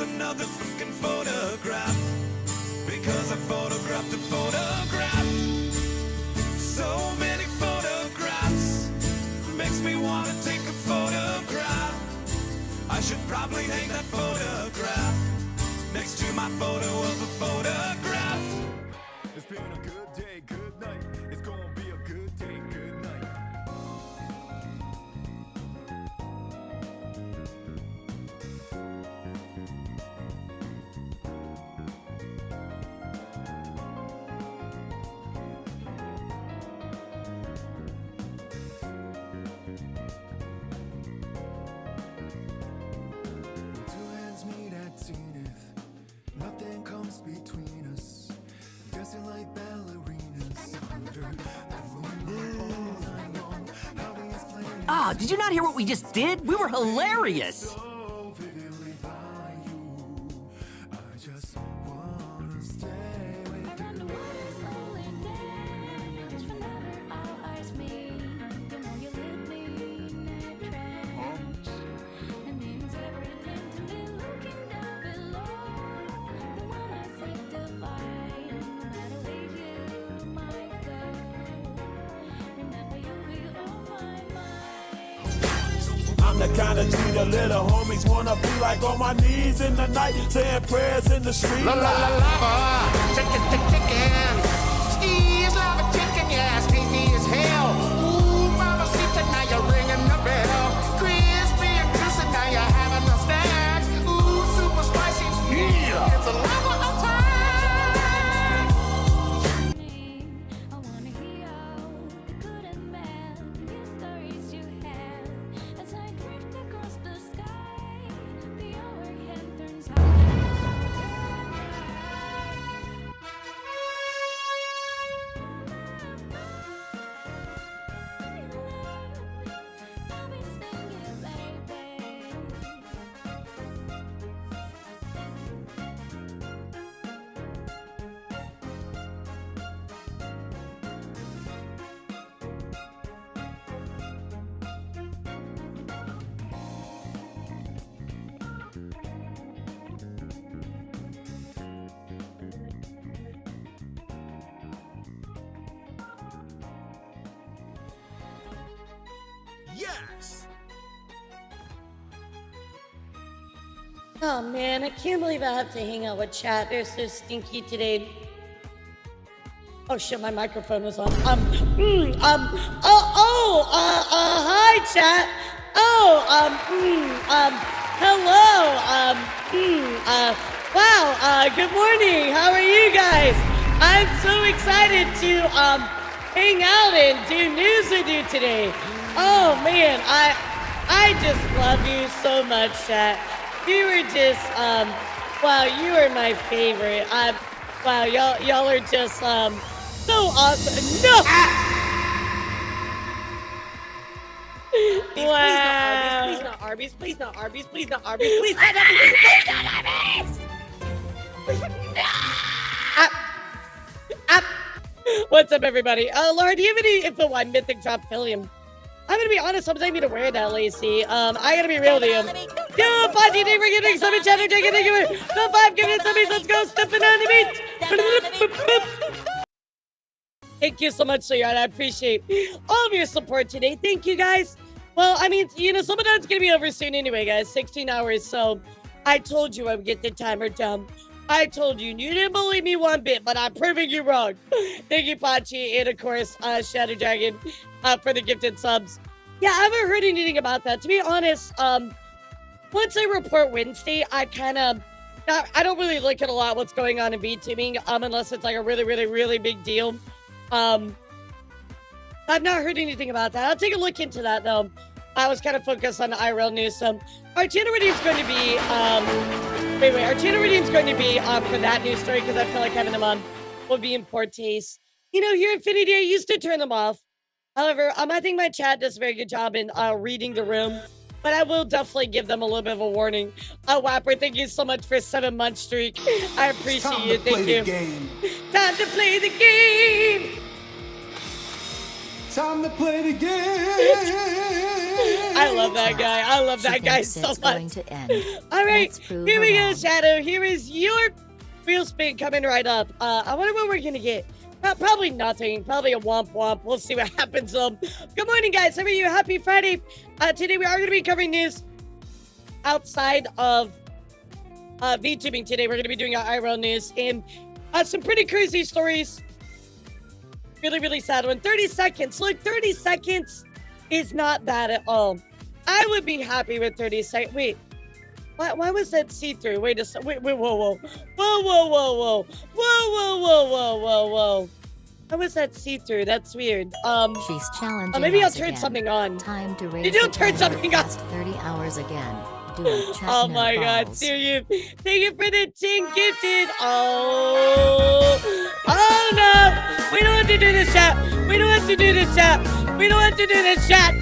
another freaking photograph. Because I photographed a photograph. So many photographs. Makes me want to take a photograph. I should probably hang that photograph next to my photo of a photograph. It's been a good day, good night. It's gonna be a good day, good night. Two hands meet at zenith. Nothing comes between us. Dancing like ballerinas. Ah, did you not hear what we just did? We were hilarious. So vividly by you. I just wanna stay with you. I'm the kind of G the little homies wanna be like on my knees in the night, saying prayers in the street. La la la lava, chicken, chicken. Steve's lava chicken, yeah, stinky as hell. Ooh, mama, see now you're ringing the bell. Crispy and juicy, now you're having a snack. Ooh, super spicy, yeah. It's a lava attack. I wanna hear all the good and bad news stories you have. As I drift across the sky, the overhead turns high. I'll be singing, baby. Yes! Oh man, I can't believe I have to hang out with chat. They're so stinky today. Oh shit, my microphone was on. Hi chat. Hello. Wow. Good morning. How are you guys? I'm so excited to hang out and do news with you today. Oh man, I just love you so much, chat. You were just wow, you are my favorite. Wow, y'all are just so awesome. No. Wow. Please not Arby's. Please not Arby's. Please not Arby's. Please not Arby's. Please not Arby's. What's up, everybody? Laura, do you have any info why Mythic dropped Philium? I'm gonna be honest, I'm not even aware of that, Lacey. I gotta be real to you. Yo, Pachi, thank you for giving some chatter, thank you. No 5, give it to me, let's go, stepping on the beat. Thank you so much, sweetheart. I appreciate all of your support today. Thank you, guys. Well, I mean, you know, some of that's gonna be over soon anyway, guys. 16 hours, so I told you I would get the timer down. I told you, you didn't believe me one bit, but I'm proving you wrong. Thank you, Pachi, and of course, Shadow Dragon, for the gifted subs. Yeah, I haven't heard anything about that. To be honest, once I report Wednesday, I don't really look at a lot what's going on in VTubing, unless it's like a really, really, really big deal. I've not heard anything about that. I'll take a look into that, though. I was kind of focused on IRL news. So our channel redeem's going to be, our channel redeem's going to be for that news story, because I feel like having them on will be in poor taste. You know, here at Infinity, I used to turn them off. However, I think my chat does a very good job in reading the room, but I will definitely give them a little bit of a warning. Wapper, thank you so much for a 7-month streak. I appreciate you. Thank you. Time to play the game. Time to play the game. I love that guy. I love She that guy thinks so it's going much. to end. All right, Let's prove here her we go, wrong. Shadow. Here is your wheel spin coming right up. I wonder what we're gonna get. Probably nothing. Probably a womp womp. We'll see what happens. Good morning, guys. How are you? Happy Friday. Today we are gonna be covering news outside of VTubing. Today we're gonna be doing our IRL news and some pretty crazy stories. Really, really sad one. 30 seconds. Look, 30 seconds is not bad at all. I would be happy with 30 seconds. Wait. Why was that see-through? Wait a second. Wait, whoa. Whoa. How was that see-through? That's weird. She's challenging Maybe I'll us turn again. something on. Time to raise Did you the turn timer something on? past 30 hours again. Do a chat Oh no my god, balls. see you. Thank you for the 10 gifted. Oh no. We don't have to do this chat. We don't have to do this chat. We don't have to do this chat.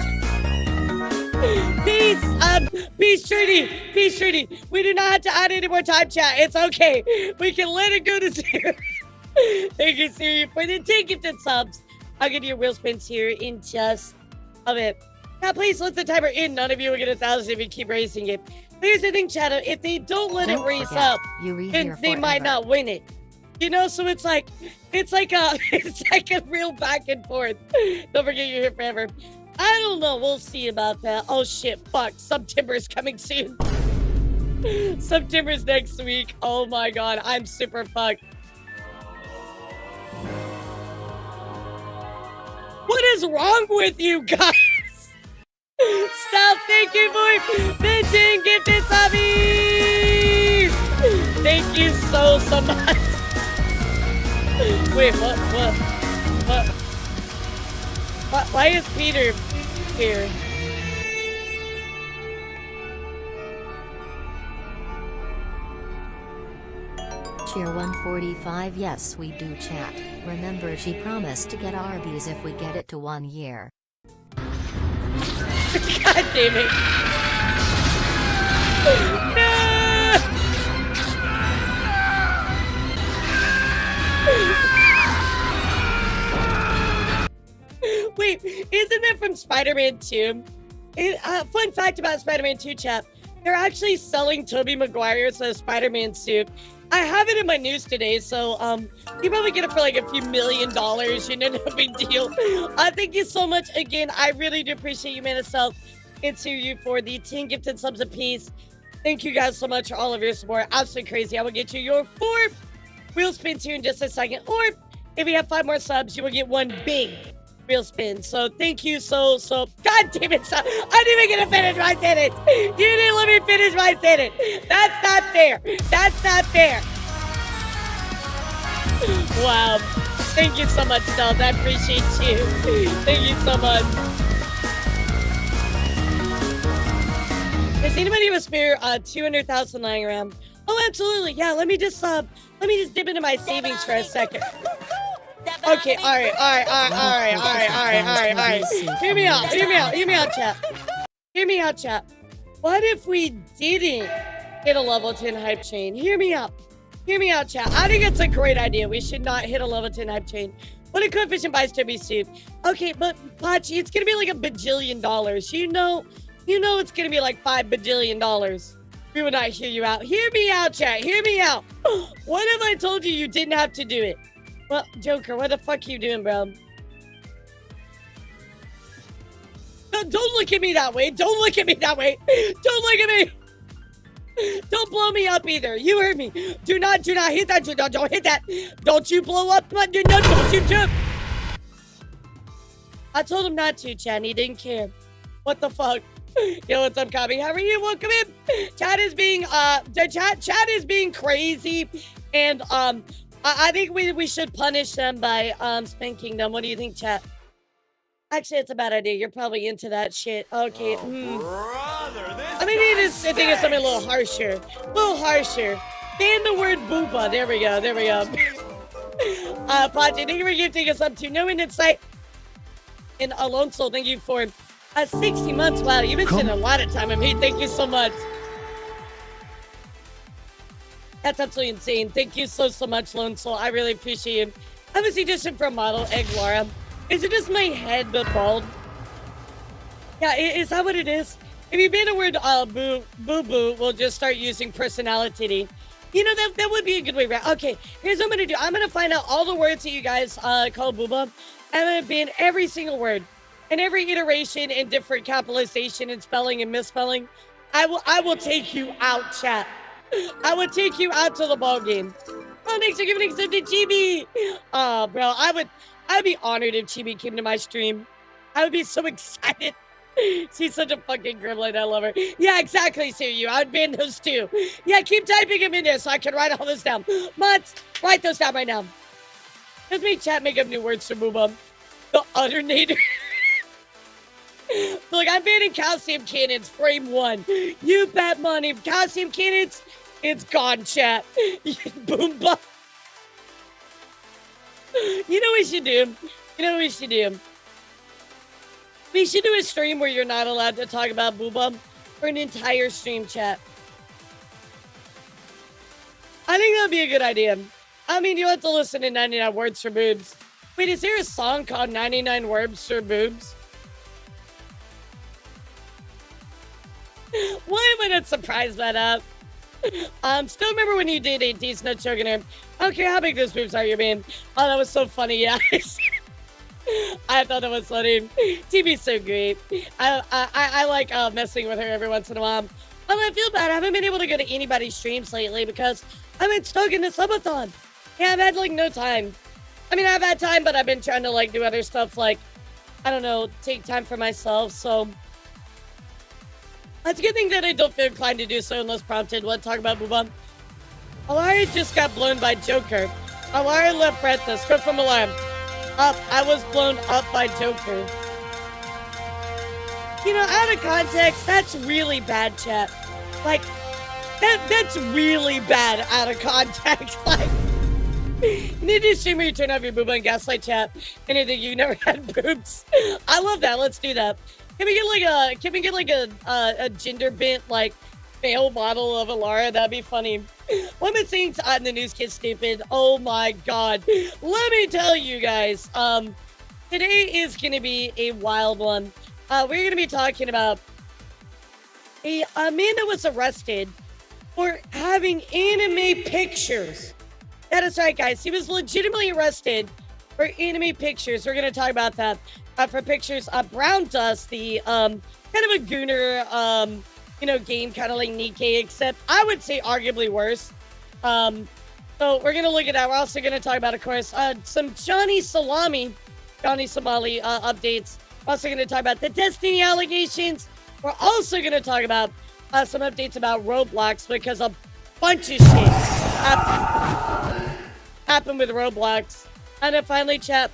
Peace treaty. We do not have to add any more time chat. It's okay. We can let it go to 0. Thank you, Siri, for the 10 gifted subs. I'll give you wheel spins here in just a bit. Now, please let the timer in. None of you will get 1,000 if you keep raising it. But here's the thing, Shadow. If they don't let Don't it raise forget, up, you read then here they might forever. not win it. You know, so it's like a real back and forth. Don't forget you're here forever. I don't know. We'll see about that. Oh shit! Fuck. September's coming soon. September's next week. Oh my god, I'm super fucked. What is wrong with you guys? Stop thinking for the 10 gifted subbies! Thank you so much. Wait, what? Why is Peter here? Cheer 145. Yes, we do chat. Remember, she promised to get Arby's if we get it to 1 year. God damn it. No! Wait, isn't that from Spider-Man 2? Fun fact about Spider-Man 2, chat. They're actually selling Tobey Maguire's Spider-Man suit. I have it in my news today, so you probably get it for like a few $1 million, you know, no big deal. Thank you so much again. I really do appreciate you, man, itself, and to you for the 10 gifted subs apiece. Thank you guys so much for all of your support. Absolutely crazy. I will get you your 4 wheel spins here in just a second, or if you have 5 more subs, you will get 1 big wheel spin. So thank you so. God damn it, son. I didn't even get to finish my sentence. You didn't let me finish my sentence. That's not fair. That's not fair. Wow. Thank you so much, Stealth. I appreciate you. Thank you so much. Does anybody have a spare 200,000 lying around? Oh, absolutely. Yeah, let me just dip into my savings for a second. Okay, all right. Hear me out, chat. Hear me out, chat. What if we didn't hit a level 10 hype chain? Hear me out, chat. I think it's a great idea. We should not hit a level 10 hype chain. What a coefficient buys to be sued. Okay, but Pachi, it's gonna be like $1 bajillion. You know it's gonna be like $5 bajillion. We will not hear you out. Hear me out, chat. Hear me out. What if I told you didn't have to do it? Well, Joker, what the fuck you doing, bro? No, don't look at me that way. Don't look at me. Don't look at me. Don't blow me up either. You heard me. Do not hit that. Don't hit that. Don't you blow up. No, don't you do. I told him not to, Chan. He didn't care. What the fuck? Yo, what's up, Copy? How are you? Welcome in. Chat is being chat is being crazy, and I think we should punish them by spanking them. What do you think, chat? Actually, it's a bad idea. You're probably into that shit. Okay. Brother, I mean, I think it's something a little harsher. Ban the word boopa. There we go. Pachi, thank you for gifting us up to No End in Sight. And Alonso, thank you for 60 months. Wow, you've been spending a lot of time with me. Thank you so much. That's absolutely insane. Thank you so much, Lone Soul. I really appreciate you. I have a suggestion for a model, Egg Laura. Is it just my head but bald? Yeah, is that what it is? If you ban the word boo, we'll just start using personality. You know, that would be a good way, right? Okay, here's what I'm going to do. I'm going to find out all the words that you guys call booba. I'm going to ban every single word. And every iteration and different capitalization and spelling and misspelling. I will take you out, chat. I will take you out to the ball game. Oh, thanks for giving except to Chibi. Oh, bro, I'd be honored if Chibi came to my stream. I would be so excited. She's such a fucking gremlin. I love her. Yeah, exactly, Sue. I would ban those too. Yeah, keep typing them in there so I can write all this down. Mods, write those down right now. Just make chat make up new words for Booba. The Utternator. Look, I'm banning calcium cannons, frame 1. You bet money. Calcium cannons, it's gone, chat. Boomba. You know what we should do? You know what we should do? We should do a stream where you're not allowed to talk about booba for an entire stream, chat. I think that would be a good idea. I mean, you have to listen to 99 Words for Boobs. Wait, is there a song called 99 Words for Boobs? Why am I not surprised by that? Still remember when you did a decent choking. I don't care how big those boobs are, you mean. Oh, that was so funny, yeah. I thought that was funny. TV's so great. I like messing with her every once in a while. But I feel bad. I haven't been able to go to anybody's streams lately because I've been stuck in the subathon. Yeah, I've had like no time. I mean, I've had time, but I've been trying to like do other stuff like, I don't know, take time for myself. So that's a good thing that I don't feel inclined to do so unless prompted. What talk about Booba? Alari just got blown by Joker. Alari left breathless. Quote from Alarm. Up. I was blown up by Joker. You know, out of context, that's really bad, chat. Like, that's really bad out of context. Like, you need to stream where you turn off your booba and gaslight chat. Anything you never had boobs. I love that. Let's do that. Can we get like a gender bent like male model of Alara? That'd be funny. One of the things on the news kids stupid. Oh my god. Let me tell you guys. Today is gonna be a wild one. We're gonna be talking about a man that was arrested for having anime pictures. That is right, guys. He was legitimately arrested for anime pictures. We're gonna talk about that. For pictures of Brown Dust, the kind of a gooner game kind of like Nikkei, except I would say arguably worse. So we're gonna look at that. We're also gonna talk about, of course, some Johnny Somali updates. We're also gonna talk about the Destiny allegations. We're also gonna talk about some updates about Roblox because a bunch of shit happened with Roblox. And then finally, chat,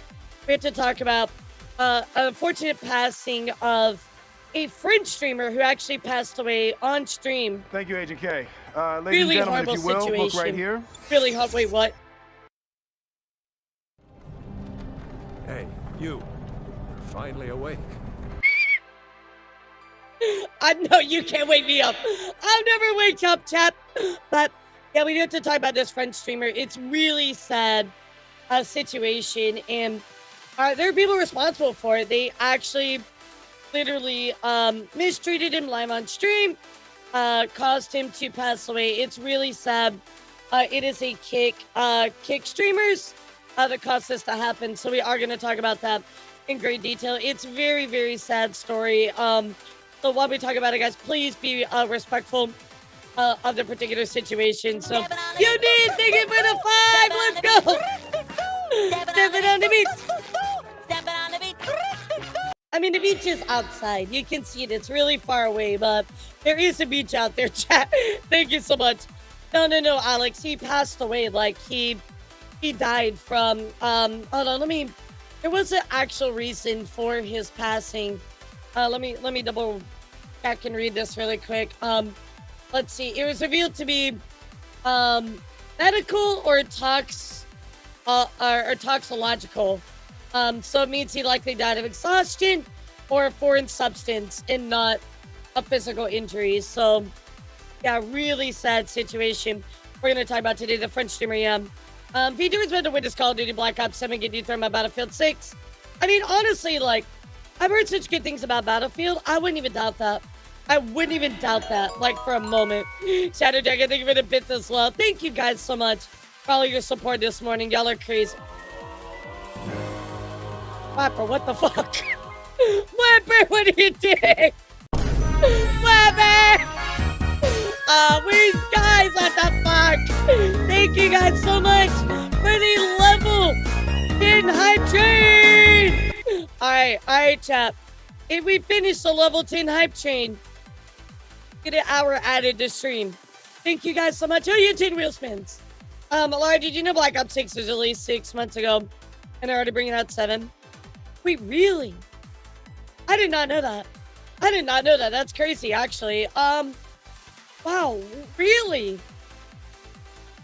we have to talk about unfortunate passing of a French streamer who actually passed away on stream. Thank you, Agent K. Ladies Really and gentlemen, horrible if you will, look right situation. here. Really hot. Wait, what? Hey, you. You're finally awake. I know you can't wake me up. I'll never wake up, chap. But yeah, we do have to talk about this French streamer. It's really sad situation, and there are people responsible for it. They actually literally mistreated him live on stream, caused him to pass away. It's really sad. It is a kick streamers that caused this to happen. So we are going to talk about that in great detail. It's very, very sad story. So while we talk about it, guys, please be respectful of the particular situation. So you did, thank you for the 5. Let's go. Stepping on the beach. I mean, the beach is outside. You can see it. It's really far away, but there is a beach out there, chat. Thank you so much. No, Alex. He passed away. Like, he died from, hold on, there was an actual reason for his passing. Let me double check and read this really quick. Let's see. It was revealed to be, medical or toxological. So it means he likely died of exhaustion or a foreign substance and not a physical injury. So, yeah, really sad situation. We're going to talk about today the French streamer, yeah. vTubers went to witness Call of Duty Black Ops 7 get dethroned by Battlefield 6. I mean, honestly, like, I've heard such good things about Battlefield. I wouldn't even doubt that. I wouldn't even doubt that, like, for a moment. Shadow Dragon, thank you for the bits as well. Thank you guys so much for all your support this morning. Y'all are crazy. Whapper, what the fuck? Whapper, what are you doing? Whapper! We guys, what the fuck? Thank you guys so much for the level 10 hype train! Alright, chat. If we finish the level 10 hype train, get an hour added to stream. Thank you guys so much. Oh, you 10 wheel spins. Laura, did you know Black Ops 6 was released 6 months ago? And they're already bringing out 7? Wait, really? I did not know that. I did not know that. That's crazy, actually. Wow, really?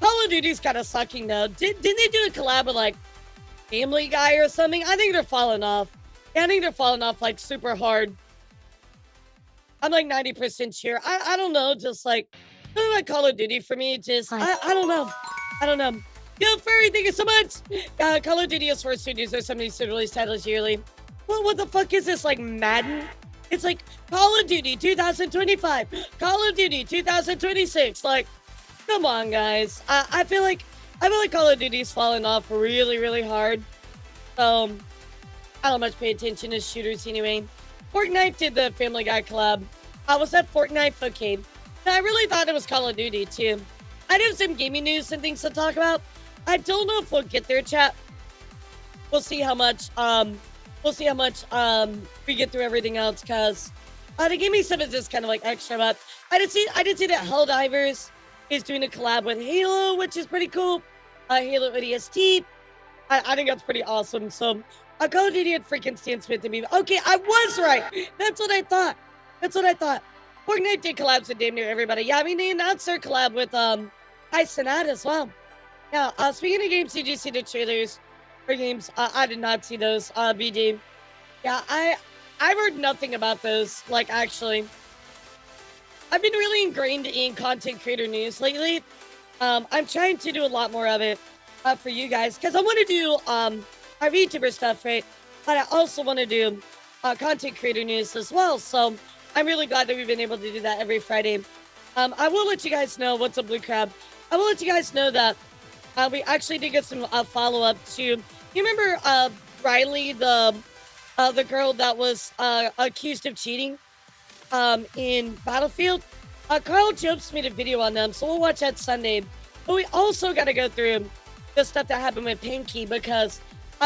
Call of Duty's kind of sucking, though. Didn't they do a collab with, like, Family Guy or something? I think they're falling off. Yeah, I think they're falling off, like, super hard. I'm, like, 90% sure. I don't know, just, like, something like Call of Duty for me, just, I don't know. I don't know. Yo, Furry, thank you so much. Call of Duty is for studios or somebody to release titles yearly. Well, what the fuck is this, like, Madden? It's like Call of Duty 2025, Call of Duty 2026. Like, come on, guys. I feel like Call of Duty's falling off really, really hard. So I don't much pay attention to shooters anyway. Fortnite did the Family Guy collab. Was that Fortnite? Okay. No, I really thought it was Call of Duty too. I do have some gaming news and things to talk about. I don't know if we'll get there, chat. We'll see how much. We'll see how much we get through everything else, because the gaming stuff is just kind of like extra. But I did see that Helldivers is doing a collab with Halo, which is pretty cool. Halo ODST. I think that's pretty awesome. So Call of Duty had freaking Stan Smith to me. Okay, I was right. That's what I thought. Fortnite did collabs with damn near everybody. Yeah, I mean, they announced their collab with Icenat as well. Now, speaking of games, did you see the trailers for games? I did not see those, BD. Yeah, I've heard nothing about those, like, actually. I've been really ingrained in content creator news lately. I'm trying to do a lot more of it for you guys, because I want to do our VTuber stuff, right? But I also want to do content creator news as well, so I'm really glad that we've been able to do that every Friday. I will let you guys know what's up, Blue Crab. I will let you guys know that we actually did get some follow-up to, you remember Riley, the girl that was accused of cheating in Battlefield? Carl Jobs made a video on them, so we'll watch that Sunday. But we also got to go through the stuff that happened with Pinky, because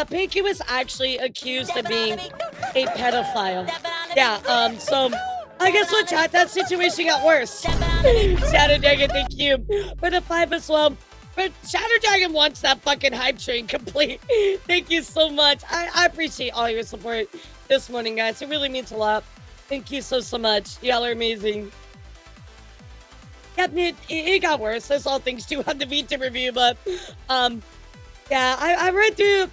Pinky was actually accused of being a pedophile. Yeah, so I guess we'll chat. That situation got worse. Shadow Dragon, thank you for the 5 as well. But Shadow Dragon wants that fucking hype train complete. Thank you so much. I appreciate all your support this morning, guys. It really means a lot. Thank you so much. Y'all are amazing. Yep, it got worse. There's all things too on the VTuber review, but yeah, I read through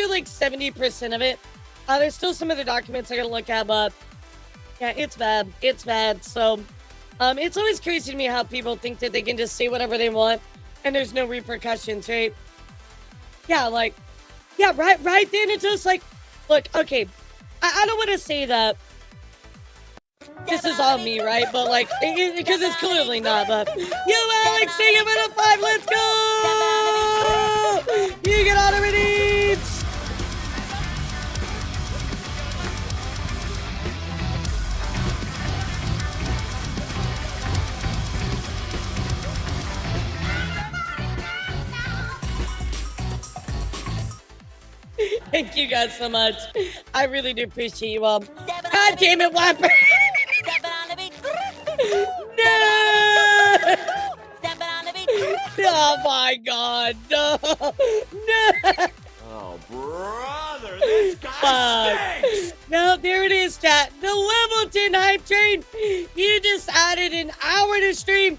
like 70% of it. There's still some other documents I gotta look at, but yeah, it's bad. It's bad. So it's always crazy to me how people think that they can just say whatever they want and there's no repercussions, right? Yeah, like, yeah, right then it's just like, look, okay, I don't want to say that this is all me, right? But like, because it's clearly not, but yo, Alex, sing it for the 5, let's go! You get out of it, Thank you guys so much. I really do appreciate you all. God damn it, Whopper! No! Oh my god, no! No! Oh, brother, this guy stinks! No, there it is, chat. The level 10 hype train. You just added an hour to stream.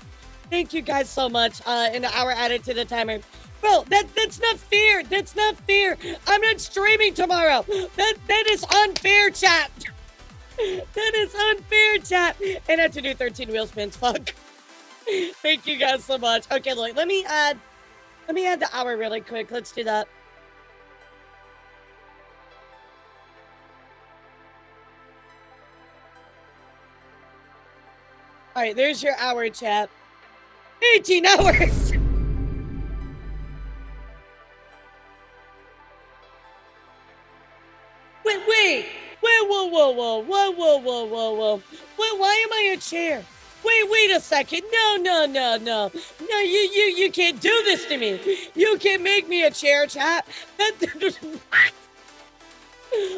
Thank you guys so much. An hour added to the timer. Bro, that's not fair. That's not fair. I'm not streaming tomorrow. That is unfair, chat. That is unfair, chat. And I have to do 13 wheel spins. Fuck. Thank you guys so much. Okay, look, let me add the hour really quick. Let's do that. All right, there's your hour, chat. 18 hours. Wait. Whoa. Why am I a chair? Wait a second. No. No, you can't do this to me. You can't make me a chair, chat. What?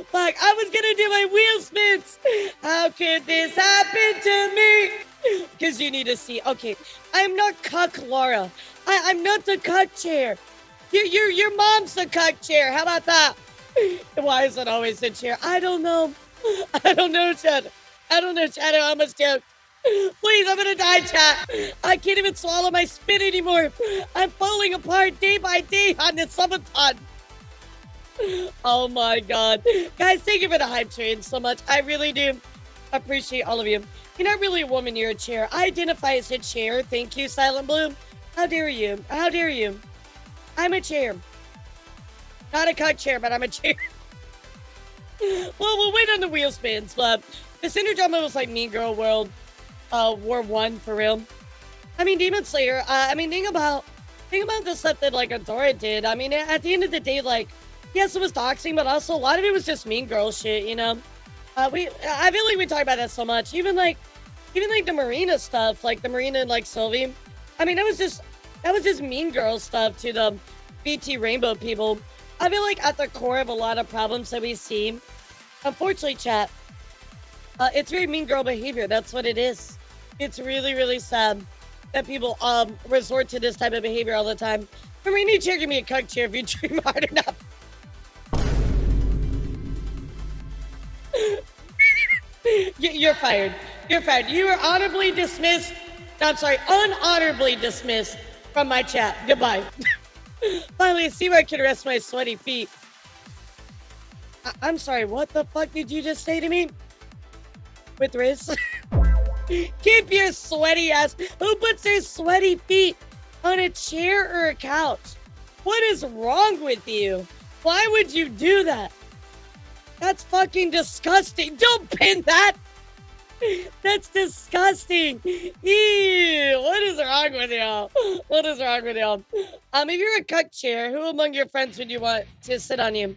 Fuck, I was gonna do my wheel spins. How could this happen to me? Because you need to see. Okay, I'm not cuck Laura. I'm not the cuck chair. Your mom's the cuck chair. How about that? Why is it always a chair? I don't know, Chad. I almost joked. Please, I'm gonna die, chat. I can't even swallow my spit anymore. I'm falling apart day by day on this subathon. Oh my god. Guys, thank you for the hype train so much. I really do appreciate all of you. You're not really a woman, you're a chair. I identify as a chair. Thank you, Silent Blue. How dare you? How dare you? I'm a chair. Not a cuck chair, but I'm a chair. Well, we'll wait on the wheel spins, but the Cinder Drama was like Mean Girl World War 1 for real. I mean, Demon Slayer, think about the stuff that like Adora did. I mean, at the end of the day, like, yes, it was doxing, but also a lot of it was just mean girl shit, you know? I feel like we talk about that so much. Even like the Marina stuff, like the Marina and like Sylvie. I mean, that was just mean girl stuff to the BT Rainbow people. I feel like at the core of a lot of problems that we see, unfortunately, chat, it's very mean girl behavior. That's what it is. It's really, really sad that people resort to this type of behavior all the time. Marina chair, give me a cuck chair if you dream hard enough. You're fired. You're fired. You are honorably dismissed. I'm sorry, unhonorably dismissed from my chat. Goodbye. Finally, see where I can rest my sweaty feet. I'm sorry, what the fuck did you just say to me? With Riz? Keep your sweaty ass. Who puts their sweaty feet on a chair or a couch? What is wrong with you? Why would you do that? That's fucking disgusting. Don't pin that. That's disgusting. Ew. What is wrong with y'all? What is wrong with y'all? If you're a cuck chair, who among your friends would you want to sit on you?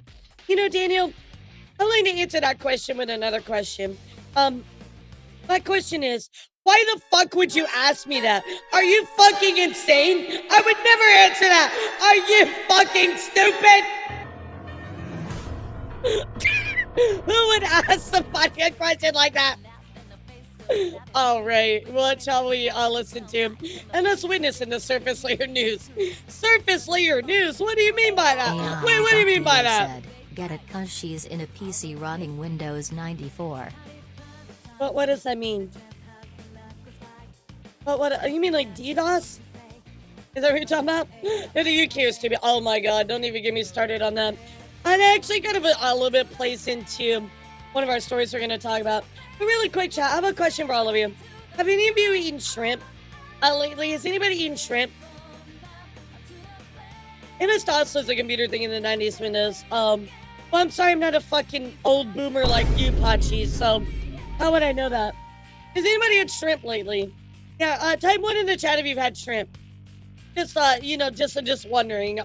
You know, Daniel, I'm going to answer that question with another question. My question is, why the fuck would you ask me that? Are you fucking insane? I would never answer that. Are you fucking stupid? Who would ask somebody a question like that? All right, what shall we listen to? And let's witness in the surface layer news. Surface layer news? What do you mean by that? AI Wait, what do you mean by that? Said, get it cause she's in a PC running Windows 94. What does that mean? What you mean like DDoS? Is that what you're talking about? Who do you care to be? Oh my god, don't even get me started on that. And actually kind of a little bit plays into one of our stories we're going to talk about. But really quick, chat, I have a question for all of you. Have any of you eaten shrimp lately? Has anybody eaten shrimp? MS-DOS was a computer thing in the 90s Windows. Well, I'm sorry I'm not a fucking old boomer like you, Pachi, so how would I know that? Has anybody had shrimp lately? Yeah, type 1 in the chat if you've had shrimp. Just, just wondering.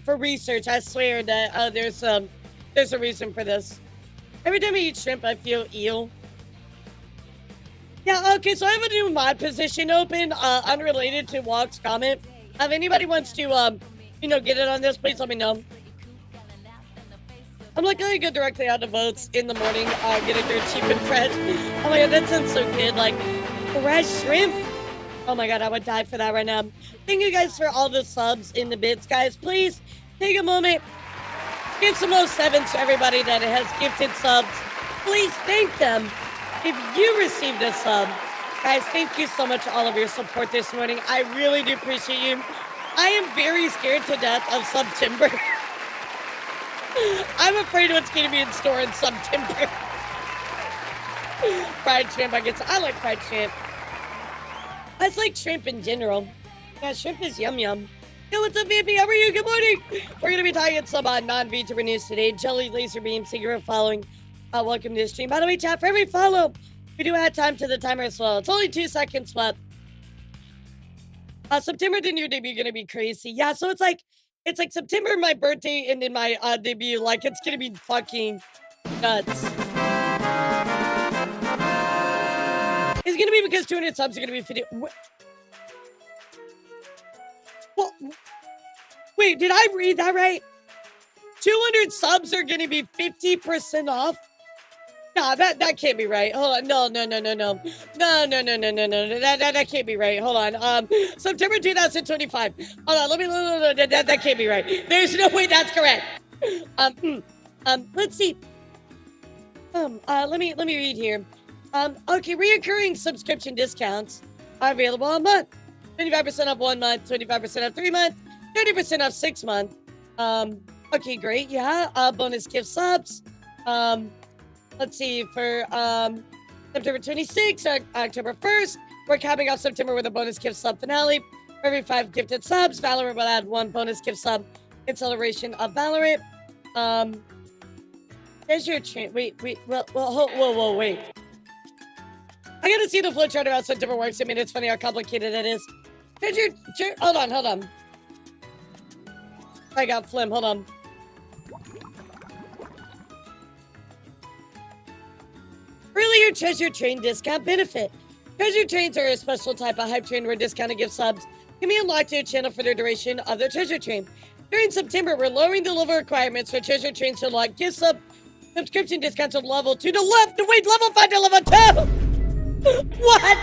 For research, I swear that there's a reason for this. Every time I eat shrimp, I feel ill. Yeah, okay, so I have a new mod position open, unrelated to Walk's comment. If anybody wants to, get it on this, please let me know. I'm like gonna go directly out to votes in the morning, getting their cheap and fresh. Oh my god, that sounds so good, like fresh shrimp. Oh my god, I would die for that right now. Thank you guys for all the subs in the bits, guys. Please take a moment. Give some 07s to everybody that has gifted subs. Please thank them if you received a sub. Guys, thank you so much for all of your support this morning. I really do appreciate you. I am very scared to death of September. I'm afraid what's going to be in store in September. Fried shrimp, I like fried shrimp. I just like shrimp in general. Yeah, shrimp is yum yum. Yo, what's up, VP? How are you? Good morning. We're going to be talking some non-VTuber news today. Jelly Laser Beam, thank you for following. Welcome to the stream. By the way, chat, for every follow, We do add time to the timer as well. It's only 2 seconds left. September, then your debut gonna be crazy. Yeah, so it's like September, my birthday, and then my debut. Like it's gonna be fucking nuts. It's gonna be because 200 subs are gonna be 50. Well, wait, did I read that right? 200 subs are gonna be 50% off. Nah, that can't be right. Hold on. No. That can't be right. Hold on. September 2025. Hold on. That can't be right. There's no way that's correct. Let's see. Let me read here. Okay, reoccurring subscription discounts are available a month. 25% off 1 month, 25% off 3 months, 30% off 6 months. Okay, great. Yeah. Bonus gift subs. Let's see, for September 26th or October 1st, we're capping off September with a bonus gift sub finale. For every 5 gifted subs, Valorant will add 1 bonus gift sub in celebration of Valorant. There's your train. Wait. Whoa, wait. I gotta see the flowchart about how September works. I mean, it's funny how complicated it is. There's your hold on. I got Flim, hold on. Earlier treasure train discount benefit. Treasure trains are a special type of hype train where discounted gift subs can be unlocked to a channel for the duration of the treasure train. During September, we're lowering the level requirements for treasure trains to unlock gift subscription discounts of level 2 to level 5 to level 2. What?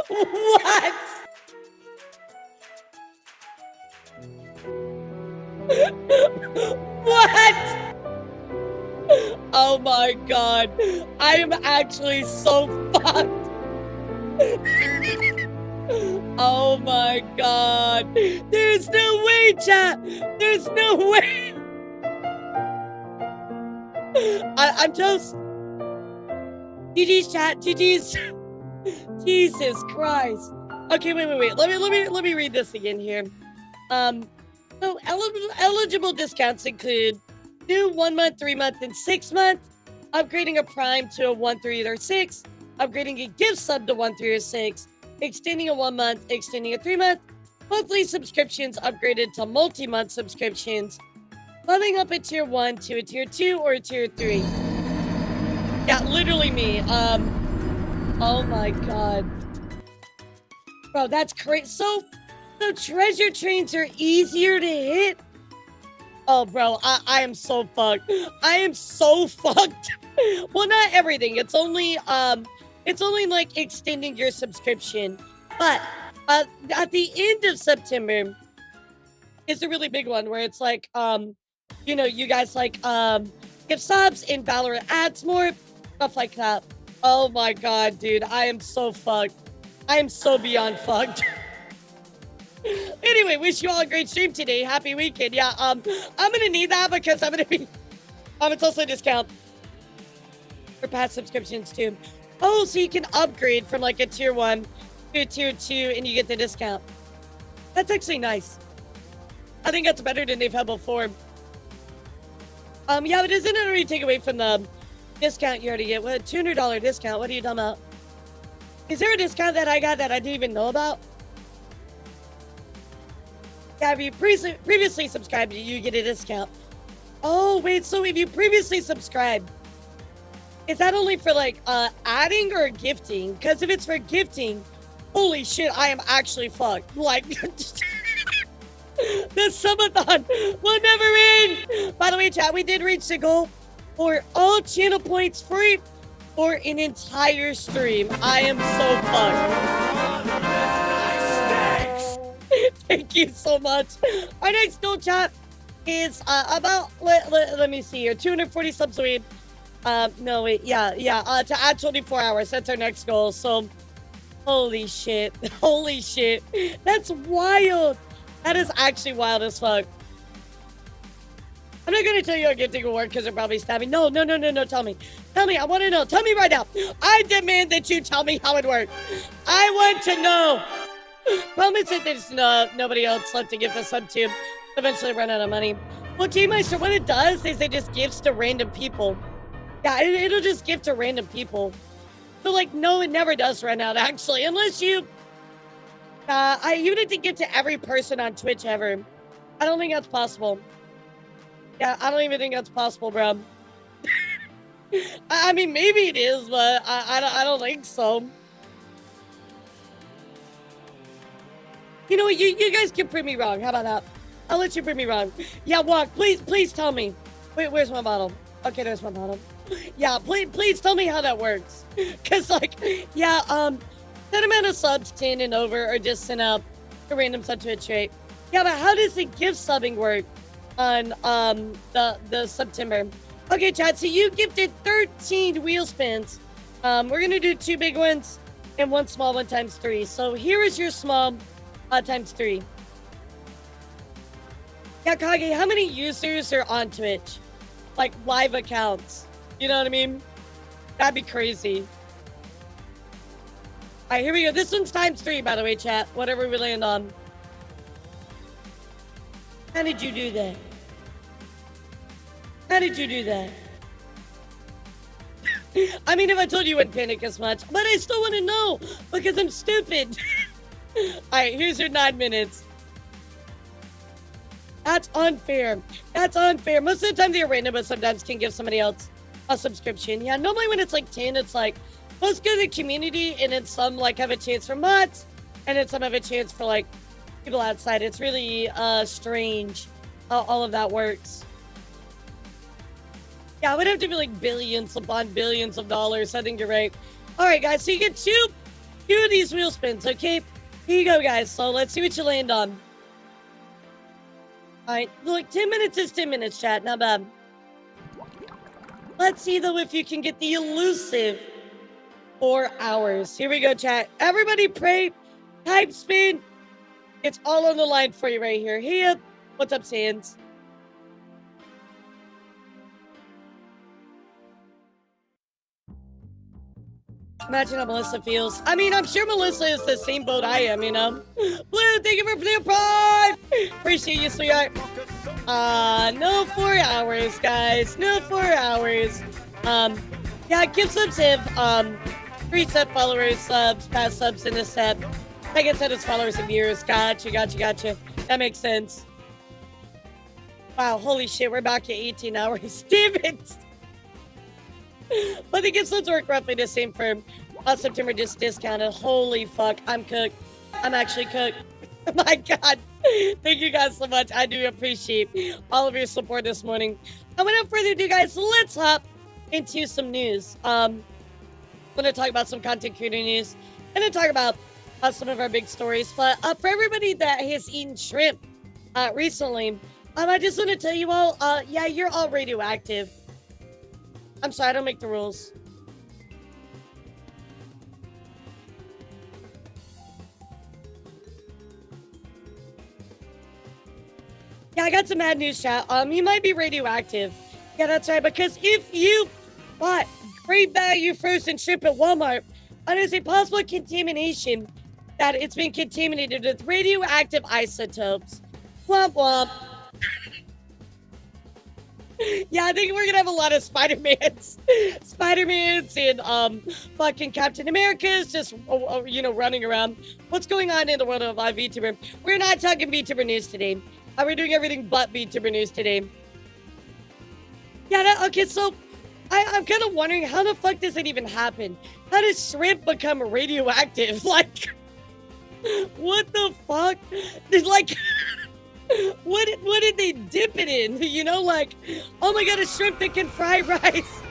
What? What? Oh my god. I am actually so fucked. Oh my god. There's no way, chat. There's no way. I'm toast. GG's, chat. GG's. Jesus Christ. Okay, wait. Let me read this again here. So eligible discounts include new 1 month, 3 month, and 6 month, upgrading a Prime to a 1, 3, or 6, upgrading a gift sub to 1, 3, or 6, extending a 1 month, extending a 3 month, monthly subscriptions upgraded to multi-month subscriptions, leveling up a tier 1 to a tier 2 or a tier 3. Yeah, literally me. Oh my god. Bro, that's crazy. So treasure trains are easier to hit? Oh, bro, I am so fucked. I am so fucked. Well, not everything. It's only like extending your subscription. But at the end of September is a really big one where it's like, you know, you guys like give subs and Valorant adds more, stuff like that. Oh my god, dude, I am so fucked. I am so beyond fucked. Anyway, wish you all a great stream today. Happy weekend. Yeah, I'm gonna need that because I'm gonna be it's also a discount for past subscriptions too. Oh, so you can upgrade from like a tier 1 to a tier 2 and you get the discount. That's actually nice. I think that's better than they've had before. Yeah, but doesn't it already take away from the discount you already get? What, $200 discount? What are you talking about? Is there a discount that I got that I didn't even know about? Yeah, if you previously subscribed, you get a discount. Oh, wait, so if you previously subscribed, is that only for, like, adding or gifting? Because if it's for gifting, holy shit, I am actually fucked. Like, the subathon will never end. By the way, chat, we did reach the goal for all channel points free for an entire stream. I am so fucked. Thank you so much. Our next goal, chat, is about, let me see here, 240 subs a week. No, wait, yeah, to add 24 hours. That's our next goal. So, holy shit. Holy shit. That's wild. That is actually wild as fuck. I'm not going to tell you how gifting will work because they're probably stabbing. No, tell me. Tell me, I want to know. Tell me right now. I demand that you tell me how it works. I want to know. Problem is that there's nobody else left to give the sub to. Eventually run out of money. Well, G-Meister, what it does is it just gives to random people. Yeah, it'll just give to random people. So, like, no, it never does run out, actually. Unless you... you need to give to every person on Twitch ever. I don't think that's possible. Yeah, I don't even think that's possible, bro. I mean, maybe it is, but I don't think so. You know what? You guys can prove me wrong. How about that? I'll let you prove me wrong. Yeah, Walk, please tell me. Wait, where's my bottle? Okay, there's my bottle. Yeah, please tell me how that works. Cause like, yeah, that amount of subs 10 and over are just sent out to random sub Twitch, right? Yeah, but how does the gift subbing work on the September? Okay, chat. So you gifted 13 wheel spins. We're gonna do 2 big ones and 1 small one times 3. So here is your small times 3. Yeah, Kage, how many users are on Twitch? Like live accounts. You know what I mean? That'd be crazy. All right, here we go. This one's times 3, by the way, chat. Whatever we land on. How did you do that? How did you do that? I mean, if I told you, you wouldn't panic as much. But I still want to know because I'm stupid. All right, here's your 9 minutes. That's unfair. That's unfair. Most of the time they're random, but sometimes can give somebody else a subscription. Yeah, normally when it's like 10, it's like, let's go to the community, and then some like have a chance for mods, and then some have a chance for like people outside. It's really strange how all of that works. Yeah, it would have to be like billions upon billions of dollars. I think you're right. All right, guys, so you get two of these wheel spins, okay? Here you go, guys. So let's see what you land on. All right, like 10 minutes is 10 minutes, chat. Not bad. Let's see, though, if you can get the elusive 4 hours. Here we go, chat. Everybody pray, type spin. It's all on the line for you right here. Hey, what's up, Sands? Imagine how Melissa feels. I mean, I'm sure Melissa is the same boat I am, you know? Blue, thank you for Blue Prime! Appreciate you, sweetheart. No 4 hours, guys. No 4 hours. Yeah, give subs if, 3 set followers, subs, past subs in this set. Second set is followers and viewers. Gotcha. That makes sense. Wow, holy shit, we're back at 18 hours. Damn it! But the gift subs work roughly the same for September, just discounted. Holy fuck, I'm cooked. I'm actually cooked. My God. Thank you guys so much. I do appreciate all of your support this morning. And without further ado, guys, let's hop into some news. I'm going to talk about some content creator news and then talk about some of our big stories. But for everybody that has eaten shrimp recently, I just want to tell you all, yeah, you're all radioactive. I'm sorry, I don't make the rules. Yeah, I got some bad news, chat. You might be radioactive. Yeah, that's right, because if you bought great value frozen shrimp at Walmart, there's a possible contamination that it's been contaminated with radioactive isotopes. Womp womp. Yeah, I think we're gonna have a lot of Spider-Mans and fucking Captain Americas just you know, running around. What's going on in the world of VTuber? We're not talking VTuber news today. We're doing everything but VTuber news today. Yeah, okay, so I'm kind of wondering, how the fuck does it even happen? How does shrimp become radioactive? Like, what the fuck? There's like... What did they dip it in? You know, like, oh my God, a shrimp that can fry rice.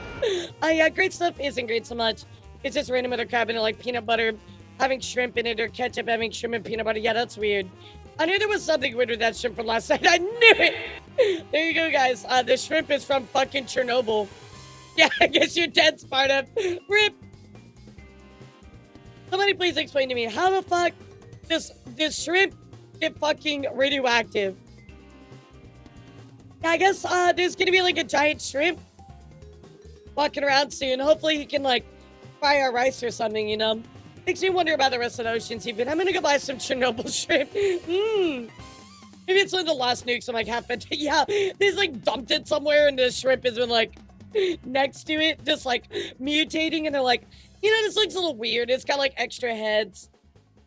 Yeah, great stuff isn't great so much. It's just random other crab in it, like peanut butter having shrimp in it, or ketchup having shrimp and peanut butter. Yeah, that's weird. I knew there was something weird with that shrimp from last night. I knew it. There you go, guys. The shrimp is from fucking Chernobyl. Yeah, I guess you're dead, Sparta. Rip. Somebody please explain to me, how the fuck this shrimp get fucking radioactive? Yeah, I guess there's gonna be like a giant shrimp walking around soon. Hopefully he can like fry our rice or something, you know? Makes me wonder about the rest of the oceans even. I'm gonna go buy some Chernobyl shrimp. Good Maybe it's one of the last nukes. I'm like half yeah, they just like dumped it somewhere and the shrimp has been like next to it, just like mutating, and they're like, this looks a little weird. It's got like extra heads.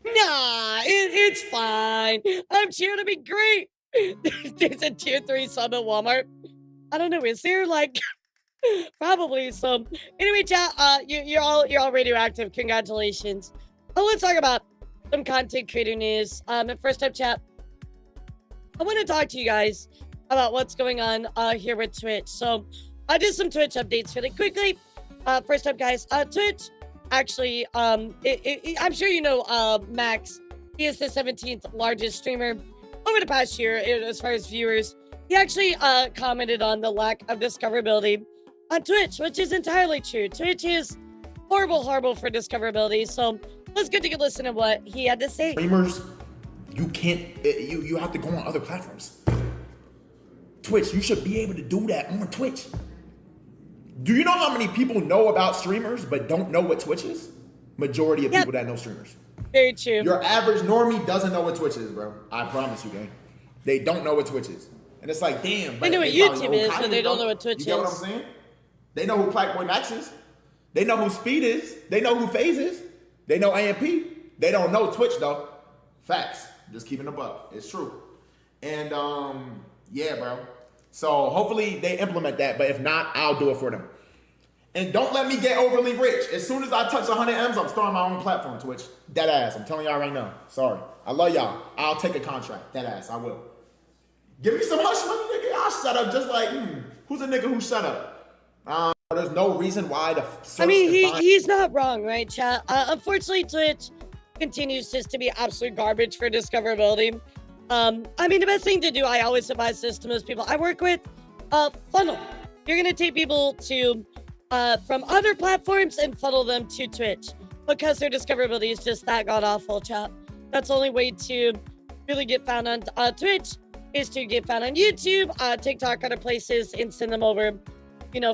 Nah, it's fine. I'm here to be great. There's a tier 3 sub at Walmart. I don't know, is there like probably some. Anyway, chat, you're all radioactive. Congratulations. Oh, let's talk about some content creator news. First up, chat, I want to talk to you guys about what's going on here with Twitch. So I did some Twitch updates really quickly. First up, guys, Twitch actually, I'm sure you know Max. He is the 17th largest streamer over the past year as far as viewers. He actually commented on the lack of discoverability on Twitch, which is entirely true. Twitch is horrible for discoverability. So let's get to listen to what he had to say. Streamers, you can't, you have to go on other platforms. Twitch, you should be able to do that on Twitch. Do you know how many people know about streamers but don't know what Twitch is? Majority of people that know streamers. Very true. Your average normie doesn't know what Twitch is, bro. I promise you, gang. They don't know what Twitch is. And it's like, damn. They know what YouTube is, but they don't know what Twitch is. You get what I'm saying? They know who Blackboy Max is. They know who Speed is. They know who FaZe is. They know AMP. They don't know Twitch, though. Facts. Just keeping the buck. It's true. And, yeah, bro. So hopefully they implement that, but if not, I'll do it for them. And don't let me get overly rich. As soon as I touch 100 M's, I'm starting my own platform, Twitch. Dead ass. I'm telling y'all right now. Sorry. I love y'all. I'll take a contract. Dead ass. I will. Give me some hush money, nigga. I'll shut up just like, who's a nigga who shut up? There's no reason why to search. I mean, he's not wrong, right, chat? Unfortunately, Twitch continues just to be absolute garbage for discoverability. I mean, the best thing to do, I always advise this to most people I work with, funnel. You're going to take people to from other platforms and funnel them to Twitch because their discoverability is just that god-awful, chat. That's the only way to really get found on Twitch is to get found on YouTube, TikTok, other places, and send them over,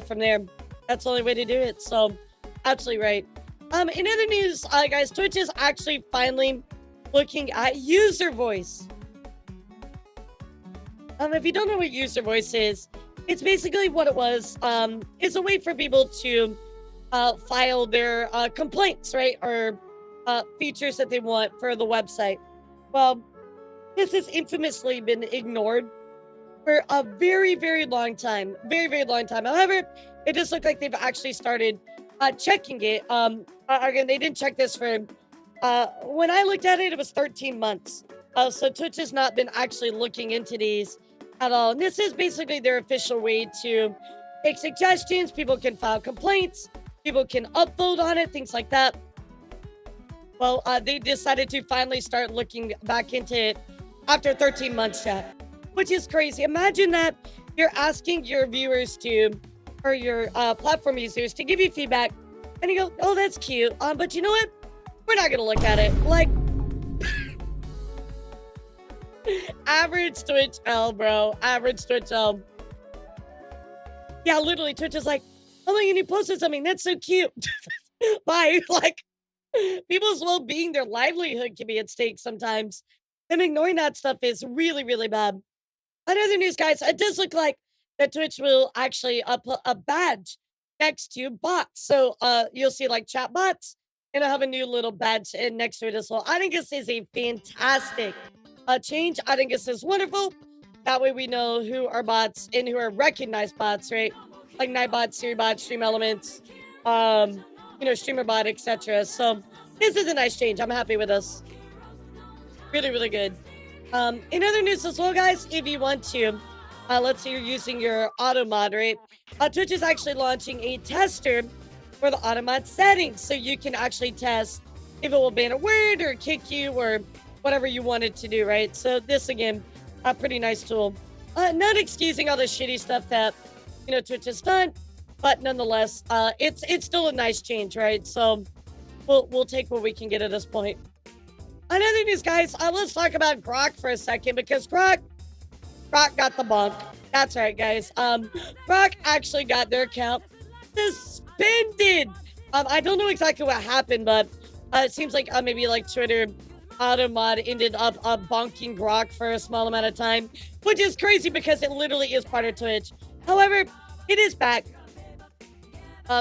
from there. That's the only way to do it. So, absolutely right. In other news, guys, Twitch is actually finally looking at user voice. If you don't know what user voice is, it's basically what it was. It's a way for people to file their complaints, right? Or features that they want for the website. Well, this has infamously been ignored for a very, very long time. Very, very long time. However, it does look like they've actually started checking it. Again, they didn't check this for, when I looked at it, it was 13 months. So Twitch has not been actually looking into these at all. And this is basically their official way to take suggestions. People can file complaints. People can upvote on it, things like that. Well, they decided to finally start looking back into it after 13 months, chat, which is crazy. Imagine that you're asking your viewers to, or your platform users to give you feedback, and you go, oh, that's cute. But you know what? We're not going to look at it. Like, average Twitch L, bro. Average Twitch L. Yeah, literally, Twitch is like, oh my God, you posted something. That's so cute. Bye. Like, people's well-being, their livelihood can be at stake sometimes. And ignoring that stuff is really, really bad. Another news, guys, it does look like that Twitch will actually put a badge next to bots. So you'll see like chat bots, and I'll have a new little badge next to it as well. I think this is a fantastic change. I think this is wonderful. That way we know who are bots and who are recognized bots, right? Like Nightbot, SiriBot, Stream Elements, StreamerBot, etc. So this is a nice change. I'm happy with this. Really, really good. In other news as well, guys, if you want to, let's say you're using your auto moderate, Twitch is actually launching a tester for the auto mod settings, so you can actually test if it will ban a word or kick you or whatever you wanted to do, right? So this, again, a pretty nice tool. Not excusing all the shitty stuff that, Twitch has done, but nonetheless, it's still a nice change, right? So we'll take what we can get at this point. Another news, guys, let's talk about Grok for a second, because Grok got the bonk. That's right, guys. Grok actually got their account suspended. I don't know exactly what happened, but it seems like maybe like Twitter auto mod ended up bonking Grok for a small amount of time, which is crazy because it literally is part of Twitch. However, it is back.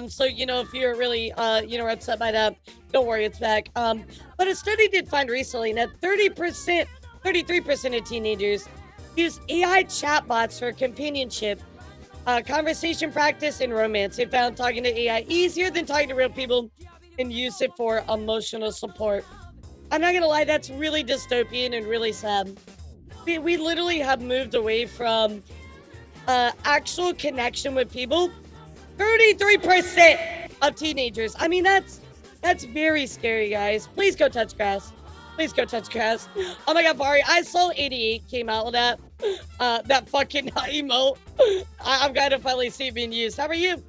So if you're really upset by that, don't worry, it's back. But a study did find recently that 33% of teenagers use AI chatbots for companionship, conversation practice, and romance. They found talking to AI easier than talking to real people and use it for emotional support. I'm not gonna lie, that's really dystopian and really sad. We literally have moved away from actual connection with people. 33% of teenagers. I mean, that's very scary, guys. Please go touch grass. Please go touch grass. Oh my god, Bari, I saw 88 came out with that fucking emote. I'm glad to finally see it being used. How are you?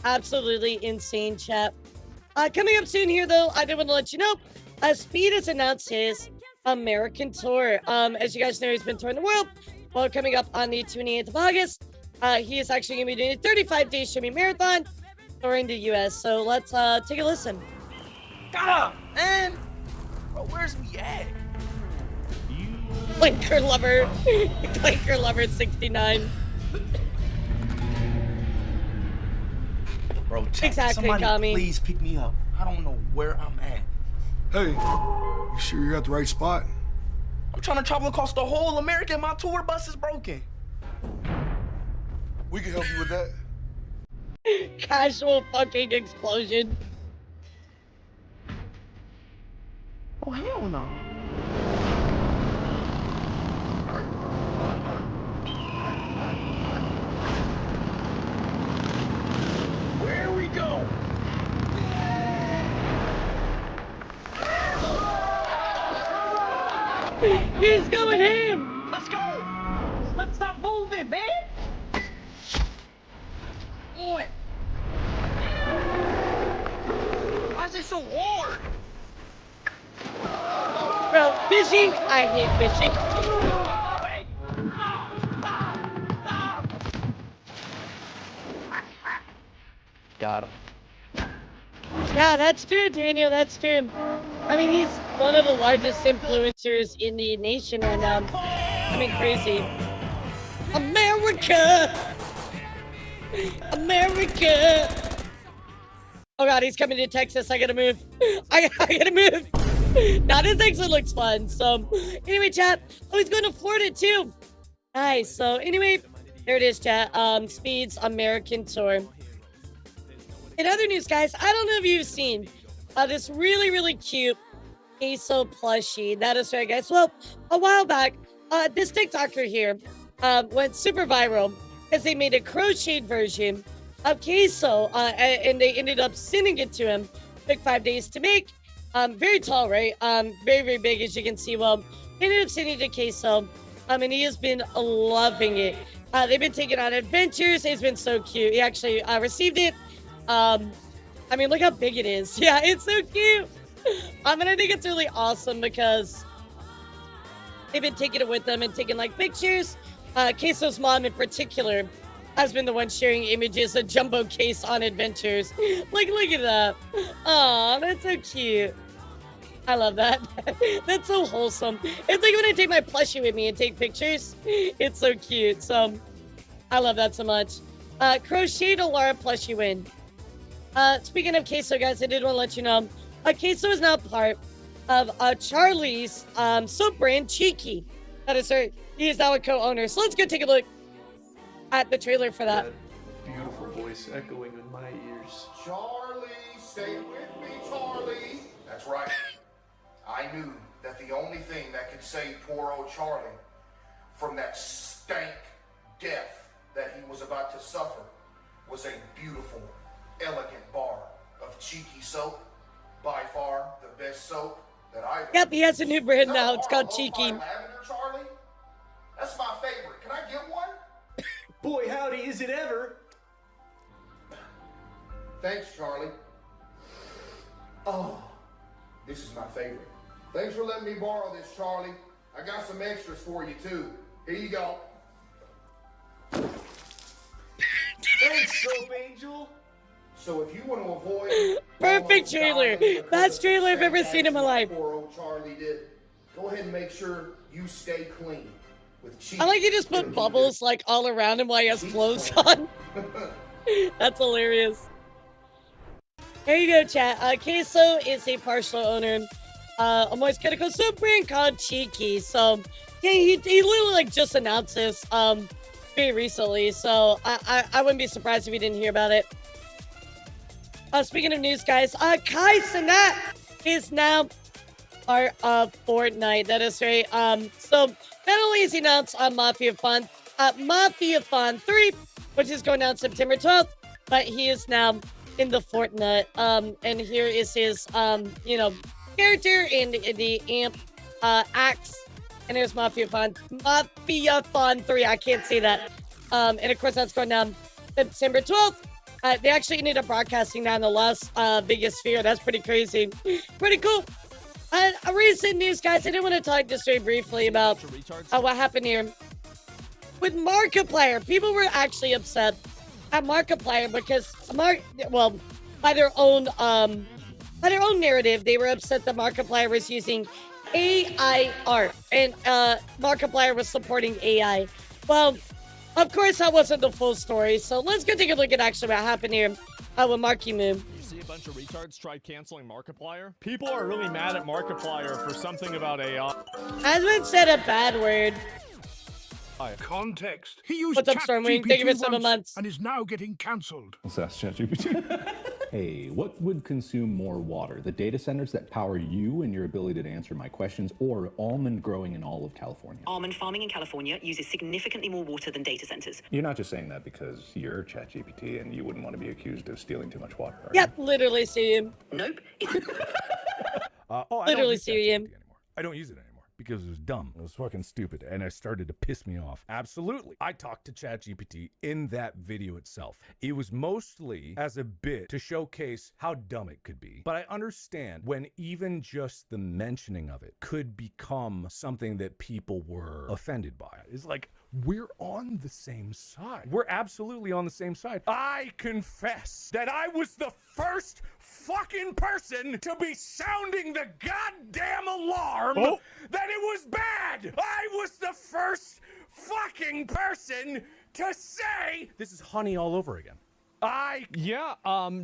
Absolutely insane, chat. Coming up soon here, though, I did want to let you know, Speed has announced his American tour. As you guys know, he's been touring the world. Well, coming up on the 28th of August, he is actually going to be doing a 35-day streaming marathon touring the U.S. So let's take a listen. Got him, man! Bro, where's we at? Clinker Lover. Clinker Lover 69. Bro, check. Exactly, Somebody Tommy. please pick me up. I don't know where I'm at. Hey, you sure you're at the right spot? I'm trying to travel across the whole America and my tour bus is broken. We can help you with that. Casual fucking explosion. Oh, hell no. Where we go? He's going in. Let's go. Let's stop moving, man. Boy. Why is it so hard? Bro, fishing? I hate fishing. Got him. Yeah, that's true, Daniel. That's true. I mean, he's one of the largest influencers in the nation right now. I mean, crazy. America! America! Oh god, he's coming to Texas. I gotta move. I gotta move. Now this actually looks fun. So, anyway, chat. Oh, he's going to Florida too. Nice. So, anyway, there it is, chat. Speed's American tour. In other news, guys, I don't know if you've seen this really, really cute queso plushie. That is right, guys. Well, a while back, this TikToker here went super viral because they made a crocheted version of queso, and they ended up sending it to him. Took 5 days to make. Very tall, right? Very, very big, as you can see. Well, they ended up sending it to queso, and he has been loving it. They've been taking on adventures. It's been so cute. He actually received it. I mean, look how big it is. Yeah, it's so cute. And I think it's really awesome because they've been taking it with them and taking like pictures. Queso's mom in particular has been the one sharing images of Jumbo Case on adventures. Like, look at that. Aw, that's so cute. I love that. That's so wholesome. It's like when I take my plushie with me and take pictures. It's so cute. So, I love that so much. Crocheted Alara plushie win. Speaking of queso, guys, I did want to let you know, queso is now part of Charlie's soap brand, Cheeky. That is her. He is now a co-owner. So let's go take a look at the trailer for that. Beautiful voice echoing in my ears. Charlie, stay with me, Charlie. That's right. I knew that the only thing that could save poor old Charlie from that stank death that he was about to suffer was a beautiful, elegant bar of Cheeky soap. By far the best soap that I've Yep, he has a new brand now. It's called Cheeky. Lavender, Charlie? That's my favorite. Can I get one? Boy, howdy, is it ever? Thanks, Charlie. Oh, this is my favorite. Thanks for letting me borrow this, Charlie. I got some extras for you, too. Here you go. Thanks, Soap Angel. So if you want to avoid Perfect trailer. Best trailer I've ever seen in my life. Poor old Charlie did. Go ahead and make sure you stay clean with cheap. I like you just put bubbles like all around him while he has clothes on. That's hilarious. There you go, chat. Queso is a partial owner. A moist chemical soup brand called Cheeky. So yeah, he literally like just announced this very recently. So I wouldn't be surprised if you didn't hear about it. Speaking of news, guys, Kai Cenat is now part of Fortnite. That is right. So not only is he announced on Mafia Fun 3, which is going down September 12th, but he is now in the Fortnite. And here is his, character in the amp axe. And there's Mafia Fun 3. I can't say that. And of course, that's going down September 12th. They actually ended up broadcasting that in the Las Vegas Sphere. That's pretty crazy. Pretty cool. A recent news, guys. I did want to talk just very briefly about what happened here with Markiplier. People were actually upset at Markiplier because by their own narrative, they were upset that Markiplier was using AI art and Markiplier was supporting AI. Well, of course, that wasn't the full story. So let's go take a look at actually what happened here with Marky Moo. You see a bunch of retards tried canceling Markiplier? People are really mad at Markiplier for something about AI. Hasn't said a bad word. Context. He used What's up, Stormwing? Thank you for 7 months. And is now getting cancelled. Let's ask ChatGPT. Hey, what would consume more water? The data centers that power you and your ability to answer my questions, or almond growing in all of California? Almond farming in California uses significantly more water than data centers. You're not just saying that because you're ChatGPT and you wouldn't want to be accused of stealing too much water, are Yep, literally see him. Nope. Literally see him. I don't use it anymore because it was dumb. It was fucking stupid, and it started to piss me off. Absolutely. I talked to ChatGPT in that video itself. It was mostly as a bit to showcase how dumb it could be. But I understand when even just the mentioning of it could become something that people were offended by. It's like, we're on the same side. We're absolutely on the same side. I confess that I was the first fucking person to be sounding the goddamn alarm that it was bad. I was the first fucking person to say this is honey all over again.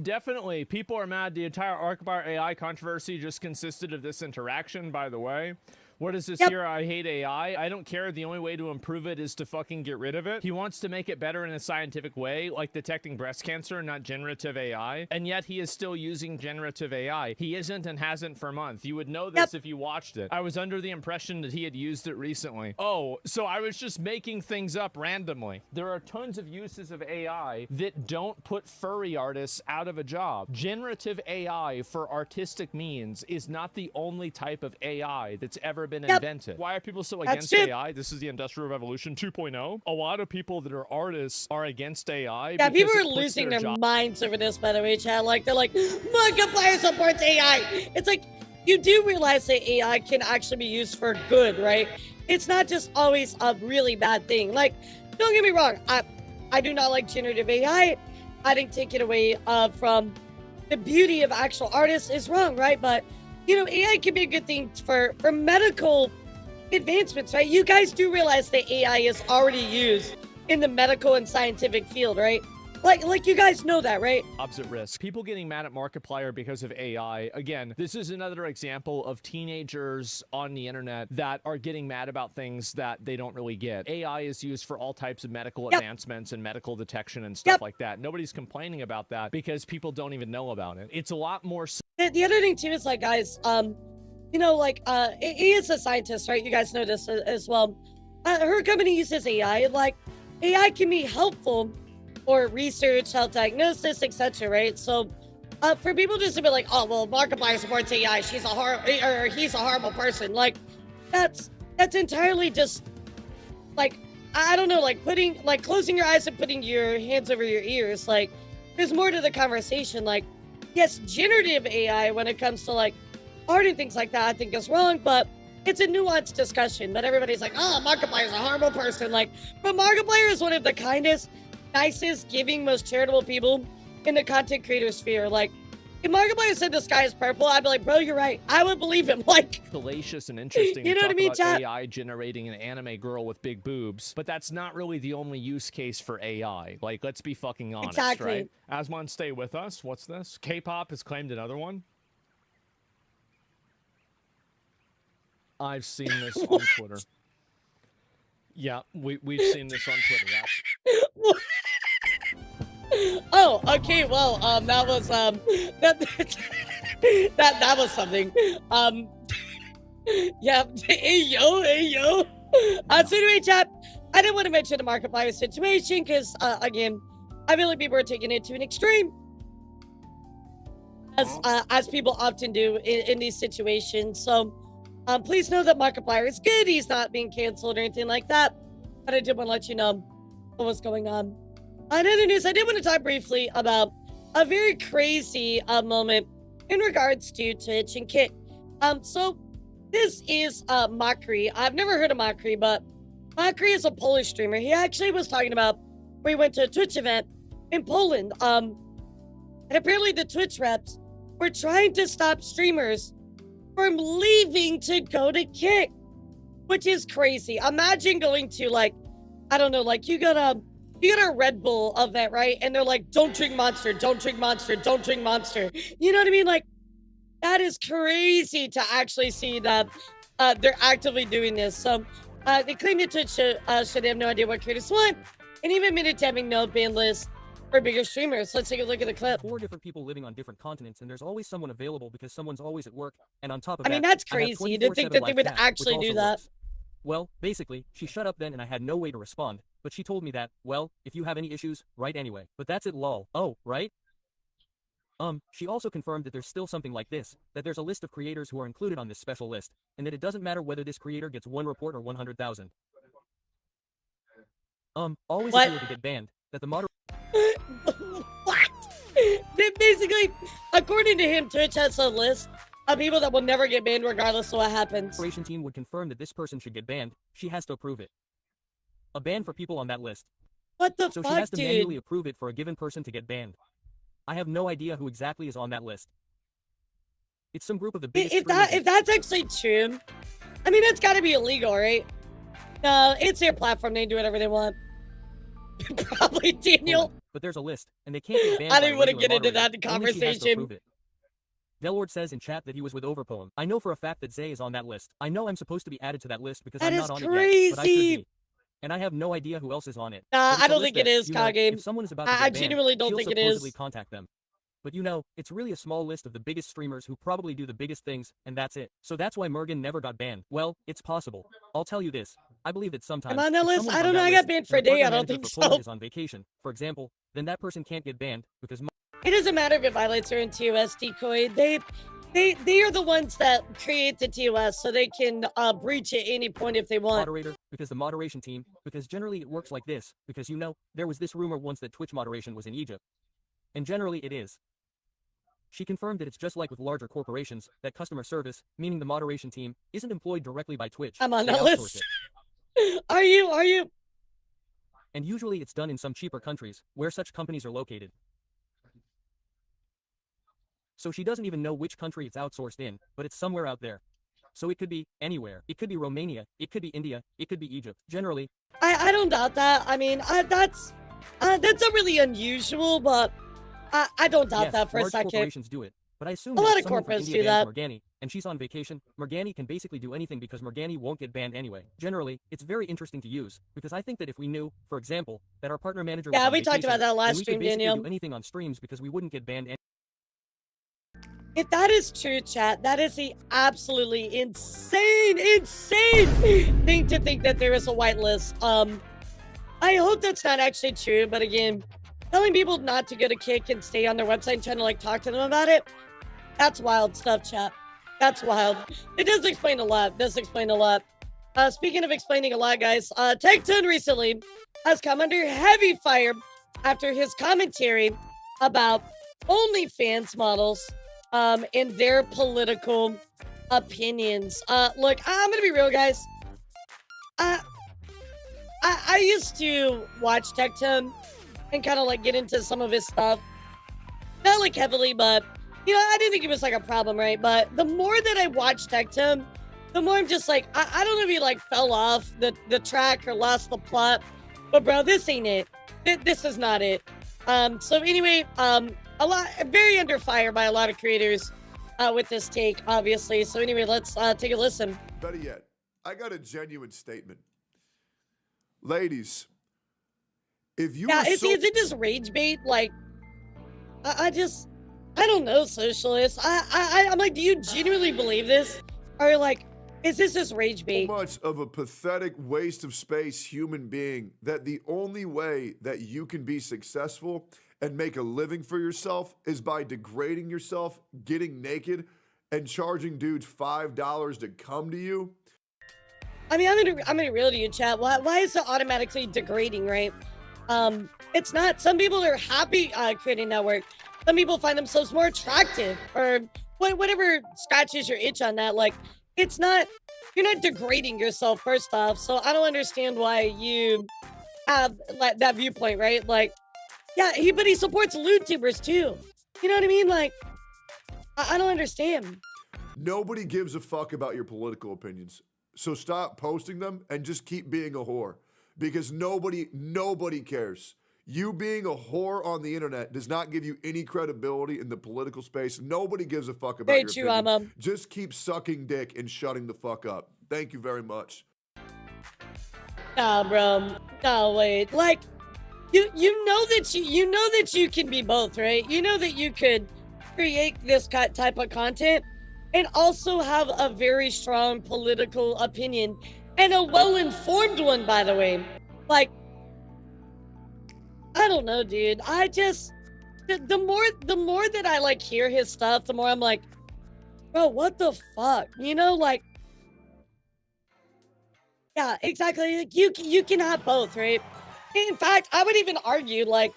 Definitely. People are mad. The entire Markiplier AI controversy just consisted of this interaction, by the way. What is this here? I hate AI. I don't care. The only way to improve it is to fucking get rid of it. He wants to make it better in a scientific way, like detecting breast cancer, not generative AI. And yet he is still using generative AI. He isn't and hasn't for months. You would know this if you watched it. I was under the impression that he had used it recently. Oh, so I was just making things up randomly. There are tons of uses of AI that don't put furry artists out of a job. Generative AI for artistic means is not the only type of AI that's ever been invented. Why are people so against AI? This is the Industrial Revolution 2.0. A lot of people that are artists are against AI. Yeah, people are losing their minds over this, by the way, chat. Like, they're like, Markiplier supports AI. It's like, you do realize that AI can actually be used for good, right? It's not just always a really bad thing. Like, don't get me wrong. I do not like generative AI. I didn't take it away from the beauty of actual artists is wrong, right? But you know, AI can be a good thing for medical advancements, right? You guys do realize that AI is already used in the medical and scientific field, right? Like you guys know that, right? Jobs at risk. People getting mad at Markiplier because of AI. Again, this is another example of teenagers on the internet that are getting mad about things that they don't really get. AI is used for all types of medical advancements and medical detection and stuff like that. Nobody's complaining about that because people don't even know about it. It's a lot more. The other thing too is like, guys, he is a scientist, right? You guys know this as well. Her company uses AI. Like, AI can be helpful for research, health diagnosis, etc., right? So, for people just to be like, oh, well, Markiplier supports AI, he's a horrible person. Like, that's entirely just, like, I don't know, like closing your eyes and putting your hands over your ears. Like, there's more to the conversation. Like, yes, generative AI, when it comes to, like, art and things like that, I think is wrong, but it's a nuanced discussion. But everybody's like, oh, Markiplier's a horrible person. Like, but Markiplier is one of the kindest, nicest, giving, most charitable people in the content creator sphere. Like, if Markiplier said the sky is purple, I'd be like, bro, you're right. I would believe him. Like, Salacious and interesting. You know to what I talk mean, about chat? AI generating an anime girl with big boobs, but that's not really the only use case for AI. Like, let's be fucking honest, Exactly. right? Asmon, stay with us. What's this? K-pop has claimed another one. I've seen this on Twitter. Yeah, we've seen this on Twitter. Oh, okay. Well, that was that was something. Yeah. Hey yo. So anyway, chat. I didn't want to mention the Markiplier situation because, again, I feel like people are taking it to an extreme, as people often do in these situations. So, please know that Markiplier is good. He's not being canceled or anything like that. But I did want to let you know what was going on. On other news, I did want to talk briefly about a very crazy moment in regards to Twitch and Kick. So this is Mockery. I've never heard of Mockery, but Mockery is a Polish streamer. He actually was talking about where he went to a Twitch event in Poland. And apparently the Twitch reps were trying to stop streamers from leaving to go to Kick, which is crazy. Imagine going to, like, I don't know, like you got a Red Bull event, right? And they're like, don't drink Monster, don't drink Monster, don't drink Monster. You know what I mean? Like, that is crazy to actually see that they're actively doing this. So they claim that Twitch should have no idea what creators want, and even admitted to having no ban list for bigger streamers. Let's take a look at the clip. 4 different people living on different continents, and there's always someone available because someone's always at work. And on top of I that, mean, that's I have crazy to think that they 24/7 would live chat, actually which do also that. works. Well, basically, she shut up then and I had no way to respond, but she told me that, well, if you have any issues, write anyway. But that's it, lol. Oh, right? She also confirmed that there's still something like this, that there's a list of creators who are included on this special list, and that it doesn't matter whether this creator gets 1 report or 100,000. Always What? if you were to get banned, that the moderator What? Basically, according to him, Twitch has a list of people that will never get banned regardless of what happens. team would confirm that this person should get banned, she has to approve it. A ban for people on that list. What the So fuck, she has to dude? manually approve it for a given person to get banned. I have no idea who exactly is on that list. It's some group of the biggest If streamers- that's actually true, I mean, it's got to be illegal, right? No, it's their platform. They do whatever they want. Probably, Daniel. But there's a list, and they can't get banned. I by didn't a want to regular get into moderator. that Only she has to conversation. approve it. Delord says in chat that he was with Overpoem. I know for a fact that Zay is on that list. I know I'm supposed to be added to that list because That I'm is not on it yet, but I should crazy. be. And I have no idea who else is on it. Nah, But it's I a don't list think it that, is, you know, Kage. if someone is about to I get banned, genuinely don't she'll think it is. supposedly contact them. But you know, it's really a small list of the biggest streamers who probably do the biggest things, and that's it. So that's why Mergen never got banned. Well, it's possible. I'll tell you this. I believe that sometimes. Am I on that if list? someone's I on don't know. that I got list, banned for and a the day. I partner don't manager think for Poland so. is on vacation, for example, then that person can't get banned because It doesn't matter if it violates or in TOS decoy. They are the ones that create the TOS, so they can breach at any point if they want. moderator, because the moderation team, because generally it works like this, because you know, there was this rumor once that Twitch moderation was in Egypt. And generally it is. She confirmed that it's just like with larger corporations, that customer service, meaning the moderation team, isn't employed directly by Twitch. I'm on They that outsource list. it. Are you? And usually it's done in some cheaper countries, where such companies are located. So she doesn't even know which country it's outsourced in, but it's somewhere out there. So it could be anywhere. It could be Romania, it could be India, it could be Egypt. Generally, I don't doubt that. I mean, that's not really unusual, but I don't doubt yes, that for a large second. corporations do it. But I assume A that lot if of someone from corporates India do bans that. Morgani, and she's on vacation, Morgani can basically do anything because Morgani won't get banned anyway. Generally, it's very interesting to use, because I think that if we knew, for example, that our partner manager was Yeah, on we talked about vacation, that then last we stream, could basically Daniel. do anything on streams because we wouldn't get banned If that is true, chat, that is the absolutely insane thing to think that there is a whitelist. I hope that's not actually true, but again, telling people not to go to Kick and stay on their website and trying to like talk to them about it, that's wild stuff, chat. That's wild. It does explain a lot. Speaking of explaining a lot, guys, Tectone recently has come under heavy fire after his commentary about OnlyFans models and their political opinions. Look, I'm gonna be real, guys. I used to watch Tectone and kind of like get into some of his stuff. not like heavily, but you know, I didn't think it was like a problem, right? But the more that I watched Tectum, the more I'm just like, I don't know if he like fell off the track or lost the plot, but bro, this ain't it. This is not it. So anyway, a lot, very under fire by a lot of creators with this take, obviously. So anyway, let's take a listen. Better yet, I got a genuine statement. Ladies, if you Yeah, were is it just rage bait? Like, I don't know, socialist. I'm like, do you genuinely believe this? Or like, is this just rage bait? so much of a pathetic waste of space human being that the only way that you can be successful and make a living for yourself is by degrading yourself, getting naked, and charging dudes $5 to come to you? I mean, I'm gonna real to you, chat. Why is it automatically degrading, right? It's not. Some people are happy creating that work. Some people find themselves more attractive, or whatever scratches your itch on that. Like, it's not. You're not degrading yourself, first off. So I don't understand why you have like that viewpoint, right? Like, yeah, but he supports vtubers too. You know what I mean? Like, I don't understand. Nobody gives a fuck about your political opinions. So stop posting them and just keep being a whore. Because nobody cares. You being a whore on the internet does not give you any credibility in the political space. Nobody gives a fuck about Very your true, opinion. Just keep sucking dick and shutting the fuck up. Thank you very much. Nah, bro. No, wait. Like, you know that you can be both, right? You know that you could create this type of content and also have a very strong political opinion, and a well-informed one, by the way. Like, I don't know, dude. I just the more that I like hear his stuff, the more I'm like, bro, what the fuck? You know, like, yeah, exactly. Like, you can have both, right? In fact, I would even argue, like,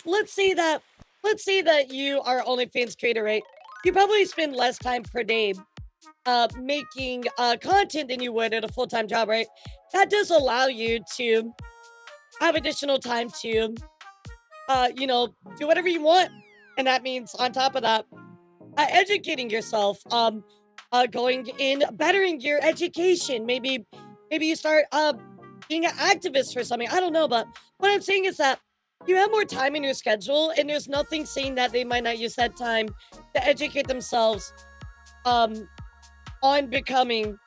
let's say that you are OnlyFans creator, right? You probably spend less time per day making content than you would at a full-time job, right? That does allow you to have additional time to you know, do whatever you want. And that means, on top of that, educating yourself, going in, bettering your education. Maybe you start being an activist for something. I don't know, but what I'm saying is that you have more time in your schedule, and there's nothing saying that they might not use that time to educate themselves on becoming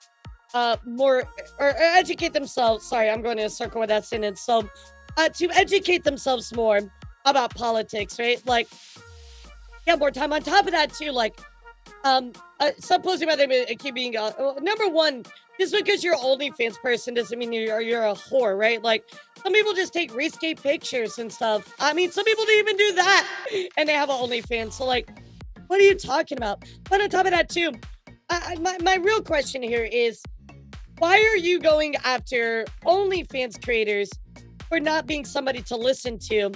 more, or educate themselves. Sorry, I'm going to circle with that sentence. So to educate themselves more about politics, right? Like, yeah, more time. On top of that too, like, stop posting about them keeping number one, just because you're an OnlyFans person doesn't mean you're a whore, right? Like, some people just take risque pictures and stuff. I mean, some people didn't even do that, and they have an OnlyFans. So, like, what are you talking about? But on top of that too, my real question here is, why are you going after OnlyFans creators for not being somebody to listen to?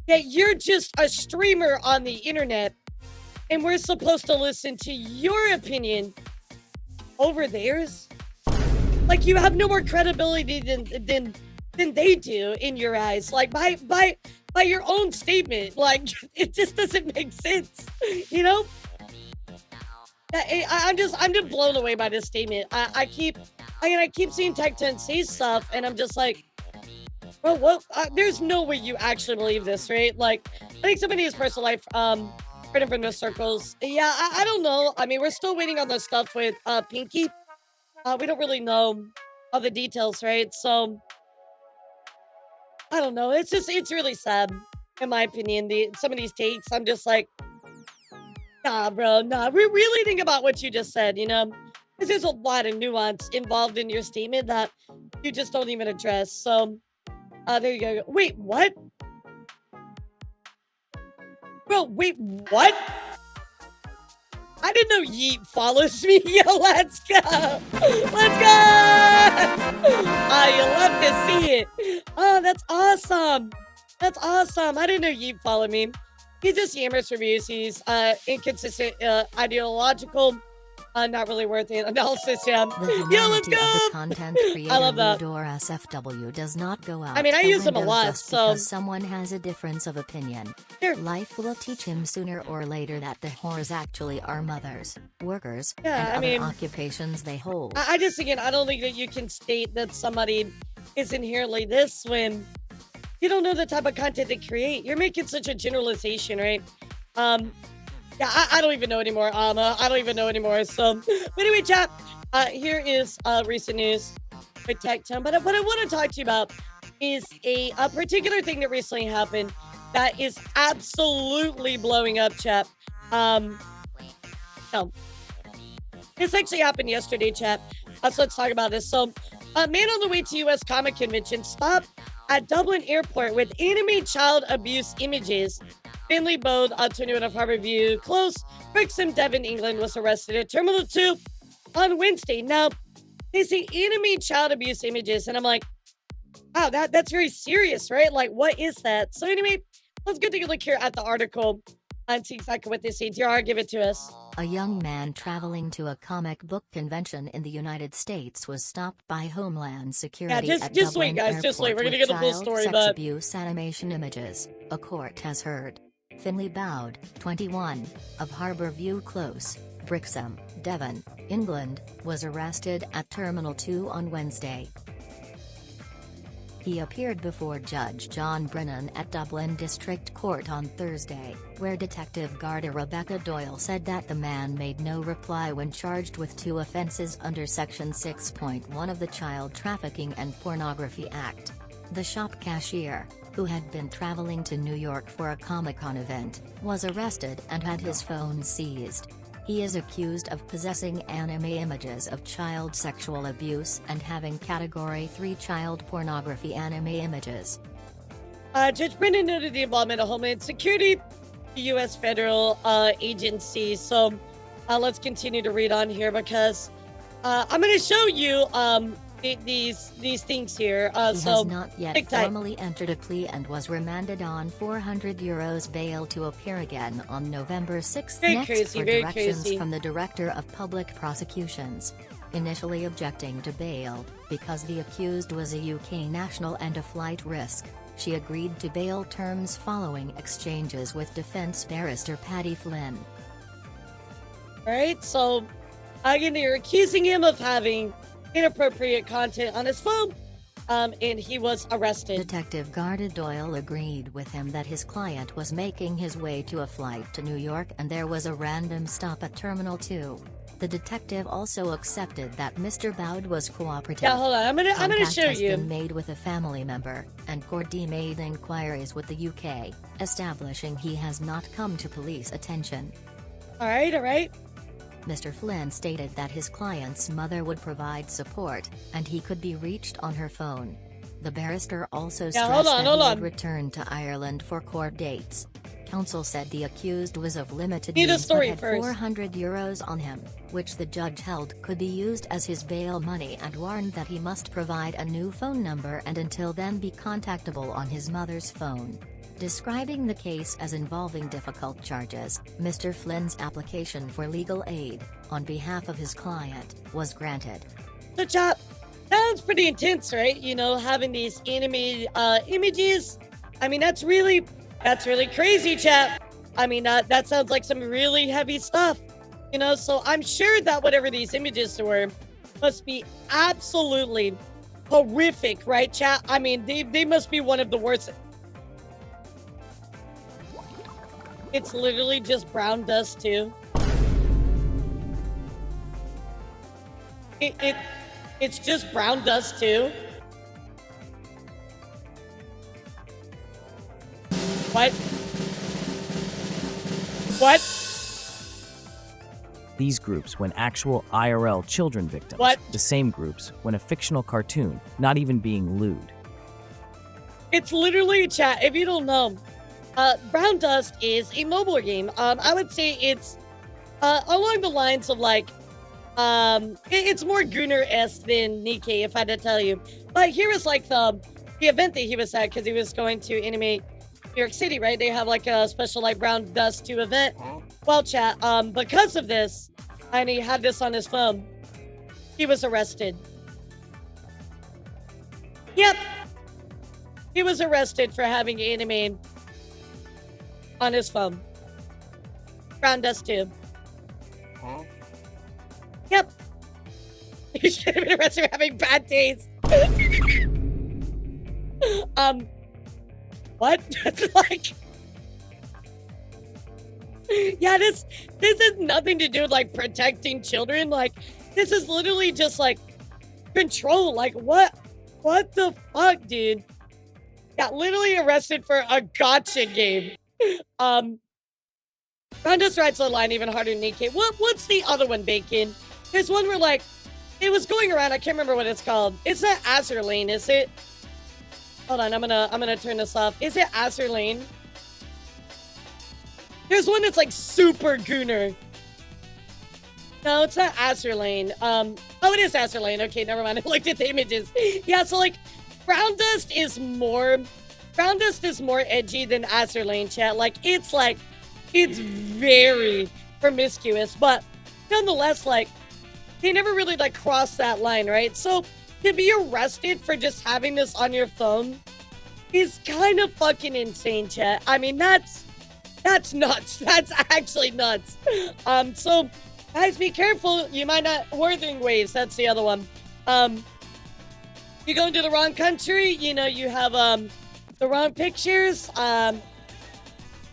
That you're just a streamer on the internet, and we're supposed to listen to your opinion over theirs? Like, you have no more credibility than they do in your eyes. Like, by your own statement. Like, it just doesn't make sense, you know? I'm just blown away by this statement. I keep seeing Tech10 say stuff, and I'm just like, well, there's no way you actually believe this, right? Like, I think somebody in his personal life, written from those circles. Yeah, I don't know. I mean, we're still waiting on the stuff with Pinky. We don't really know all the details, right? So, I don't know. It's really sad, in my opinion. Some of these takes, I'm just like, nah, bro, nah. We really think about what you just said, you know? Because there's a lot of nuance involved in your statement that you just don't even address. So, there you go. Wait, what? Bro, wait, what? I didn't know Yeet follows me. Yo, let's go. Let's go. You love to see it. Oh, that's awesome. That's awesome. I didn't know Yeet followed me. He just yammers reviews. He's inconsistent, ideological. Not really worth it. Analysis, yeah. The Yeah, let's humanity go. of the content creator I love that. Ludor SFW does not go out I mean, I the use them a window lot, just so- because someone has a difference of opinion. Life will teach him sooner or later that the whores actually are mothers, workers, Yeah, and I other mean- occupations they hold. I just, again, I don't think that you can state that somebody is inherently this when you don't know the type of content they create. You're making such a generalization, right? Yeah, I don't even know anymore. I don't even know anymore. So, but anyway, chat, here is recent news with Tech Town. But what I want to talk to you about is a particular thing that recently happened that is absolutely blowing up, chat. No. This actually happened yesterday, chat. So let's talk about this. So, a man on the way to U.S. Comic Convention stopped at Dublin Airport with anime child abuse images. Finley Bode, 21 of Harborview Close, Brixham, Devon, England, was arrested at Terminal 2 on Wednesday. Now, they say anime child abuse images, and I'm like, wow, that's very serious, right? Like, what is that? So anyway, let's go take a look here at the article and see exactly what they say. DR, give it to us. A young man traveling to a comic book convention in the United States was stopped by Homeland Security just at wait, Dublin guys, just wait. Airport We're gonna with get the full child story, sex but- abuse animation images, a court has heard. Finley Bowd, 21, of Harborview Close, Brixham, Devon, England, was arrested at Terminal 2 on Wednesday. He appeared before Judge John Brennan at Dublin District Court on Thursday, where Detective Garda Rebecca Doyle said that the man made no reply when charged with 2 offences under Section 6.1 of the Child Trafficking and Pornography Act. The shop cashier, who had been traveling to New York for a Comic-Con event, was arrested and had his phone seized. He is accused of possessing anime images of child sexual abuse and having Category 3 child pornography anime images. Judge Brennan noted the involvement of Homeland Security, the U.S. federal agency. So let's continue to read on here because I'm going to show you these things here. He So has not yet take time. formally entered a plea and was remanded on €400 bail to appear again on November 6 Very next crazy, for very directions crazy. from the Director of Public Prosecutions. Initially objecting to bail, because the accused was a UK national and a flight risk, she agreed to bail terms following exchanges with defense barrister Paddy Flynn. All right, so again, they're accusing him of having inappropriate content on his phone, and he was arrested. Detective Garda Doyle agreed with him that his client was making his way to a flight to New York and there was a random stop at Terminal 2. The detective also accepted that Mr. Bowd was cooperative. Yeah, hold on. I'm gonna Contact show has you. been made with a family member, and Cordy made inquiries with the UK, establishing he has not come to police attention. All right. Mr. Flynn stated that his client's mother would provide support, and he could be reached on her phone. The barrister also stressed hold that on. he would return to Ireland for court dates. Counsel said the accused was of limited Need a means but story had first. €400 on him, which the judge held could be used as his bail money and warned that he must provide a new phone number and until then be contactable on his mother's phone. Describing the case as involving difficult charges, Mr. Flynn's application for legal aid, on behalf of his client, was granted. So, chap, sounds pretty intense, right? You know, having these animated images. I mean, that's really crazy, chap. I mean, that sounds like some really heavy stuff. You know, so I'm sure that whatever these images were must be absolutely horrific, right, chat? I mean, they must be one of the worst. It's literally just brown dust, too. It's just brown dust, too. What? These groups when actual IRL children victims. What? The same groups when a fictional cartoon, not even being lewd. It's literally, chat, if you don't know, Brown Dust is a mobile game. I would say it's along the lines of like, it's more Gunner-esque than Nikkei, if I had to tell you. But here is like the event that he was at because he was going to animate New York City, right? They have like a special like Brown Dust 2 event. Well, chat, because of this, and he had this on his phone, he was arrested. Yep. He was arrested for having anime on his phone. Brown Dust too. Huh? Yep. He should have been arrested for having bad taste. What? Like, yeah, this has nothing to do with like protecting children. Like, this is literally just like control. Like, what the fuck, dude? Got literally arrested for a gotcha game. Brown Dust writes the line even harder than EK. What's the other one, Bacon? There's one where like it was going around. I can't remember what it's called. It's not Azur Lane, is it? Hold on, I'm gonna turn this off. Is it Azur Lane? There's one that's like super gooner. No, it's not Azur Lane. Oh, it is Azur Lane. Okay, never mind. I looked at the images. Yeah, so like Brown Dust is more edgy than Azur Lane, chat. Like it's very promiscuous, but nonetheless, like they never really like crossed that line, right? So to be arrested for just having this on your phone is kind of fucking insane, chat. I mean, that's nuts. That's actually nuts. So guys, be careful. You might not Wuthering Waves. That's the other one. You go into the wrong country, you know, you have the wrong pictures. Yeah,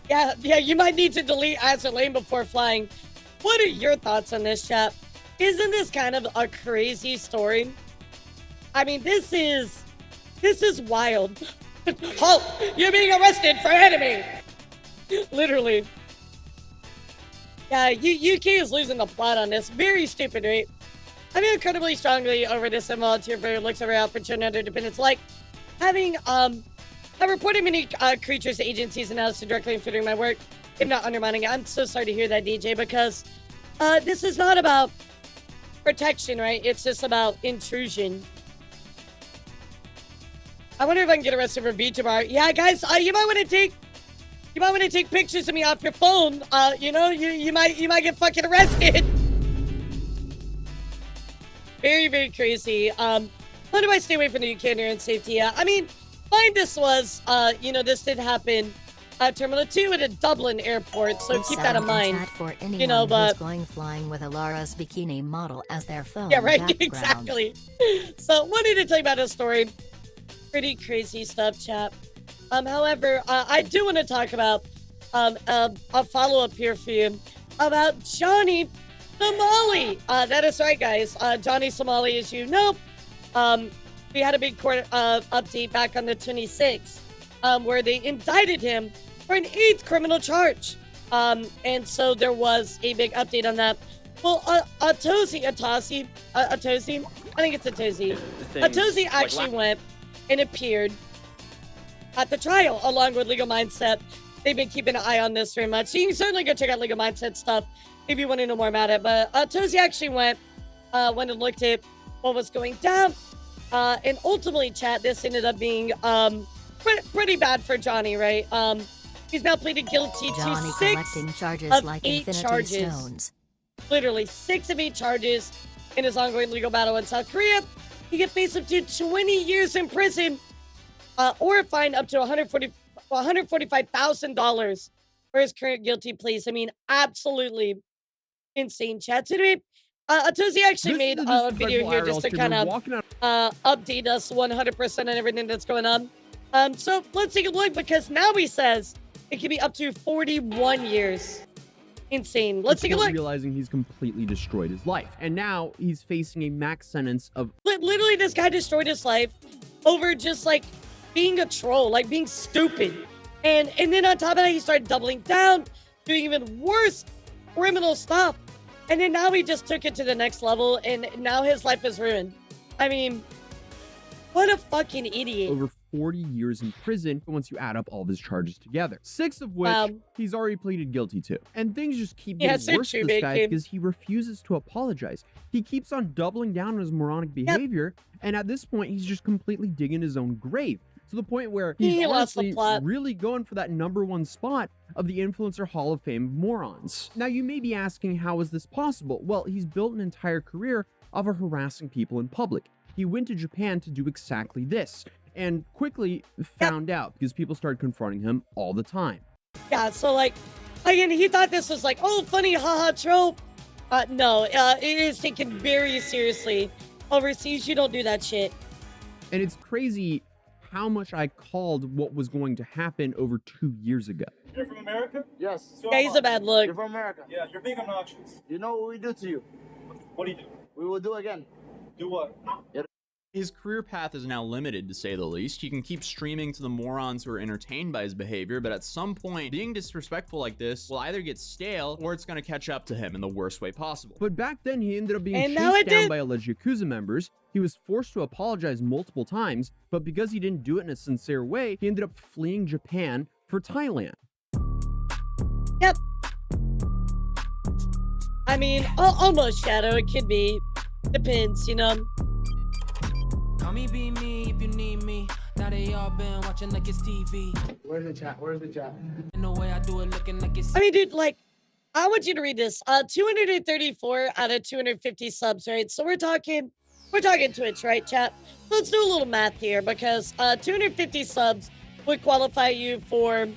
you might need to delete Azur Lane before flying. What are your thoughts on this, chat? Isn't this kind of a crazy story? I mean, this is wild. Halt! You're being arrested for enemy! Literally. Yeah, UK is losing the plot on this. Very stupid, right? I feel incredibly strongly over this and volunteer for looks over out for children under dependence. Like having I reported many creatures to agencies and now to directly infiltrating my work, if not undermining it. I'm so sorry to hear that, DJ, because this is not about protection, right? It's just about intrusion. I wonder if I can get arrested for vtuber. Yeah, guys, you might want to take pictures of me off your phone. You know, you might get fucking arrested. Very, very crazy. How do I stay away from the UK and safety? I mean, fine, this was, you know, this did happen at Terminal 2 at a Dublin airport, so keep that in mind. For anyone you know, but who's going flying with a Lara's bikini model as their phone yeah, right, background. exactly. So, wanted to tell you about this story. Pretty crazy stuff, chat. However, I do want to talk about a follow-up here for you about Johnny Somali. That is right, guys. Johnny Somali, as you know, we had a big court update back on the 26th where they indicted him for an 8th criminal charge. And so there was a big update on that. Well, Atosi, I think it's Atosi actually went and appeared at the trial along with Legal Mindset. They've been keeping an eye on this very much. So you can certainly go check out Legal Mindset stuff if you want to know more about it. But Tozy actually went and looked at what was going down. And ultimately, chat, this ended up being pretty bad for Johnny, right? He's now pleaded guilty Johnny to 6 collecting charges of like 8 Infinity charges. Stones. Literally 6 of 8 charges in his ongoing legal battle in South Korea. He could face up to 20 years in prison or a fine up to $145,000 for his current guilty pleas. I mean, absolutely insane, chat. Today, Atozy actually made a video here just to kind of update us 100% on everything that's going on. So let's take a look, because now he says it could be up to 41 years. Insane. Let's take a look. Realizing he's completely destroyed his life, and now he's facing a max sentence of literally, this guy destroyed his life over just like being a troll, like being stupid, and then on top of that, he started doubling down, doing even worse criminal stuff, and then now he just took it to the next level, and now his life is ruined. I mean, what a fucking idiot. over 40 years in prison once you add up all of his charges together, 6 of which he's already pleaded guilty to. And things just keep getting worse for this guy because he refuses to apologize. He keeps on doubling down on his moronic behavior, and at this point, he's just completely digging his own grave. to the point where he's He lost the honestly plot. really going for that #1 spot of the Influencer Hall of Fame morons. Now, you may be asking, how is this possible? Well, he's built an entire career off of harassing people in public. He went to Japan to do exactly this, and quickly found out because people started confronting him all the time. Yeah, so like, again, he thought this was like, oh, funny, haha, trope. No, it is taken very seriously. Overseas, you don't do that shit. And it's crazy how much I called what was going to happen over 2 years ago. You're from America? Yes. So Yeah, am he's I. a bad look. You're from America. Yeah, you're being obnoxious. You know what we do to you? What do you do? We will do again. Do what? His career path is now limited, to say the least. He can keep streaming to the morons who are entertained by his behavior, but at some point, being disrespectful like this will either get stale or it's going to catch up to him in the worst way possible. But back then, he ended up being And now chased it down did. by alleged Yakuza members. He was forced to apologize multiple times, but because he didn't do it in a sincere way, he ended up fleeing Japan for Thailand. Yep. I mean, almost Shadow. It could be. Depends, you know. Call me, be me if you need me. Now they all been watching like it's TV. Where's the chat? Where's the chat? In the way I do it, looking like it's. I mean, dude, like, I want you to read this. 234 out of 250 subs, right? So we're talking Twitch, right, chat? Let's do a little math here because 250 subs would qualify you for.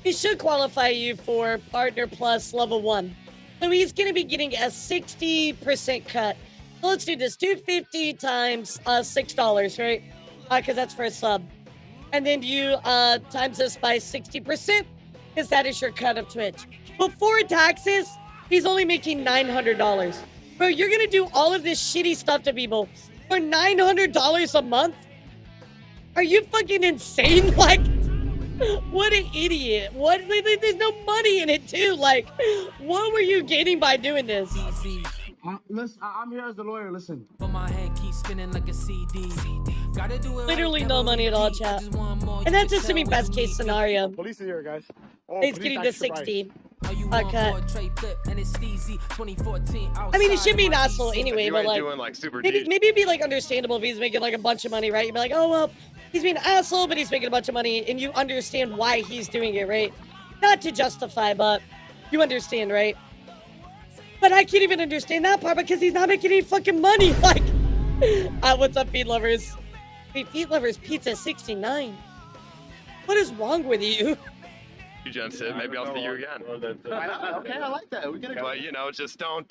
It should qualify you for Partner Plus Level 1. So he's going to be getting a 60% cut. So let's do this. 250 times $6, right? Because that's for a sub. And then you times this by 60%, because that is your cut of Twitch. Before taxes, he's only making $900. Bro, you're going to do all of this shitty stuff to people for $900 a month? Are you fucking insane? Like, what an idiot. What? There's no money in it, too. Like, what were you gaining by doing this? Listen, I'm here as the lawyer. Listen. But my head keeps spinning like a CD. Gotta do it. Literally no money at all, chat. And that's assuming best case scenario. Police are here, guys. Oh, He's getting to 60. Cut. I mean, he should be an asshole anyway, but like, maybe it'd be like understandable if he's making like a bunch of money, right? You'd be like, oh well, he's being an asshole, but he's making a bunch of money, and you understand why he's doing it, right? Not to justify, but you understand, right? But I can't even understand that part because he's not making any fucking money. Like, what's up, Feed Lovers? Wait, Feed Lovers Pizza 69. What is wrong with you? You, Jensen. Maybe I'll see you again. Okay, I like that. We're gonna go. But you know, just don't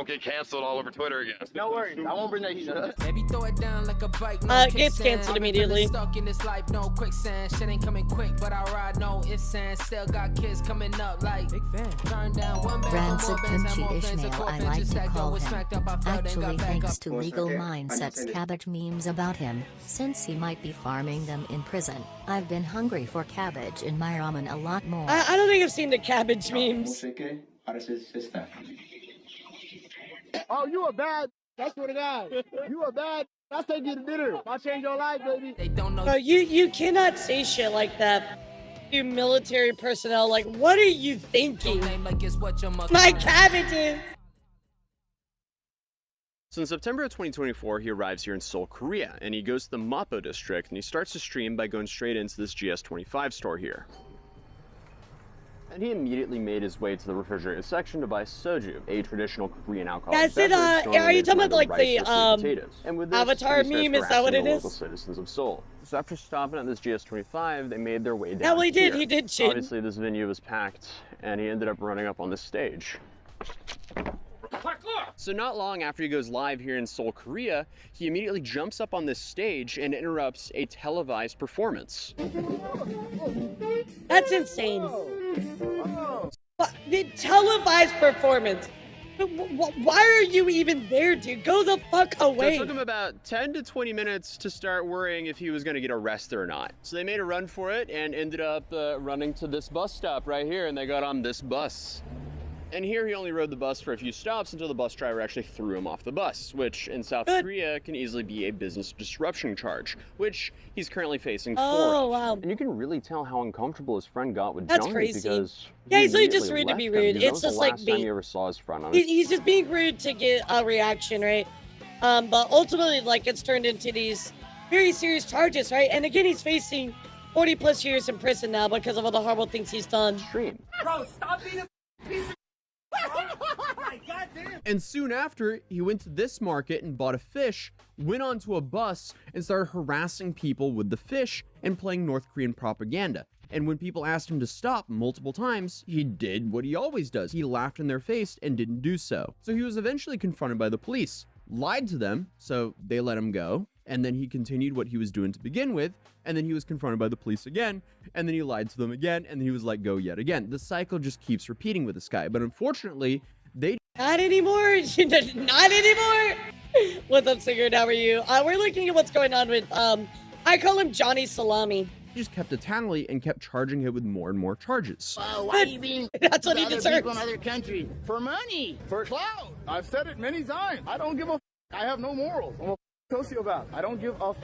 get canceled all over Twitter again. No worries. I won't bring that heat up. Maybe throw it down like a bike. Gets canceled immediately. Stuck in this life, no quicksand. Shit ain't coming quick, but I ride no ifs and still got kids coming up like big fan. Turn down one band, Rancid one more Punchy bands, Ishmael, I like to call him. Actually, thanks to Legal Mindset's cabbage memes about him, since he might be farming them in prison. I've been hungry for cabbage in my ramen a lot more. I don't think I've seen the cabbage memes. Oh, you a bad. That's what it is. You a bad. I'll take you to dinner. I'll change your life, baby. They don't know. Bro, you cannot say shit like that. You military personnel, like, what are you thinking? My cabbages. So in September of 2024, he arrives here in Seoul, Korea, and he goes to the Mapo district, and he starts to stream by going straight into this GS25 store here. And he immediately made his way to the refrigerated section to buy soju, a traditional Korean alcoholic That's it, beverage. are you talking about like the And with this, Avatar he starts meme? Is that what harassing it the is? local citizens of Seoul. So after stopping at this GS25, they made their way down Yeah, well, he did. here. He did shit. Obviously, this venue was packed, and he ended up running up on this stage. So not long after he goes live here in Seoul, Korea, he immediately jumps up on this stage and interrupts a televised performance. That's insane. The televised performance. Why are you even there, dude? Go the fuck away. So it took him about 10 to 20 minutes to start worrying if he was going to get arrested or not. So they made a run for it and ended up running to this bus stop right here, and they got on this bus. And here he only rode the bus for a few stops until the bus driver actually threw him off the bus, which in South Korea can easily be a business disruption charge, which he's currently facing Oh, for. wow. And you can really tell how uncomfortable his friend got with That's Johnny crazy. because Yeah, he's really immediately just rude to be left him. rude. That It's was the just like last time bait. you ever saw his friend, honestly. He's just being rude to get a reaction, right? But ultimately, like, it's turned into these very serious charges, right? And again, he's facing 40 plus years in prison now because of all the horrible things he's done. Bro, stop being a piece of And soon after, he went to this market and bought a fish, went onto a bus, and started harassing people with the fish and playing North Korean propaganda. And when people asked him to stop multiple times, he did what he always does. He laughed in their face and didn't do so. So he was eventually confronted by the police, lied to them, so they let him go. And then he continued what he was doing to begin with. And then he was confronted by the police again. And then he lied to them again. And then he was let go yet again. The cycle just keeps repeating with this guy. But unfortunately, they... Not anymore. Not anymore. What's up, Singer? How are you? We're looking at what's going on with, I call him Johnny Salami. just kept a tally and kept charging him with more and more charges. Why are you being That's what he other deserves. people in other countries? For money, for clout. I've said it many times. I don't give a I have no morals. I'm a sociopath. I don't give a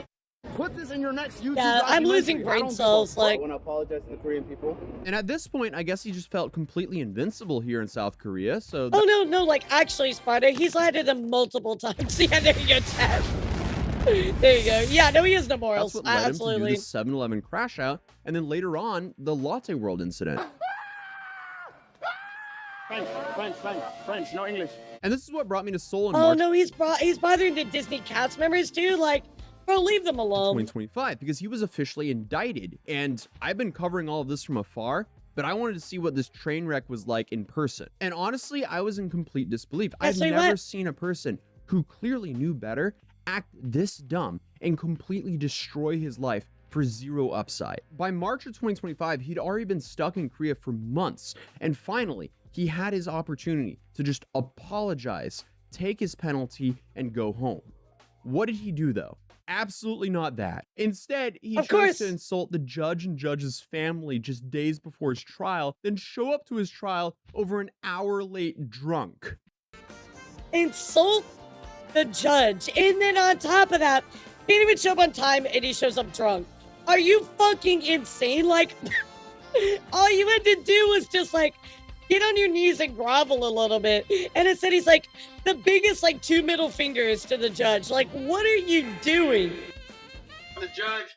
Put this in your next YouTube I'm losing brain cells. Like, I want to apologize to the Korean people. And at this point, I guess he just felt completely invincible here in South Korea. So oh no, like actually, Sparta, he's lied to them multiple times. Yeah, there you go, Chad. There you go. Yeah, no, he has no morals. That's what led Absolutely. him to do the 7-Eleven crash out, and then later on, the Latte World incident. French, no English. And this is what brought me to Seoul in Oh March no, he's bothering the Disney cast members too. Like, bro, leave them alone. 2025, because he was officially indicted. And I've been covering all of this from afar, but I wanted to see what this train wreck was like in person. And honestly, I was in complete disbelief. I've never seen a person who clearly knew better act this dumb and completely destroy his life for zero upside. By March of 2025, he'd already been stuck in Korea for months. And finally, he had his opportunity to just apologize, take his penalty, and go home. What did he do though? Absolutely not that. Instead, he chose to insult the judge and judge's family just days before his trial, then show up to his trial over an hour late drunk. Insult the judge, and then on top of that, he didn't even show up on time, and he shows up drunk. Are you fucking insane? Like, all you had to do was just like get on your knees and grovel a little bit. And instead, he's like the biggest, like, 2 middle fingers to the judge. Like, what are you doing? The judge,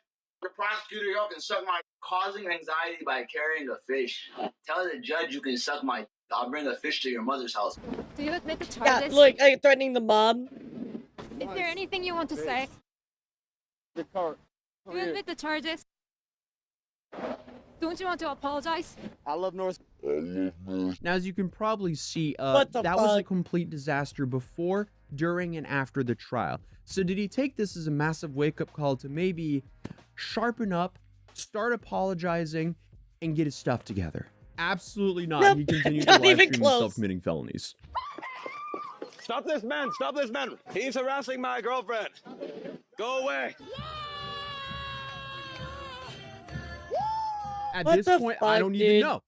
the prosecutor, y'all can suck my causing anxiety by carrying a fish. Tell the judge you can suck my. I'll bring a fish to your mother's house. Do you admit the Yeah, charges? look, threatening the mom. Is there anything you want to say? The car. Do you admit the charges? Don't you want to apologize? I love North. Now, as you can probably see, What the that was a fuck? complete disaster before, during, and after the trial. So did he take this as a massive wake-up call to maybe sharpen up, start apologizing, and get his stuff together? Absolutely not. Nope, He continued to not live even stream close. himself committing felonies. Stop this man! Stop this man! He's harassing my girlfriend. Go away. At What this the point, I fuck, don't dude? even know.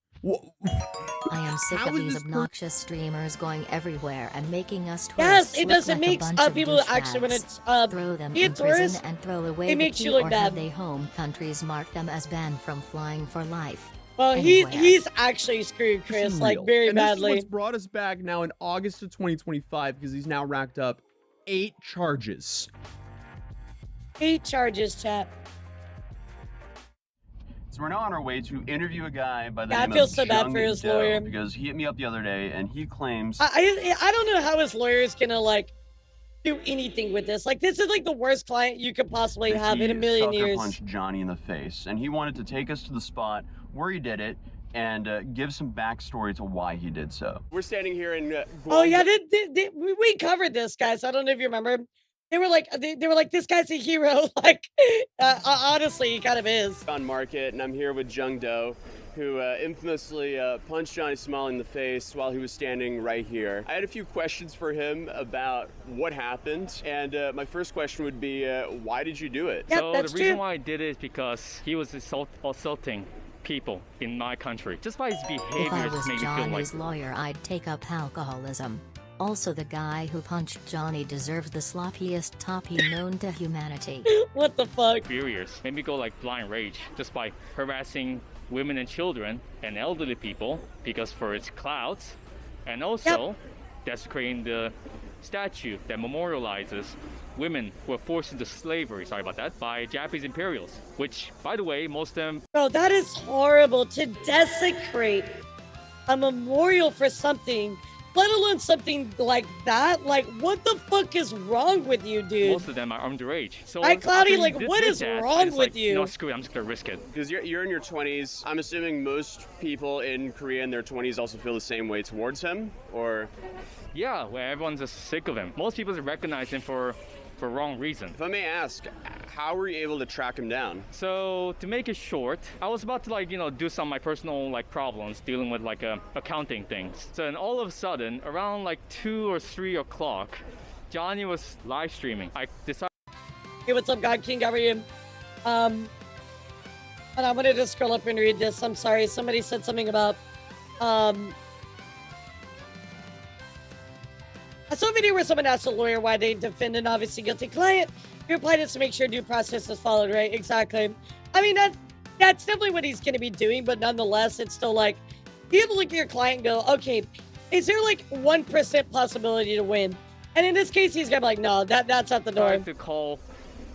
I am sick How of is these this obnoxious streamers going everywhere and making us Yes, tourists it look doesn't like make a bunch of people actually when douchebags. it's throw them be a in prison tourist, and throw away it the makes key, you look or bad. have they home countries mark them as banned from flying for life. Well, Anywhere. he's actually screwed This Chris is like real. very and this badly. is what's brought us back now in August of 2025, because he's now racked up 8 charges. 8 charges, chat. So we're now on our way to interview a guy by the Yeah, I name feel of so bad Jung for his Do, lawyer. because he hit me up the other day and he claims I don't know how his lawyer is gonna like do anything with this. Like, this is like the worst client you could possibly that have in a he million sucker years. punched Johnny in the face, and he wanted to take us to the spot where he did it and give some backstory to why he did so. We're standing here in. Oh yeah, we covered this, guys. I don't know if you remember. They were like, this guy's a hero. Like, honestly, he kind of is. On Market, and I'm here with Jung Do, who infamously punched Johnny Small in the face while he was standing right here. I had a few questions for him about what happened, and my first question would be, why did you do it? So the reason why I did it is because he was assaulting people in my country. Just by his If I behavior, was just made me feel like Johnny's lawyer, I'd take up alcoholism. Also, the guy who punched Johnny deserves the sloppiest toppy known to humanity. What the fuck? furious. Made me go like blind rage just by harassing women and children and elderly people because for its clout, and also desecrating the statue that memorializes women who were forced into slavery, sorry about that, by Japanese imperials, which, by the way, most of them... Bro, that is horrible to desecrate a memorial for something, let alone something like that. Like, what the fuck is wrong with you, dude? Most of them are underage. So Hi, Cloudy, after like, he what did is that, I wrong just, with like, you? No, screw it, I'm just gonna risk it. Because you're in your 20s. I'm assuming most people in Korea in their 20s also feel the same way towards him, or? Yeah, where everyone's just sick of him. Most people recognize him for wrong reason. If I may ask, how were you able to track him down? So to make it short, I was about to do some of my personal problems dealing with accounting things. So then all of a sudden, around 2 or 3 o'clock, Johnny was live streaming. I decided. Hey, what's up, God King? How are you? And I'm gonna just scroll up and read this. I'm sorry, somebody said something about I saw a video where someone asked a lawyer why they defend an obviously guilty client. He replied is to make sure due process is followed, right? Exactly. I mean, that's definitely what he's going to be doing, but nonetheless, it's still like, you have to look at your client and go, okay, is there 1% possibility to win? And in this case, he's going to be like, no, that's out the door. I had to call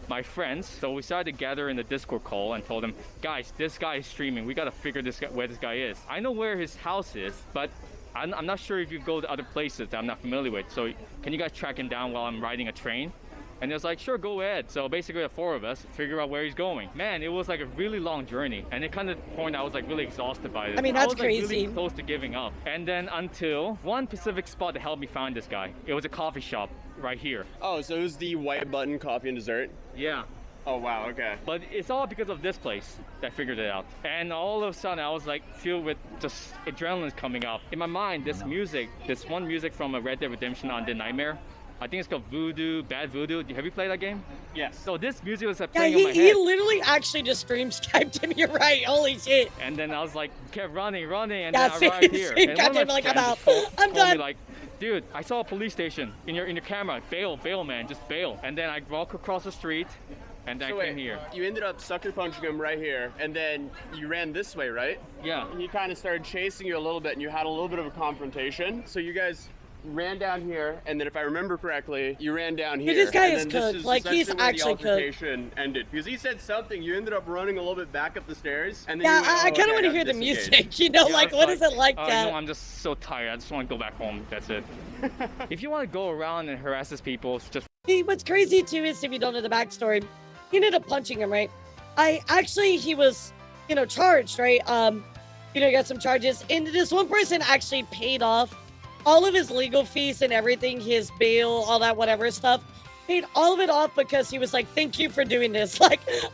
my friends, so we decided to gather in the Discord call and told them, guys, this guy is streaming. We got to figure where this guy is. I know where his house is, but I'm not sure if you go to other places that I'm not familiar with. So can you guys track him down while I'm riding a train? And it was like, sure, go ahead. So basically the 4 of us figure out where he's going. Man, it was a really long journey. And it kind of point I was really exhausted by it. I mean, that's I was crazy. really close to giving up. And then until one specific spot that helped me find this guy. It was a coffee shop right here. Oh, so it was the White Button Coffee and Dessert? Yeah. Oh, wow, okay. But it's all because of this place that I figured it out. And all of a sudden, I was filled with just adrenaline coming up. In my mind, this one music from a Red Dead Redemption on the Nightmare, I think it's called Bad Voodoo. Have you played that game? Yes. So this music was Yeah, playing in my head. he literally actually just stream Skyped him. You're right. Holy shit. And then I was kept running, and Yeah, then I arrived here. And one of my I'm friends out. I'm told done. me dude, I saw a police station in your camera. Bail, man, just bail. And then I walk across the street. And then I came here. You ended up sucker punching him right here, and then you ran this way, right? Yeah. He kind of started chasing you a little bit, and you had a little bit of a confrontation. So you guys ran down here, and then if I remember correctly, you ran down here. Dude, this guy and is then this cooked. He's essentially where actually the altercation ended. Because he said something, you ended up running a little bit back up the stairs, and then Yeah, you went, I kind of want to hear the disengaged. music. Yeah, what is it like that? No, I'm just so tired. I just want to go back home. That's it. If you want to go around and harass these people, it's just... See, what's crazy too is if you don't know the backstory, he ended up punching him, right? He was, charged, right? Got some charges. And this one person actually paid off all of his legal fees and everything, his bail, all that whatever stuff. Paid all of it off because he was like, thank you for doing this.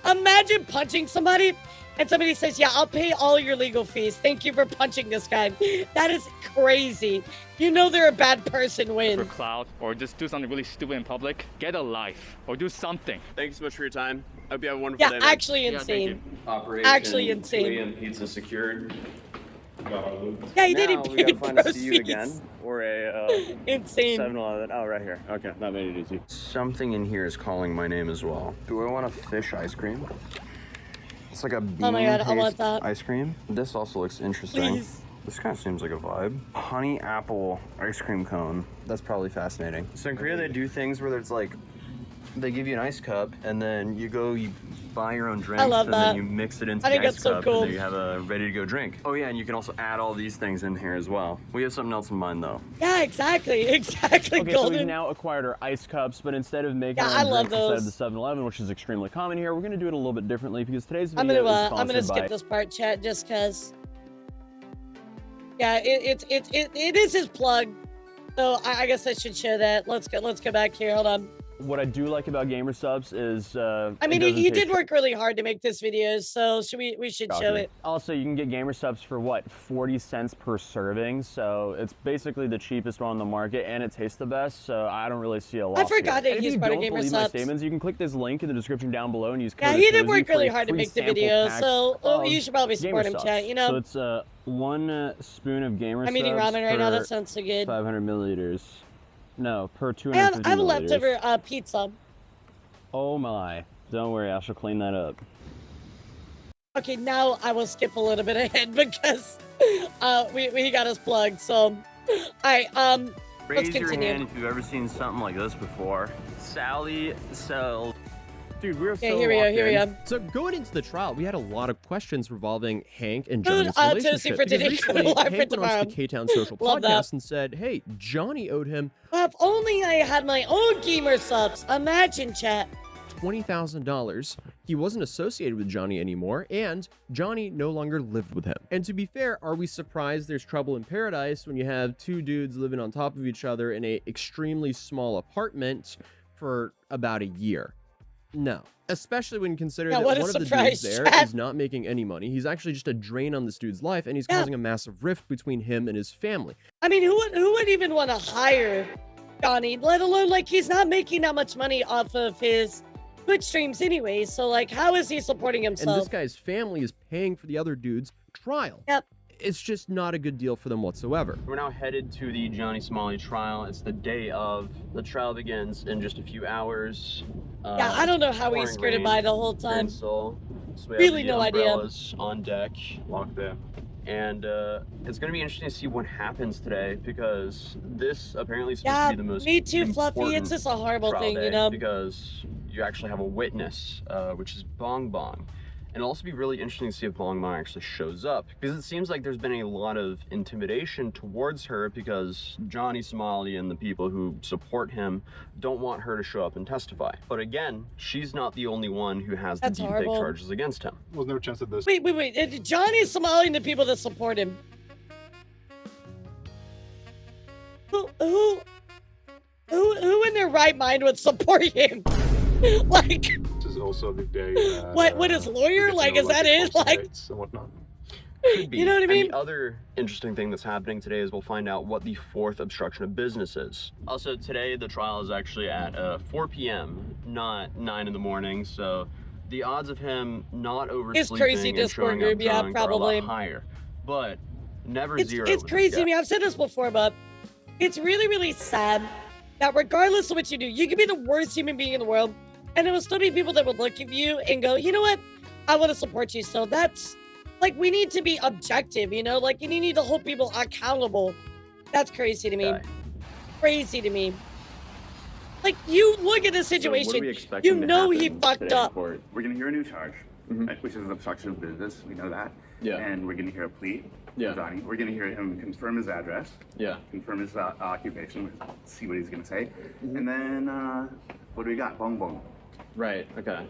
Imagine punching somebody and somebody says, yeah, I'll pay all your legal fees. Thank you for punching this guy. That is crazy. They're a bad person when. For clout, or just do something really stupid in public. Get a life, or do something. Thank you so much for your time. I hope you have a wonderful day. Yeah, actually insane. Operation Actually insane. Korean Pizza secured. Yeah, he did. He Now we paid gotta find a gross CU fees. again, or a Insane. 7-Eleven. Oh, right here. Okay, that made it easy. Something in here is calling my name as well. Do I want a fish ice cream? It's like a bean Oh my God, I want paste that. ice cream. This also looks interesting. Please. This kind of seems like a vibe. Honey apple ice cream cone. That's probably fascinating. So in Korea, they do things where it's they give you an ice cup, and then you buy your own drinks, love and that. then you mix it into I the think ice that's so cup, cool. and then you have a ready-to-go drink. Oh yeah, and you can also add all these things in here as well. We have something else in mind, though. Yeah, exactly. Exactly, Okay, so we've Golden. now acquired our ice cups, but instead of making Yeah, our I own love drinks instead of those. the 7-Eleven, which is extremely common here, we're going to do it a little bit differently because today's I'm video gonna is sponsored skip by... this part, chat, just cause. Yeah, it is his plug, so I guess I should share that. Let's go back here. Hold on. What I do like about Gamer Subs is... I mean, he did work really hard to make this video, so we should show it. Also, you can get Gamer Subs for what, 40 cents per serving, so it's basically the cheapest one on the market, and it tastes the best, so I don't really see a loss forgot here. that And he's if you part of don't Gamer believe my Subs. statements, you can click this link in the description down below and use code Yeah, he did COZY work for really a hard to free make the sample video, pack so of you should probably support Gamer him, Subs. chat. So it's 1 spoon of Gamer I'm eating Subs ramen right now. per That sounds so good. 500 milliliters. No, per I 250 have a milliliters. leftover pizza. Oh my. Don't worry, I shall clean that up. Okay, now I will skip a little bit ahead because we got us plugged. So, all right. Raise your continue. hand if you've ever seen something like this before. Sally sells. Dude, we're Okay, so here we are, locked here we in. are. So going into the trial, we had a lot of questions revolving Hank and Food, Johnny's Toasty relationship. for Because today, recently, live for Hank went tomorrow. on to the K-Town Social Love podcast that. and said, hey, Johnny owed him If only I had my own gamer subs. Imagine, chat. $20,000. He wasn't associated with Johnny anymore, and Johnny no longer lived with him. And to be fair, are we surprised there's trouble in paradise when you have two dudes living on top of each other in a extremely small apartment for about a year? No. Especially when you consider Yeah, that what a one of the surprise, dudes there chat. is not making any money. He's actually just a drain on this dude's life, and he's causing a massive rift between him and his family. I mean, who would even want to hire Johnny? Let alone, like, he's not making that much money off of his Twitch streams anyway. So, like, how is he supporting And himself? this guy's family is paying for the other dude's trial. Yep. It's just not a good deal for them whatsoever. We're now headed to the Johnny Smalley trial. It's the day of. The trial begins in just a few hours. Yeah, I don't know how he pouring skirted rain, by the whole time. pencil. So we have Really the no idea. umbrellas on deck, locked there. And it's going to be interesting to see what happens today because this apparently is supposed Yeah, to be the most me too, Fluffy. It's important just a horrible trial thing, day you know? Because you actually have a witness, which is Bong Bong. And it'll also be really interesting to see if Bong Bong actually shows up because it seems like there's been a lot of intimidation towards her because Johnny Somali and the people who support him don't want her to show up and testify. But again, she's not the only one who has That's the deepfake horrible. charges against him. There's no chance of this. Wait. Johnny is Somali the people that support him. Who in their right mind would support him? Like, This is also the day. what is lawyer? Like, is that it? Like, And whatnot. Could be. You know what I mean? And the other interesting thing that's happening today is we'll find out what the fourth obstruction of business is. Also, today the trial is actually at 4 p.m., not 9 in the morning. So the odds of him not oversleeping crazy and Discord showing group, up yeah, drunk probably. are a lot higher. But never it's zero. it's with this crazy to guy. me. I've said this before, but it's really, really sad that regardless of what you do, you could be the worst human being in the world, and there will still be people that will look at you and go, you know what? I want to support you. So that's like, we need to be objective, you know? Like, you need to hold people accountable. That's crazy to me. Crazy to me. Like, you look at the situation, you know he fucked up. We're going to hear a new charge, which is obstruction of business. We know that. Yeah. And we're going to hear a plea. Yeah. Johnny. We're going to hear him confirm his address. Yeah. Confirm his occupation. See what he's going to say. And then, what do we got? Bong Bong. Right. Okay.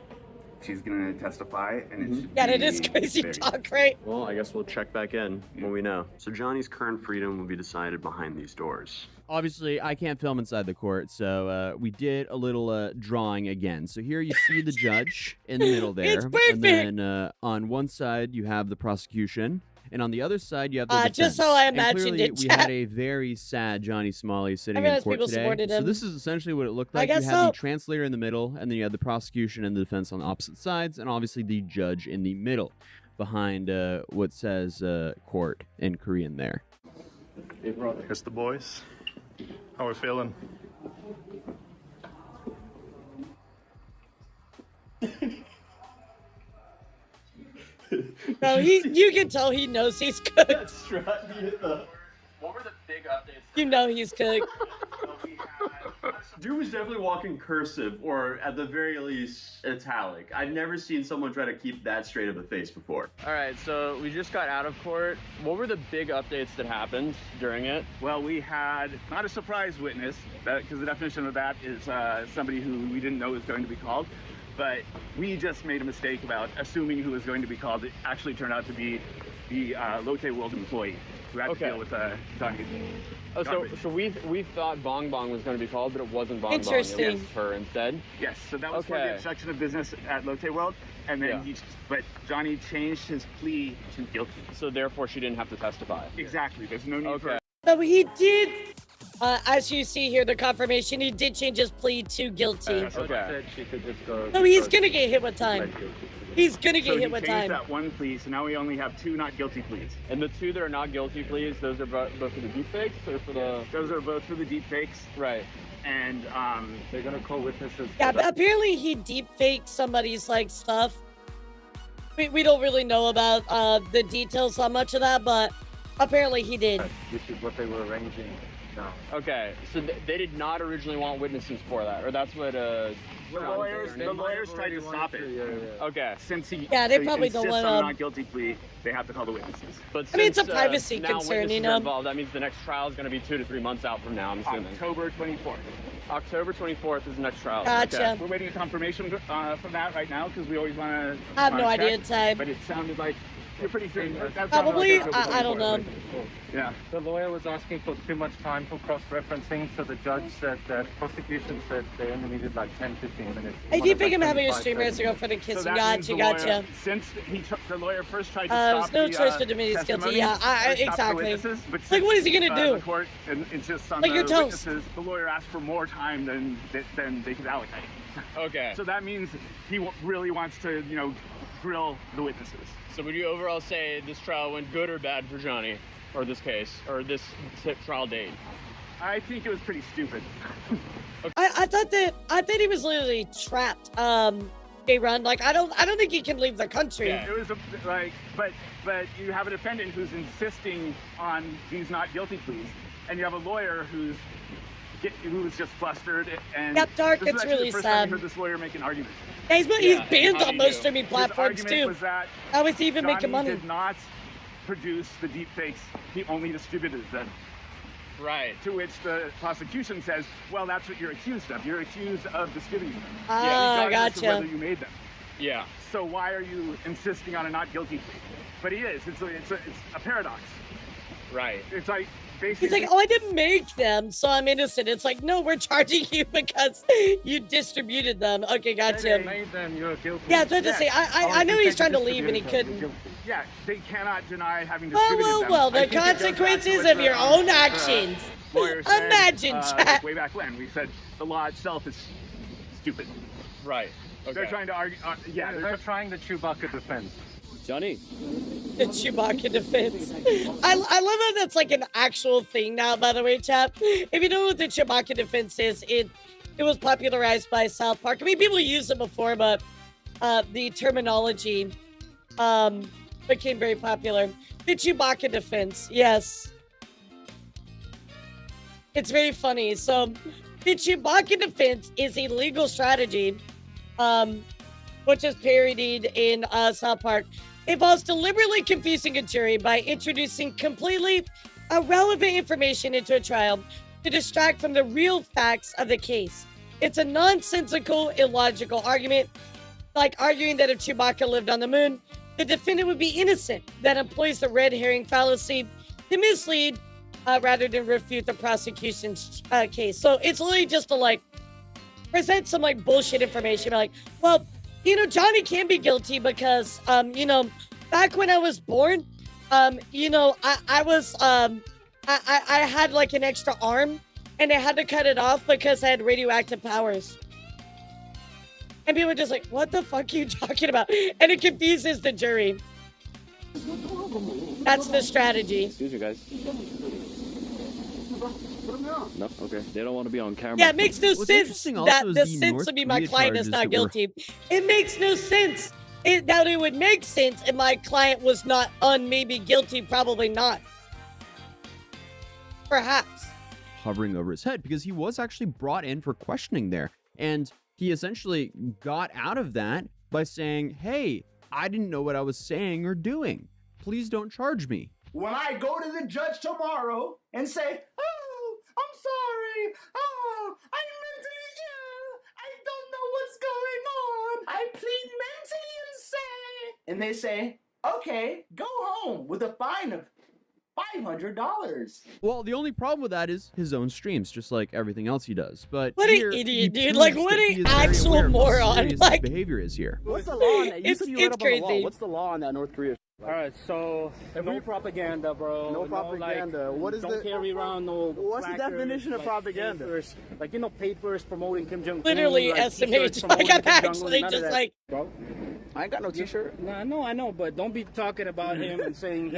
She's going to testify, and it should Yeah, be it is crazy very- talk, right? Well, I guess we'll check back in when we know. So Johnny's current freedom will be decided behind these doors. Obviously, I can't film inside the court, so we did a little drawing again. So here you see the judge in the middle there. It's perfect. And then on one side, you have the prosecution. And on the other side, you have the defense. Just how I And imagined clearly, it, we chat. had a very sad Johnny Smalley sitting in realized court people today. supported So him. this is essentially what it looked I like. You guess had so. the translator in the middle, and then you had the prosecution and the defense on opposite sides, and obviously the judge in the middle behind what says court in Korean there. Hey, brother. Here's the boys. How we feeling? No, you can tell he knows he's cooked. What were the big updates? You know he's cooked. Dude was definitely walking cursive, or at the very least, italic. I've never seen someone try to keep that straight of a face before. All right, so we just got out of court. What were the big updates that happened during it? Well, we had not a surprise witness, because the definition of that is somebody who we didn't know was going to be called. But we just made a mistake about assuming who was going to be called. It actually turned out to be the Lotte World employee who had to deal with Johnny. Oh, so we thought Bong Bong was going to be called, but it wasn't Bong Bong. It Interesting. was her instead. Yes, so that was for the obstruction of business at Lotte World, and then but Johnny changed his plea to guilty. So therefore, she didn't have to testify. Exactly. There's no need for. So he did, as you see here, the confirmation, he did change his plea to guilty. Okay. She could just go. So he's gonna get hit with time. He's gonna get So hit he with changed time. that one plea, so now we only have 2 not guilty pleas. And the 2 that are not guilty pleas, those are both for the deepfakes or for the... Those are both for the deepfakes. Right. And they're gonna call witnesses. Yeah, but apparently he deep faked somebody's like stuff. We don't really know about the details on much of that, but Apparently he did. Which is what they were arranging now. Okay, so they did not originally want witnesses for that, or that's what The lawyers tried to stop it. Okay. Since he Yeah, they probably don't insists want on a not guilty plea, they have to call the witnesses. But I mean, it's a since, privacy now concern, witnesses you are know? involved, that means the next trial is going to be 2 to 3 months out from now, I'm assuming. October 24th. October 24th is the next trial. Gotcha. We're waiting a confirmation from that right now because we always want to. I have no idea, Ty. But it sounded like you're pretty sure. Probably, I don't know. Yeah. The lawyer was asking for too much time for cross-referencing, so the judge said that prosecution said they only needed like 10-15 minutes. I keep thinking having a streamer as a girlfriend and kissing. Gotcha. Since the lawyer first tried to There's stop no the choice to admit he's guilty. Yeah, exactly. Like, what is he gonna do? The court insists on like the your toast. witnesses. The lawyer asked for more time than they could allocate. Okay. So that means he really wants to, grill the witnesses. So would you overall say this trial went good or bad for Johnny, or this case, or this trial date? I think it was pretty stupid. I thought he was literally trapped. Run. Like I don't think he can leave the country. Yeah. It was but you have a defendant who's insisting on these not guilty pleas, and you have a lawyer who was just flustered and. Yep, Dark. This It's is really the first sad. time I heard this lawyer make an argument. Yeah, he's banned on most streaming platforms His argument too. was that How is he even making money? Johnny did not produce the deep fakes. He only distributed them. Right. To which the prosecution says, well, that's what you're accused of. You're accused of distributing them. Regardless of whether you made them. Yeah. So why are you insisting on a not guilty plea? But he is. It's a paradox. Right. It's like basically. He's like, oh, I didn't make them, so I'm innocent. It's like, no, we're charging you because you distributed them. Okay, gotcha. They made them, you're guilty. Yeah, I was about to say, I know he's trying to leave and he couldn't. Yeah, they cannot deny having distributed them. Well, the consequences of your own actions. Imagine, chat. Way back when, we said the law itself is stupid. Right. Okay. They're trying to argue. They're trying the Chewbacca defense. Johnny. The Chewbacca defense. I love how that's like an actual thing now, by the way, chat. If you know what the Chewbacca defense is, it was popularized by South Park. I mean, people used it before, but the terminology became very popular. The Chewbacca defense, yes. It's very funny. So, the Chewbacca defense is a legal strategy, which is parodied in South Park. It involves deliberately confusing a jury by introducing completely irrelevant information into a trial to distract from the real facts of the case. It's a nonsensical, illogical argument, like arguing that if Chewbacca lived on the moon, the defendant would be innocent. That employs the red herring fallacy to mislead rather than refute the prosecution's case. So it's literally just to like present some like bullshit information. Like, well, Johnny can be guilty because, back when I was born, I had like an extra arm and I had to cut it off because I had radioactive powers. And people were just like, what the fuck are you talking about? And it confuses the jury. That's the strategy. Excuse me, guys. No, okay. They don't want to be on camera. Yeah, it makes no sense that the sense to be my client is not guilty. It makes no sense. Now, it would make sense if my client was not maybe guilty, probably not. Perhaps. Hovering over his head because he was actually brought in for questioning there. And he essentially got out of that by saying, hey, I didn't know what I was saying or doing. Please don't charge me. When I go to the judge tomorrow and say, oh, I'm sorry. Oh, I'm mentally ill. I don't know what's going on. I plead mentally insane. And they say, okay, go home with a fine of $500. Well, the only problem with that is his own streams, just like everything else he does. But what here, an idiot, dude! Like, what an actual moron! Like, behavior is here. What's the law on that? It's crazy. What's the law on that North Korea? All right, so no propaganda, bro. No propaganda. Like, what is don't carry around no. What's the definition of propaganda? Papers, like papers promoting Kim Jong-un. Literally estimates. Like I'm actually just like. Bro, I ain't got no T-shirt. No, I know, but don't be talking about him and saying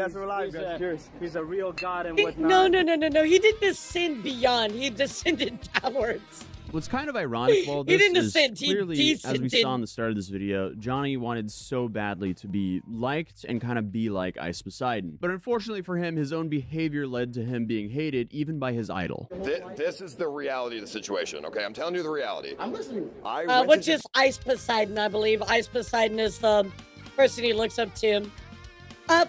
he's a real god and whatnot. No. He didn't descend beyond. He descended downwards. What's kind of ironic about He this didn't is dissent, he clearly, as we decented. saw in the start of this video, Johnny wanted so badly to be liked and kind of be like Ice Poseidon. But unfortunately for him, his own behavior led to him being hated even by his idol. This is the reality of the situation, okay? I'm telling you the reality. I'm listening. Which is Ice Poseidon, I believe. Ice Poseidon is the person he looks up to.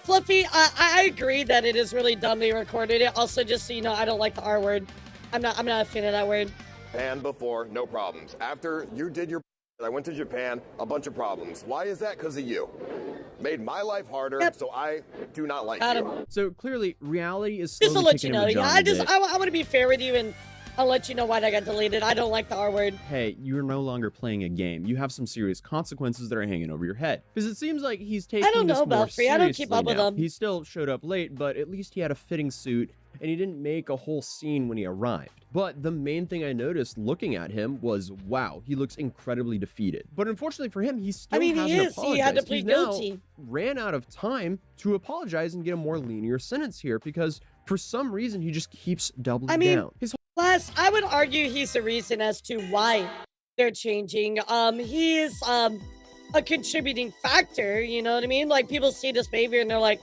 Fluffy, I agree that it is really dumb they recorded it. Also, just so you know, I don't like the R word. I'm not a fan of that word. And before, no problems. After you did your I went to Japan, a bunch of problems. Why is that? Because of you. Made my life harder, so I do not like you. So clearly, reality is Just to slowly let kicking you know, in with yeah, Johnny I that, want to be fair with you, and I'll let you know why that got deleted. I don't like the R word. hey, you're no longer playing a game. You have some serious consequences that are hanging over your head. Because it seems like he's taking don't this know, more Belfry. I don't keep seriously up with now. him. He still showed up late, but at least he had a fitting suit, and he didn't make a whole scene when he arrived. But the main thing I noticed looking at him was, wow, he looks incredibly defeated. But unfortunately for him, he still he hasn't is. apologized. He had to plead He's now guilty. ran out of time to apologize and get a more linear sentence here because for some reason he just keeps doubling down. His Plus, I would argue he's the reason as to why they're changing. He is a contributing factor, you know what I mean? Like, people see this behavior and they're like,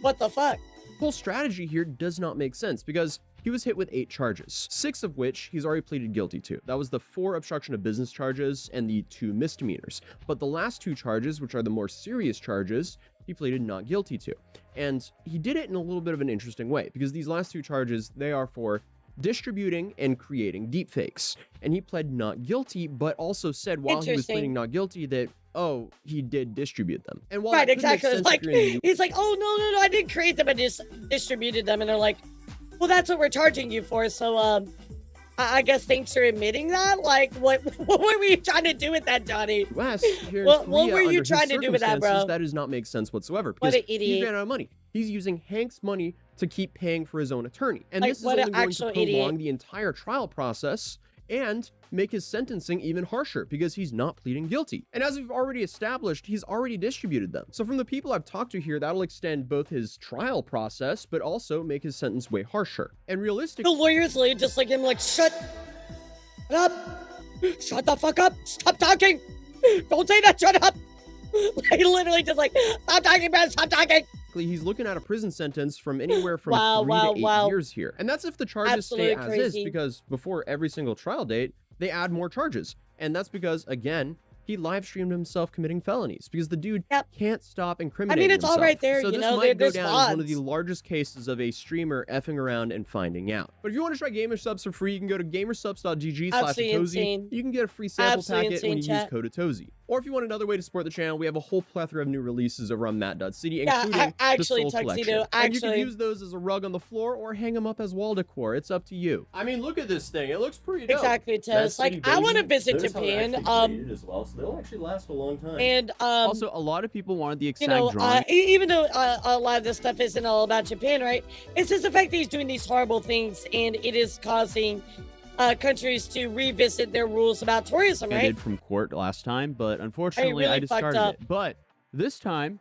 what the fuck? whole strategy here does not make sense because he was hit with 8 charges, 6 of which he's already pleaded guilty to. That was the 4 obstruction of business charges and the 2 misdemeanors. But the last 2 charges, which are the more serious charges, he pleaded not guilty to. And he did it in a little bit of an interesting way because these last 2 charges, they are for distributing and creating deepfakes. And he pled not guilty, but also said while he was pleading not guilty that, oh, he did distribute them. And while Right, that could make exactly. sense It's like, if you're in the he's like, oh, no, I didn't create them. I just distributed them. And they're like, well, that's what we're charging you for. So, I guess thanks for admitting that. Like, what were you trying to do with that, Johnny? West, here in What Korea, were you under trying his to do with that, circumstances, bro? That does not make sense whatsoever. What Because an idiot. He ran out of money. He's using Hank's money to keep paying for his own attorney. And Like, this is what only an going to actual prolong idiot. the entire trial process and make his sentencing even harsher because he's not pleading guilty. And as we've already established, he's already distributed them. So from the people I've talked to here, that'll extend both his trial process, but also make his sentence way harsher. And realistically, The lawyers literally just like him, like, shut up. Shut the fuck up. Stop talking. Don't say that. Shut up. Like, literally just like, stop talking, man. Stop talking. he's looking at a prison sentence from anywhere from Wow, 3 wow, to 8 wow. years here. And that's if the charges Absolutely stay as crazy. is, because before every single trial date, they add more charges. And that's because, again, he live streamed himself committing felonies because the dude can't stop incriminating it's all himself. right there, So you this know, might go there's down as one of the odds. largest cases of a streamer effing around and finding out. But if you want to try Gamersubs for free, you can go to gamersubs.gg/Atozy. insane. You can get a free sample Absolutely packet when you insane, use chat. code Atozy. Or if you want another way to support the channel, we have a whole plethora of new releases over on Matt.city, Yeah, including actually, the Soul Tuxedo, Collection. And you can actually. use those as a rug on the floor or hang them up as wall decor. It's up to you. I mean, look at this thing. It looks pretty dope. Exactly, Tess. Like, I want to visit Japan. As well, so they'll actually last a long time. And Also, a lot of people wanted the exact you know, drawing. even though a lot of this stuff isn't all about Japan, right? It's just the fact that he's doing these horrible things, and it is causing countries to revisit their rules about tourism, I right? did from court last time, but unfortunately I really fucked discarded up. it. But this time,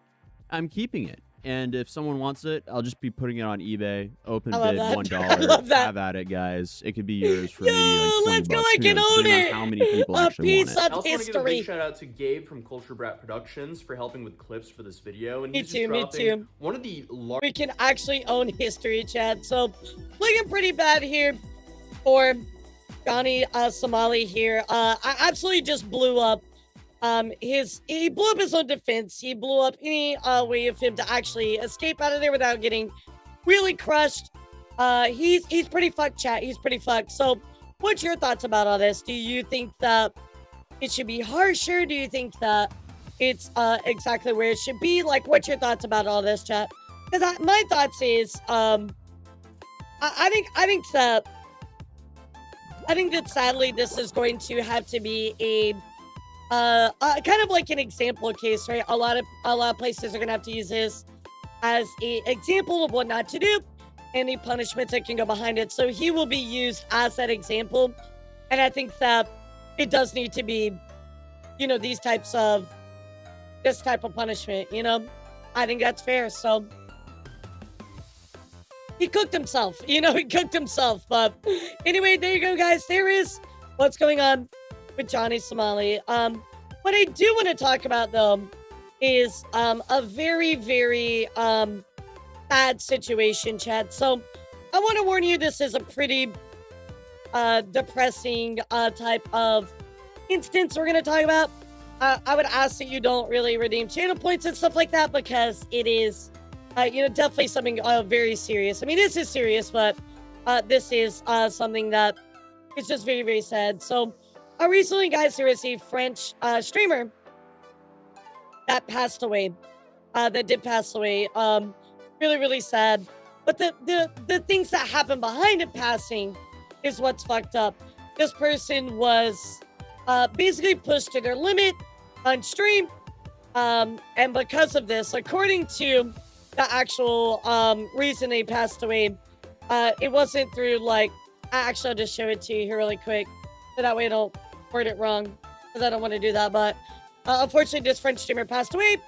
I'm keeping it. And if someone wants it, I'll just be putting it on eBay. Open I love bid, that. $1. I love that. Have at it, guys. It could be yours for maybe like 20 let's go, bucks. I Who can knows, own depending on it. how many people A actually want piece it. of I also want to give a history. big shout out to Gabe from Culture Brat Productions for helping with clips for this video. And Me he's too, just me dropping too. one of the largest. We can actually own history, Chad. So, looking pretty bad here for Johnny Somali here. I absolutely just blew up he blew up his own defense. He blew up any way of him to actually escape out of there without getting really crushed. He's pretty fucked, chat. He's pretty fucked. So, what's your thoughts about all this? Do you think that it should be harsher? Do you think that it's exactly where it should be? Like, what's your thoughts about all this, chat? Because my thoughts is, I think that sadly this is going to have to be a kind of like an example case, right? A lot of places are gonna have to use this as an example of what not to do, and the punishments that can go behind it. So he will be used as that example, and I think that it does need to be, you know, this type of punishment. You know, I think that's fair. So he cooked himself. You know, he cooked himself. But anyway, there you go, guys. There is what's going on with Johnny Somali. What I do want to talk about though is a very, very bad situation, chat. So I want to warn you, this is a pretty depressing type of instance we're going to talk about. I would ask that you don't really redeem channel points and stuff like that, because it is, definitely something very serious. I mean, this is serious, but this is something that is just very, very sad. So recently, guys, there was a French streamer that passed away, that did pass away. Really, really sad. But the things that happened behind it passing is what's fucked up. This person was basically pushed to their limit on stream. And because of this, according to the actual reason they passed away, it wasn't through like, actually, I'll just show it to you here really quick, so that way I don't word it wrong, because I don't want to do that. But unfortunately, this French streamer passed away.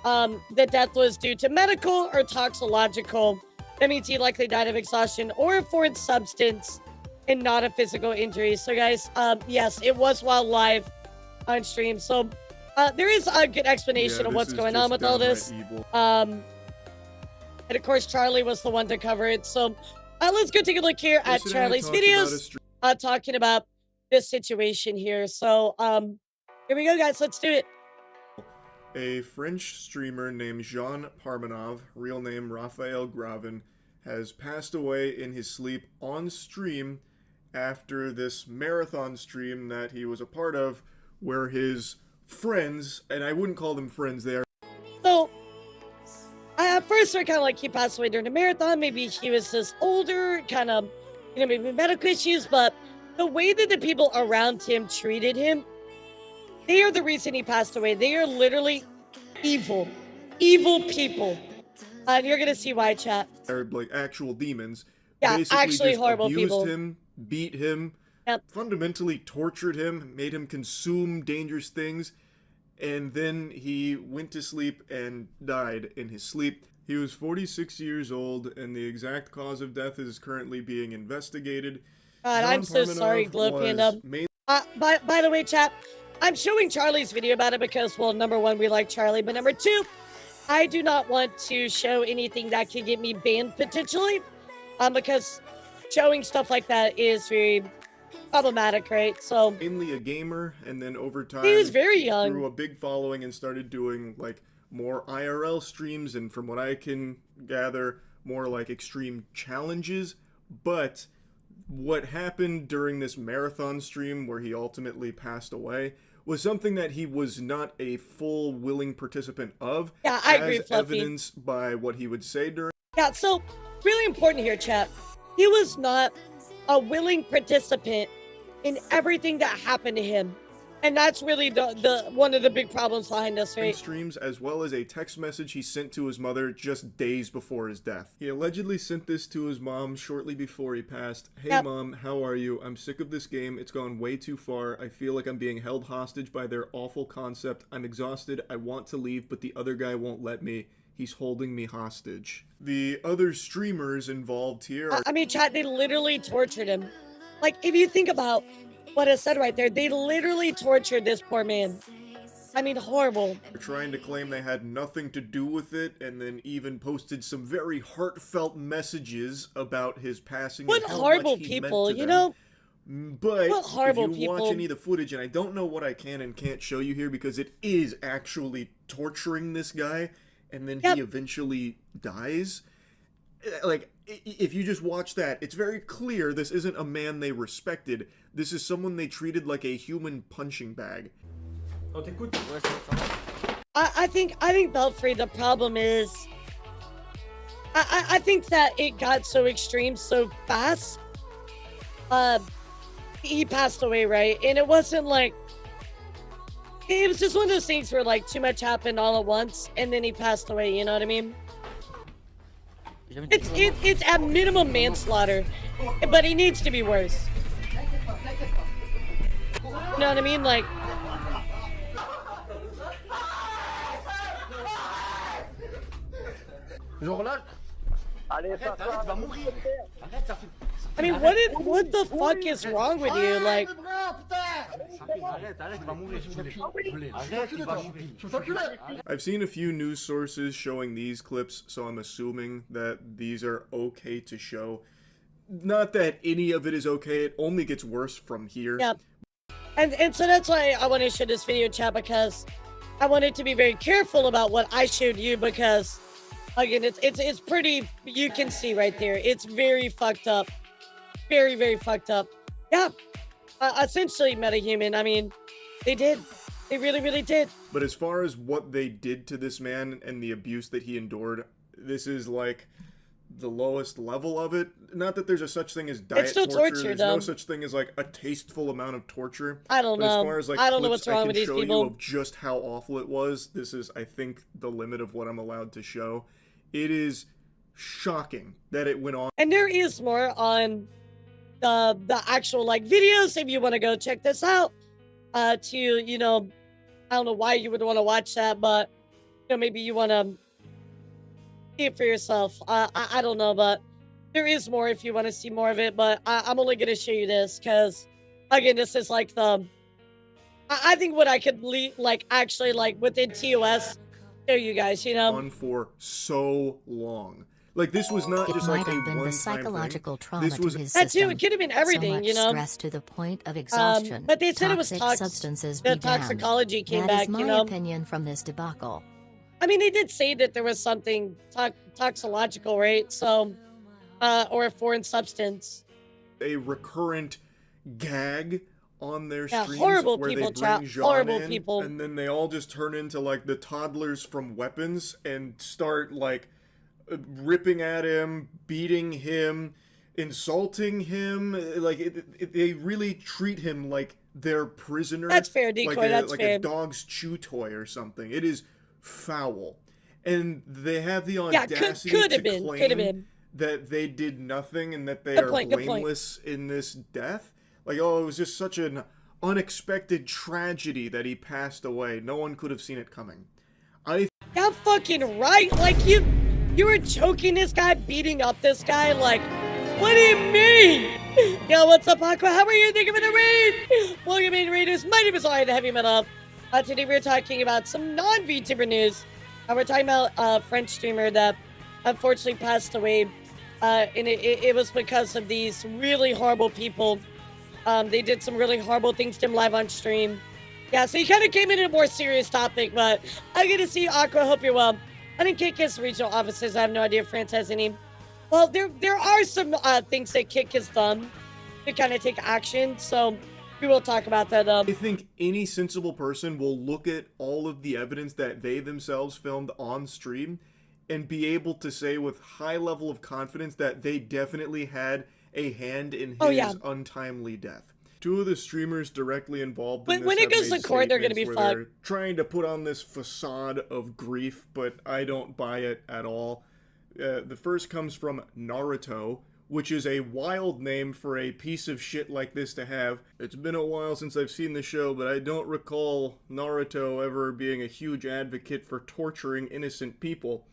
The death was due to medical or toxicological. That means he likely died of exhaustion or a foreign substance and not a physical injury. So guys, yes, it was while live on stream. So there is a good explanation of what's going on with all this. And of course, Charlie was the one to cover it. So let's go take a look here at Charlie's videos talking about this situation here. So here we go, guys. Let's do it. A French streamer named Jean Parmenov, real name Raphael Gravin, has passed away in his sleep on stream after this marathon stream that he was a part of, where his friends, and I wouldn't call them friends, they are... So, at first I kind of like he passed away during the marathon. Maybe he was just older, kind of, maybe medical issues, but the way that the people around him treated him, they are the reason he passed away. They are literally evil people. And you're gonna see why, chat. They're like actual demons. Yeah, basically actually just horrible abused people. him, beat him, fundamentally tortured him, made him consume dangerous things, and then he went to sleep and died in his sleep. He was 46 years old, and the exact cause of death is currently being investigated. God, I'm so sorry, Glow Panda. By the way, chat, I'm showing Charlie's video about it because, well, number one, we like Charlie, but number two, I do not want to show anything that could get me banned potentially, because showing stuff like that is very problematic, right? So mainly a gamer, and then over time he was very young, grew a big following and started doing like more IRL streams, and from what I can gather, more like extreme challenges. But what happened during this marathon stream where he ultimately passed away was something that he was not a full willing participant of. Yeah, I agree, as Fluffy. evidenced by what he would say during. Yeah, so really important here, chat. He was not a willing participant in everything that happened to him. And that's really the one of the big problems behind us, right? Streams, as well as a text message he sent to his mother just days before his death. He allegedly sent this to his mom shortly before he passed. Hey mom, how are you? I'm sick of this game. It's gone way too far. I feel like I'm being held hostage by their awful concept. I'm exhausted. I want to leave, but the other guy won't let me. He's holding me hostage. The other streamers involved here are... I mean, chat, they literally tortured him. Like, if you think about what I said right there, they literally tortured this poor man. I mean, horrible. They're trying to claim they had nothing to do with it, and then even posted some very heartfelt messages about his passing. What and how horrible much he people, meant to you them. know? But what horrible if you people. watch any of the footage, and I don't know what I can and can't show you here because it is actually torturing this guy, and then he eventually dies. Like, if you just watch that, it's very clear this isn't a man they respected. This is someone they treated like a human punching bag. I think Belfry, the problem is, I think that it got so extreme so fast. He passed away, right? And it wasn't like, it was just one of those things where like too much happened all at once, and then he passed away. You know what I mean? It's at minimum manslaughter, but he needs to be worse. You know what I mean? Like, I mean, what the fuck is wrong with you? Like, I've seen a few news sources showing these clips, so I'm assuming that these are okay to show. Not that any of it is okay, it only gets worse from here. Yep. And so that's why I want to show this video, chat, because I wanted to be very careful about what I showed you, because again, it's pretty, you can see right there, it's very fucked up. Very, very fucked up. Yeah. Essentially metahuman. I mean, they did. They really, really did. But as far as what they did to this man and the abuse that he endured, this is like the lowest level of it. Not that there's a such thing as diet still torture, There's no such thing as like a tasteful amount of torture. I don't But know. as far as like I don't know clips what's wrong I with can these show people. you of just how awful it was, this is, I think, the limit of what I'm allowed to show. It is shocking that it went on. And there is more on the actual like videos if you want to go check this out. To, you know, I don't know why you would want to watch that, but you know, maybe you want to see it for yourself. I don't know, but there is more if you want to see more of it. But I'm only going to show you this because, again, this is like the, I think what I could like actually like within TOS show you guys, you know, on for so long. Like, this was not It just might like a have been the one-time psychological thing. trauma This was to his that too. system. It could have been everything, so much you know. stress to the point of exhaustion. But they said it was Toxic substances the be damned. toxicology came That back, is my you know. opinion from this debacle. I mean, they did say that there was something toxicological, right? So, or a foreign substance. a recurrent gag on their streams horrible where people, they bring chat. Jean Horrible in, people. and then they all just turn into like the toddlers from Weapons and start like ripping at him, beating him, insulting him. Like they really treat him like their prisoner. That's fair, Decoy, like that's like fair. a dog's chew toy or something. It is foul, and they have the Yeah, audacity could to have been, claim could have been. that they did nothing and that they Good are point, good point. blameless in this death. Like, oh, it was just such an unexpected tragedy that he passed away. No one could have seen it coming. Yeah, fucking right. Like you were choking this guy, beating up this guy. Like, what do you mean? Yo, what's up, Aqua? How are you? Thank you for the raid. Welcome in, raiders. My name is Ryan, the Heavy Metal. Today we're talking about some non-VTuber news. We're talking about a French streamer that unfortunately passed away. And it was because of these really horrible people. They did some really horrible things to him live on stream. Yeah, so he kind of came in a more serious topic, but I'm good to see you, Aqua. Hope you're well. I didn't Kick his regional offices. I have no idea if France has any. Well, there are some things that Kick has done to kind of take action, so we will talk about that. I think any sensible person will look at all of the evidence that they themselves filmed on stream and be able to say with high level of confidence that they definitely had a hand in his untimely death. Two of the streamers directly involved in this when it goes have to court, they're gonna be statements where fucked. they're trying to put on this facade of grief, but I don't buy it at all. The first comes from Naruto, which is a wild name for a piece of shit like this to have. It's been a while since I've seen the show, but I don't recall Naruto ever being a huge advocate for torturing innocent people.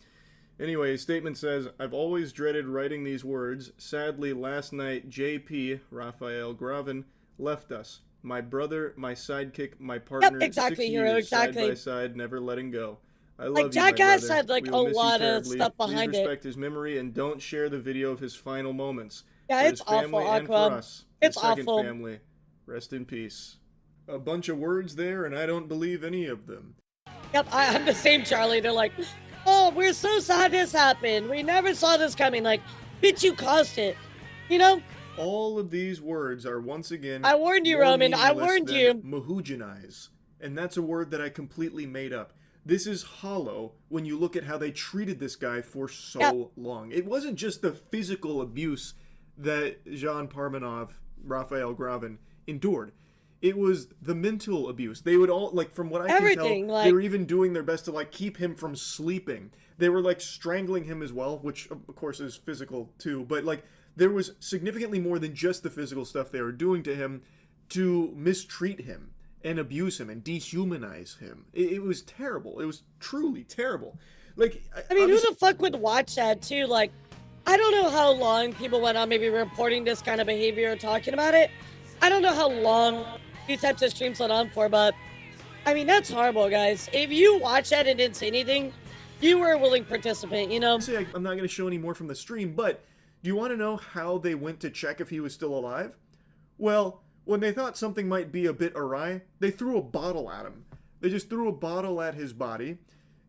Anyway, his statement says, I've always dreaded writing these words. Sadly, last night, JP, Raphael Gravin, left us. My brother, my sidekick, my partner, exactly, 6 Hero, years, exactly. side by side, never letting go. I love Like, you, my Jackass brother. had, like, We will a miss you lot of terribly. stuff behind Please it. respect his memory and don't share the video of his final moments. Yeah, For it's his family awful, and for Aqua. us, It's his second awful. family. Rest in peace. A bunch of words there, and I don't believe any of them. Yep, I'm the same, Charlie. They're like, oh, we're so sad this happened. We never saw this coming. Like, bitch, you caused it. You know? All of these words are once again. I warned you, more Roman. I meaningless warned than you. Mahogenize. And that's a word that I completely made up. This is hollow when you look at how they treated this guy for so long. It wasn't just the physical abuse that Jean Parmenov, Raphael Gravin, endured. It was the mental abuse. They would all, like, from what I can tell, they were even doing their best to, like, keep him from sleeping. They were, like, strangling him as well, which, of course, is physical, too. But, like, there was significantly more than just the physical stuff they were doing to him to mistreat him and abuse him and dehumanize him. It was terrible. It was truly terrible. Like, I mean, who the fuck would watch that, too? Like, I don't know how long people went on maybe reporting this kind of behavior or talking about it. I don't know how long these types of streams went on for, but I mean, that's horrible, guys. If you watch that and didn't say anything, you were a willing participant, you know? I'm not going to show any more from the stream, but do you want to know how they went to check if he was still alive? Well, when they thought something might be a bit awry, they threw a bottle at him. They just threw a bottle at his body,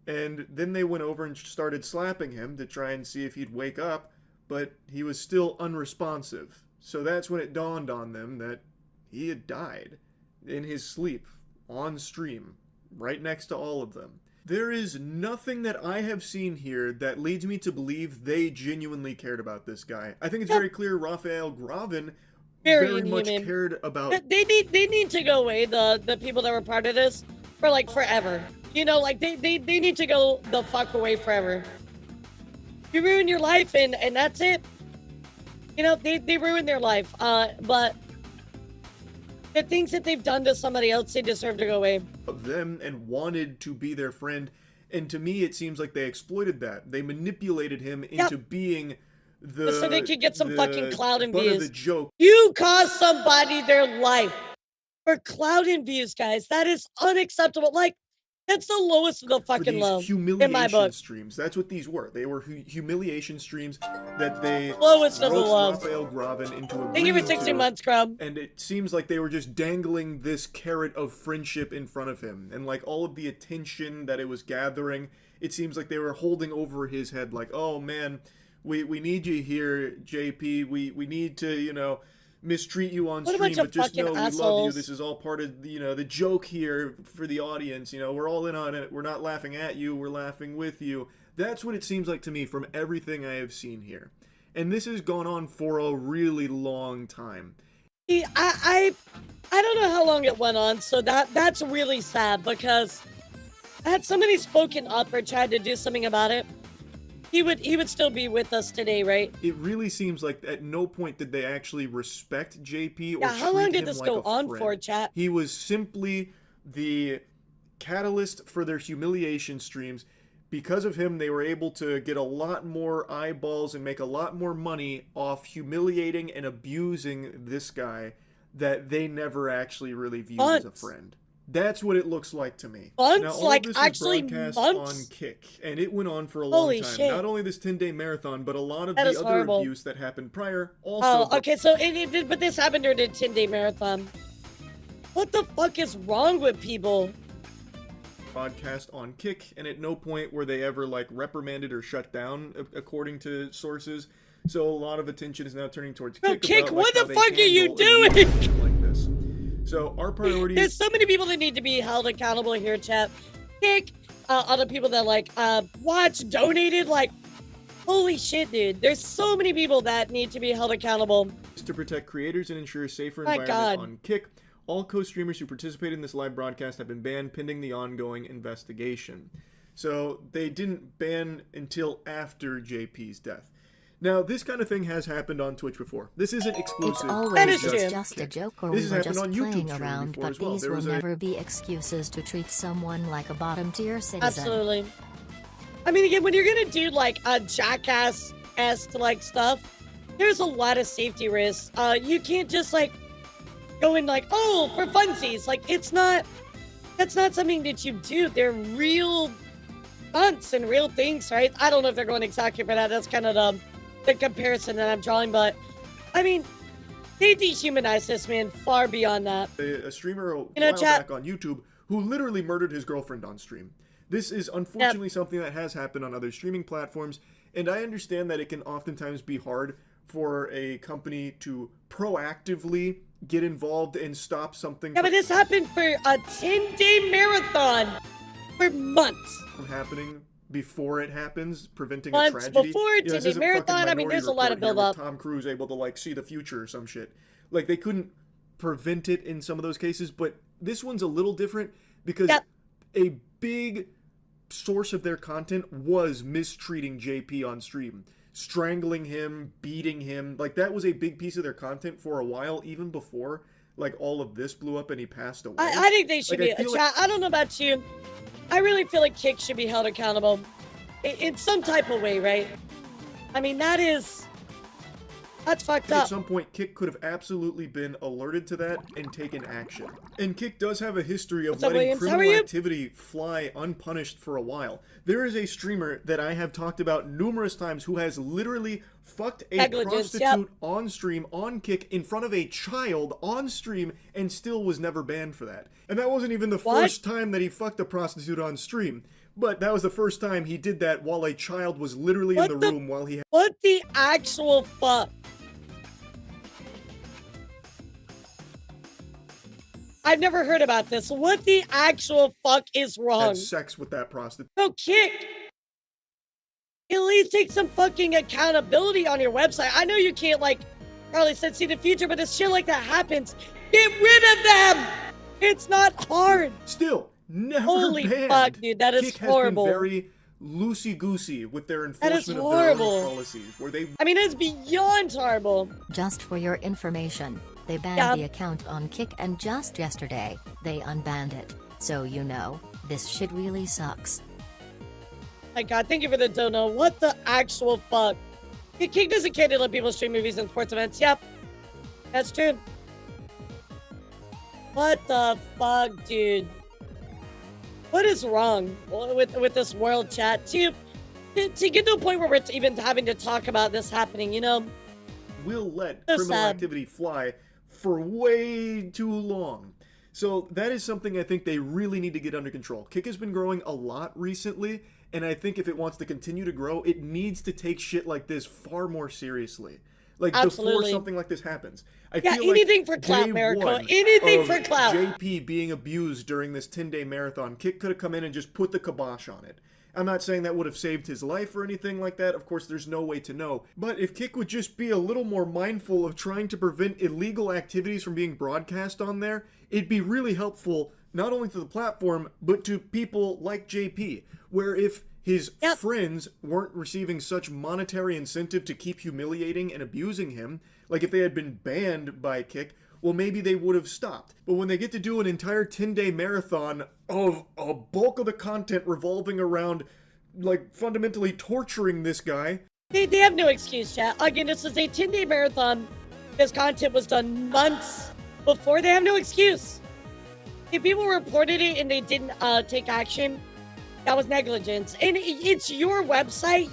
and then they went over and started slapping him to try and see if he'd wake up, but he was still unresponsive. So that's when it dawned on them that he had died in his sleep, on stream, right next to all of them. There is nothing that I have seen here that leads me to believe they genuinely cared about this guy. I think it's very clear Raphael Gravin very much cared about... They need to go away, the people that were part of this, for like forever. You know, like they need to go the fuck away forever. You ruin your life and that's it. You know, they ruined their life. But the things that they've done to somebody else, they deserve to go away. Of them and wanted to be their friend, and to me it seems like they exploited that. They manipulated him into being the... So they could get some fucking clout and butt views. of the joke. You cost somebody their life for clout and views, guys. That is unacceptable. Like, that's the lowest of the fucking low in my book. Streams. That's what these were. They were humiliation streams that they lowest of the low. Raphael Gravin into a... Thank you for 16 months, Crumb. And it seems like they were just dangling this carrot of friendship in front of him. And like all of the attention that it was gathering, it seems like they were holding over his head like, oh man, we need you here, JP. We need to, you know, mistreat you on stream, but just know we love you. This is all part of, you know, the joke here for the audience. You know, we're all in on it. We're not laughing at you. We're laughing with you. That's what it seems like to me from everything I have seen here. And this has gone on for a really long time. I don't know how long it went on, so that's really sad because had somebody spoken up or tried to do something about it, he would still be with us today, right? It really seems like at no point did they actually respect JP or how long did this go on for, chat? He was simply the catalyst for their humiliation streams. Because of him, they were able to get a lot more eyeballs and make a lot more money off humiliating and abusing this guy that they never actually really viewed as a friend. That's what it looks like to me. Now, all like this actually was broadcast months? on Kick, and it went on for a long time. Shit. Not only this 10-day marathon, but a lot of That the is other horrible. abuse that happened prior also. Oh, okay, so but this happened during the 10-day marathon. What the fuck is wrong with people? Broadcast on Kick, and at no point were they ever like reprimanded or shut down, according to sources. So a lot of attention is now turning towards Kick. Kick, about, what like, the how fuck they are you handle doing? abuse like this. So our priority. There's so many people that need to be held accountable here, chat. Kick, other people that like watch, donated, like, holy shit, dude. There's so many people that need to be held accountable. To protect creators and ensure a safer My environment God. on Kick. All co-streamers who participated in this live broadcast have been banned pending the ongoing investigation. So they didn't ban until after JP's death. Now, this kind of thing has happened on Twitch before. This isn't exclusive. It's always to just a Kick. joke, or This we has were happened just on YouTube playing streaming around, before but as well. these There will was never be excuses to treat someone like a bottom-tier citizen. Absolutely. I mean, again, when you're gonna do like a jackass-esque like stuff, there's a lot of safety risks. You can't just like go in like, oh, for funsies. Like, that's not something that you do. They're real stunts and real things, right? I don't know if they're going exactly for that. That's kind of the comparison that I'm drawing, but I mean, they dehumanized this man far beyond that. A streamer a You know, while chat- back on YouTube who literally murdered his girlfriend on stream. This is unfortunately something that has happened on other streaming platforms, and I understand that it can oftentimes be hard for a company to proactively get involved and stop something Yeah, but this happened for a 10-day marathon for months. from happening before it happens, preventing Months a tragedy. before You know, this 10-day isn't fucking marathon, I mean, Minority there's a lot of Report here with build-up. Tom Cruise able to like see the future or some shit. Like they couldn't prevent it in some of those cases, but this one's a little different because a big source of their content was mistreating JP on stream. Strangling him, beating him. Like that was a big piece of their content for a while, even before like all of this blew up and he passed away. I think they should Like, be. I feel like- I don't know about you. I really feel like Kick should be held accountable in some type of way, right? I mean, that is That's fucked At up. some point, Kick could have absolutely been alerted to that and taken action. And Kick does have a history of What's up, letting Williams? How are criminal you? activity fly unpunished for a while. There is a streamer that I have talked about numerous times who has literally fucked a Negligence, prostitute on stream, on Kick, in front of a child on stream, and still was never banned for that. And that wasn't even the first time that he fucked a prostitute on stream. But that was the first time he did that while a child was literally in the room while he had... What the actual fuck? I've never heard about this. What the actual fuck is wrong? had sex with that prostitute. No, Kick. At least take some fucking accountability on your website. I know you can't, like, probably see the future, but if shit like that happens, get rid of them! It's not hard. Still, never Holy banned. fuck, dude, that is Kick horrible. has been very loosey-goosey with their That is enforcement of their horrible. own policies, where they... I mean, it's beyond horrible. Just for your information, they banned the account on Kick, and just yesterday, they unbanned it. So you know, this shit really sucks. My god, thank you for the dono. What the actual fuck? Kick doesn't care to let people stream movies and sports events. Yep. That's true. What the fuck, dude? What is wrong with this world, chat? To get to a point where we're even having to talk about this happening, you know? will let So criminal sad. activity fly for way too long. So that is something I think they really need to get under control. Kick has been growing a lot recently, and I think if it wants to continue to grow, it needs to take shit like this far more seriously. Like, before Absolutely. something like this happens. I Yeah, feel anything like for clout, day Miracle. one Anything of for clout. JP being abused during this 10-day marathon, Kick could have come in and just put the kibosh on it. I'm not saying that would have saved his life or anything like that. Of course, there's no way to know. But if Kick would just be a little more mindful of trying to prevent illegal activities from being broadcast on there, it'd be really helpful, not only to the platform, but to people like JP, where if his friends weren't receiving such monetary incentive to keep humiliating and abusing him, like if they had been banned by Kick, well, maybe they would have stopped. But when they get to do an entire 10-day marathon of a bulk of the content revolving around, like, fundamentally torturing this guy... They have no excuse, chat. Again, this is a 10-day marathon. This content was done months before. They have no excuse. If people reported it and they didn't take action, that was negligence. And it's your website.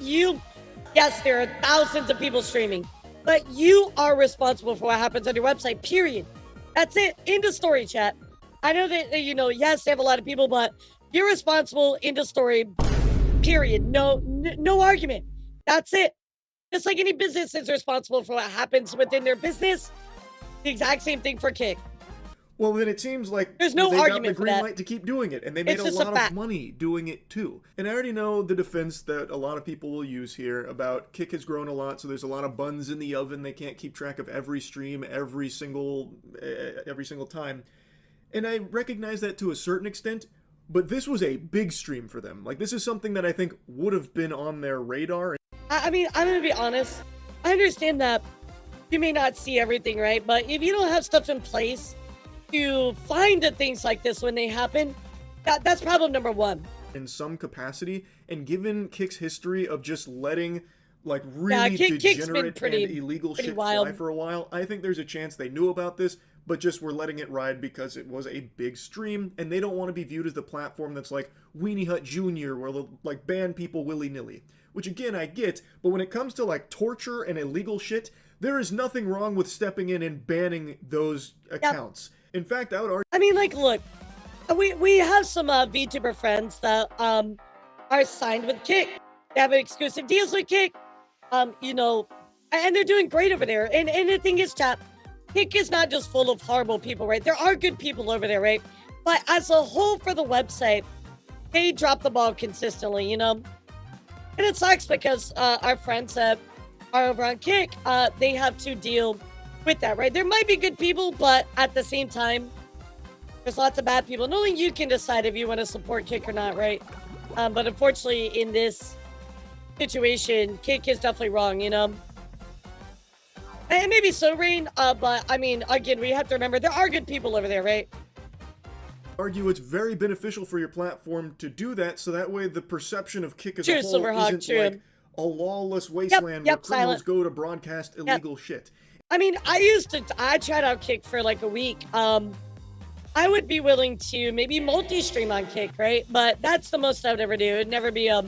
Yes, there are thousands of people streaming, but you are responsible for what happens on your website, period. That's it. End of story, chat. I know that, you know, yes, they have a lot of people, but you're responsible. End of story, period. No argument. That's it. Just like any business is responsible for what happens within their business, the exact same thing for Kick. Well, then it seems like There's no they got the argument for green that. light to keep doing it, and they made It's a just a lot fact. of money doing it too. And I already know the defense that a lot of people will use here about Kick has grown a lot, so there's a lot of buns in the oven. They can't keep track of every stream every single time. And I recognize that to a certain extent, but this was a big stream for them. Like, this is something that I think would have been on their radar. I mean, I'm gonna be honest. I understand that you may not see everything, right? But if you don't have stuff in place to find the things like this when they happen, that's problem number one. In some capacity, and given Kick's history of just letting like really Kick's been degenerate pretty- and illegal pretty shit wild. fly for a while, I think there's a chance they knew about this, but just were letting it ride because it was a big stream, and they don't want to be viewed as the platform that's like Weenie Hut Jr., where they'll like ban people willy-nilly. Which again, I get, but when it comes to like torture and illegal shit, there is nothing wrong with stepping in and banning those accounts. In fact, I would argue... I mean, like, look, we have some VTuber friends that are signed with Kick. They have exclusive deals with Kick, you know, and they're doing great over there. And the thing is, chat, Kick is not just full of horrible people, right? There are good people over there, right? But as a whole for the website, they drop the ball consistently, you know? And it sucks because our friends that are over on Kick, they have to deal with that, right? There might be good people, but at the same time, there's lots of bad people. And only you can decide if you want to support Kick or not, right? But unfortunately, in this situation, Kick is definitely wrong, you know? And maybe so, Rain, but I mean, again, we have to remember there are good people over there, right? argue it's very beneficial for your platform to do that, so that way the perception of Kick as True, a whole Silverhawk, isn't true. like, a lawless wasteland where criminals silent. go to broadcast illegal shit. I mean, I tried out Kick for like a week. I would be willing to maybe multi-stream on Kick, right? But that's the most I would ever do. It'd never be a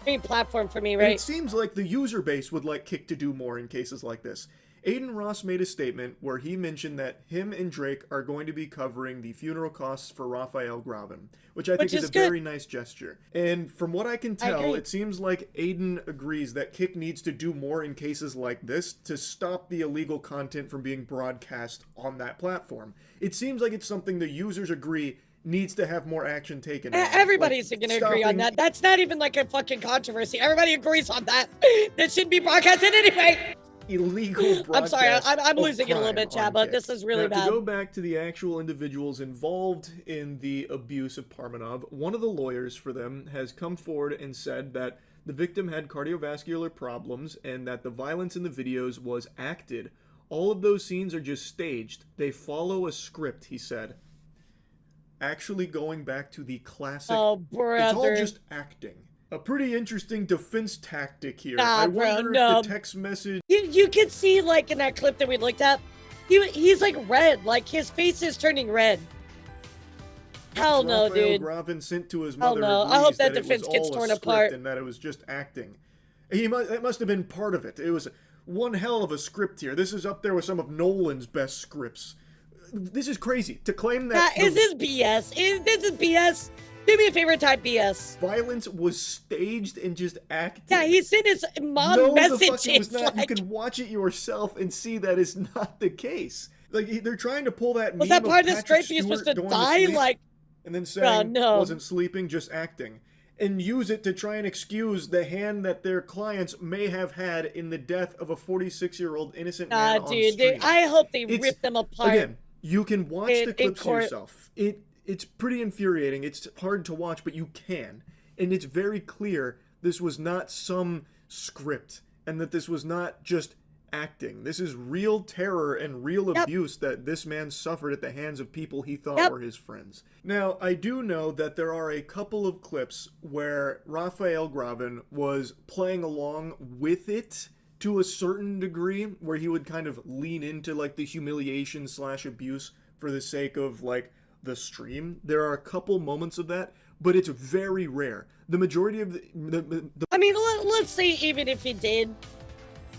main platform for me, right? And it seems like the user base would like Kick to do more in cases like this. Aiden Ross made a statement where he mentioned that him and Drake are going to be covering the funeral costs for Raphael Gravin, which I think is a very nice gesture. And from what I can tell, it seems like Aiden agrees that Kick needs to do more in cases like this to stop the illegal content from being broadcast on that platform. It seems like it's something the users agree needs to have more action taken. Everybody's going to agree on that. That's not even like a fucking controversy. Everybody agrees on that. That shouldn't be broadcasted anyway. Illegal broadcast. I'm sorry, I'm losing it a little bit, Chad, but this is really bad. To go back to the actual individuals involved in the abuse of Parmenov, one of the lawyers for them has come forward and said that the victim had cardiovascular problems and that the violence in the videos was acted. All of those scenes are just staged. They follow a script, he said. Actually going back to the classic, it's all just acting. A pretty interesting defense tactic here. I wonder if the text message... You could see, like, in that clip that we looked at, he's, like, red. Like, his face is turning red. Hell no, dude. Gravin sent to his mother. Hell no. I hope that defense gets torn apart. And that it was just acting. It must have been part of it. It was one hell of a script here. This is up there with some of Nolan's best scripts. This is crazy. To claim that... Is this BS? This is BS? Do me a favor, type BS. Violence was staged and just acted. Yeah, he sent his mom messages. The fuck it was not. You can watch it yourself and see that is not the case. Like, they're trying to pull that meme was that part of the Patrick script you're supposed Stewart to going die? sleep Like, and then saying no. wasn't sleeping, just acting. And use it to try and excuse the hand that their clients may have had in the death of a 46-year-old innocent man on stream. I hope they rip them apart. Again, you can watch the clips yourself. It's pretty infuriating. It's hard to watch, but you can. And it's very clear this was not some script and that this was not just acting. This is real terror and real abuse that this man suffered at the hands of people he thought were his friends. Now, I do know that there are a couple of clips where Raphael Gravin was playing along with it to a certain degree, where he would kind of lean into like the humiliation / abuse for the sake of like the stream. There are a couple moments of that, but it's very rare. The majority of the I mean, let's say even if he did,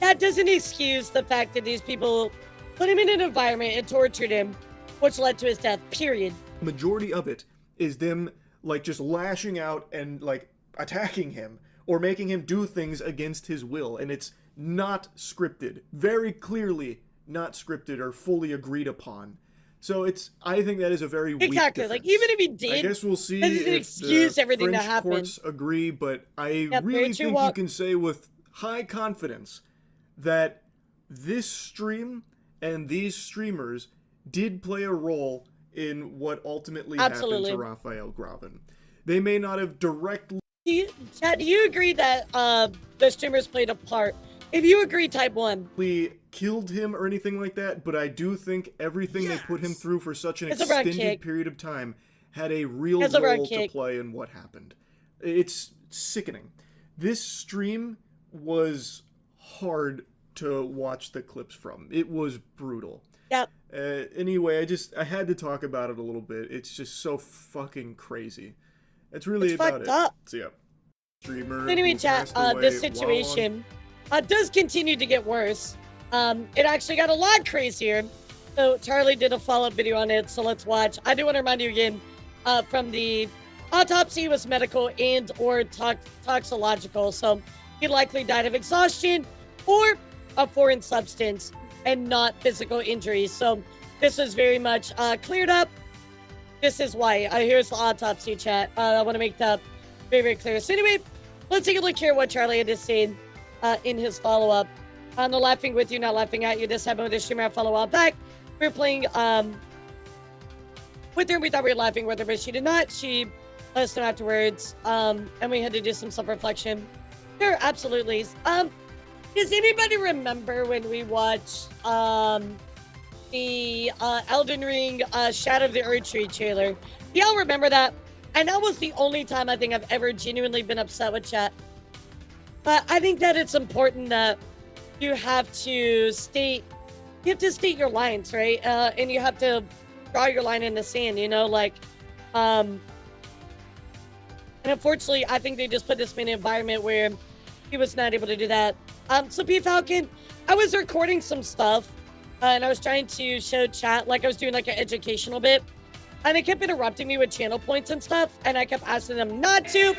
that doesn't excuse the fact that these people put him in an environment and tortured him, which led to his death, period. Majority of it is them like just lashing out and like attacking him or making him do things against his will, and it's not scripted. Very clearly not scripted or fully agreed upon. So I think that is a very weak defense. Like even if he did, I guess we'll see if excuse everything French that happened. Courts agree, but I really think you can say with high confidence that this stream and these streamers did play a role in what ultimately happened to Raphael Gravin. They may not have directly... Chad, do you agree that the streamers played a part? If you agree, type 1. We killed him or anything like that, but I do think everything they put him through for such an extended period of time had a real role to play in what happened. It's sickening. This stream was hard to watch the clips from. It was brutal. Yep. Anyway, I had to talk about it a little bit. It's just so fucking crazy. That's really about it. Up. So yeah. Streamer. Anyway, chat, this situation does continue to get worse. It actually got a lot crazier. So Charlie did a follow-up video on it, so let's watch. I do want to remind you again, from the autopsy was medical and or toxicological, so he likely died of exhaustion or a foreign substance and not physical injuries. So this is very much cleared up. This is why. Here's the autopsy, chat. I want to make that very, very clear. So anyway, let's take a look here what Charlie had to say in his follow-up. I'm not laughing with you, not laughing at you. This happened with the streamer I follow a while back. We were playing with her. We thought we were laughing with her, but she did not. She let us know afterwards, and we had to do some self-reflection. Sure, absolutely. Does anybody remember when we watched the Elden Ring Shadow of the Earth Tree trailer? Do y'all remember that? And that was the only time I think I've ever genuinely been upset with chat. But I think that it's important that you have to state your lines, right? And you have to draw your line in the sand, you know, like, and unfortunately, I think they just put this man in an environment where he was not able to do that. So P Falcon, I was recording some stuff, and I was trying to show chat, like I was doing like an educational bit, and they kept interrupting me with channel points and stuff, and I kept asking them not to,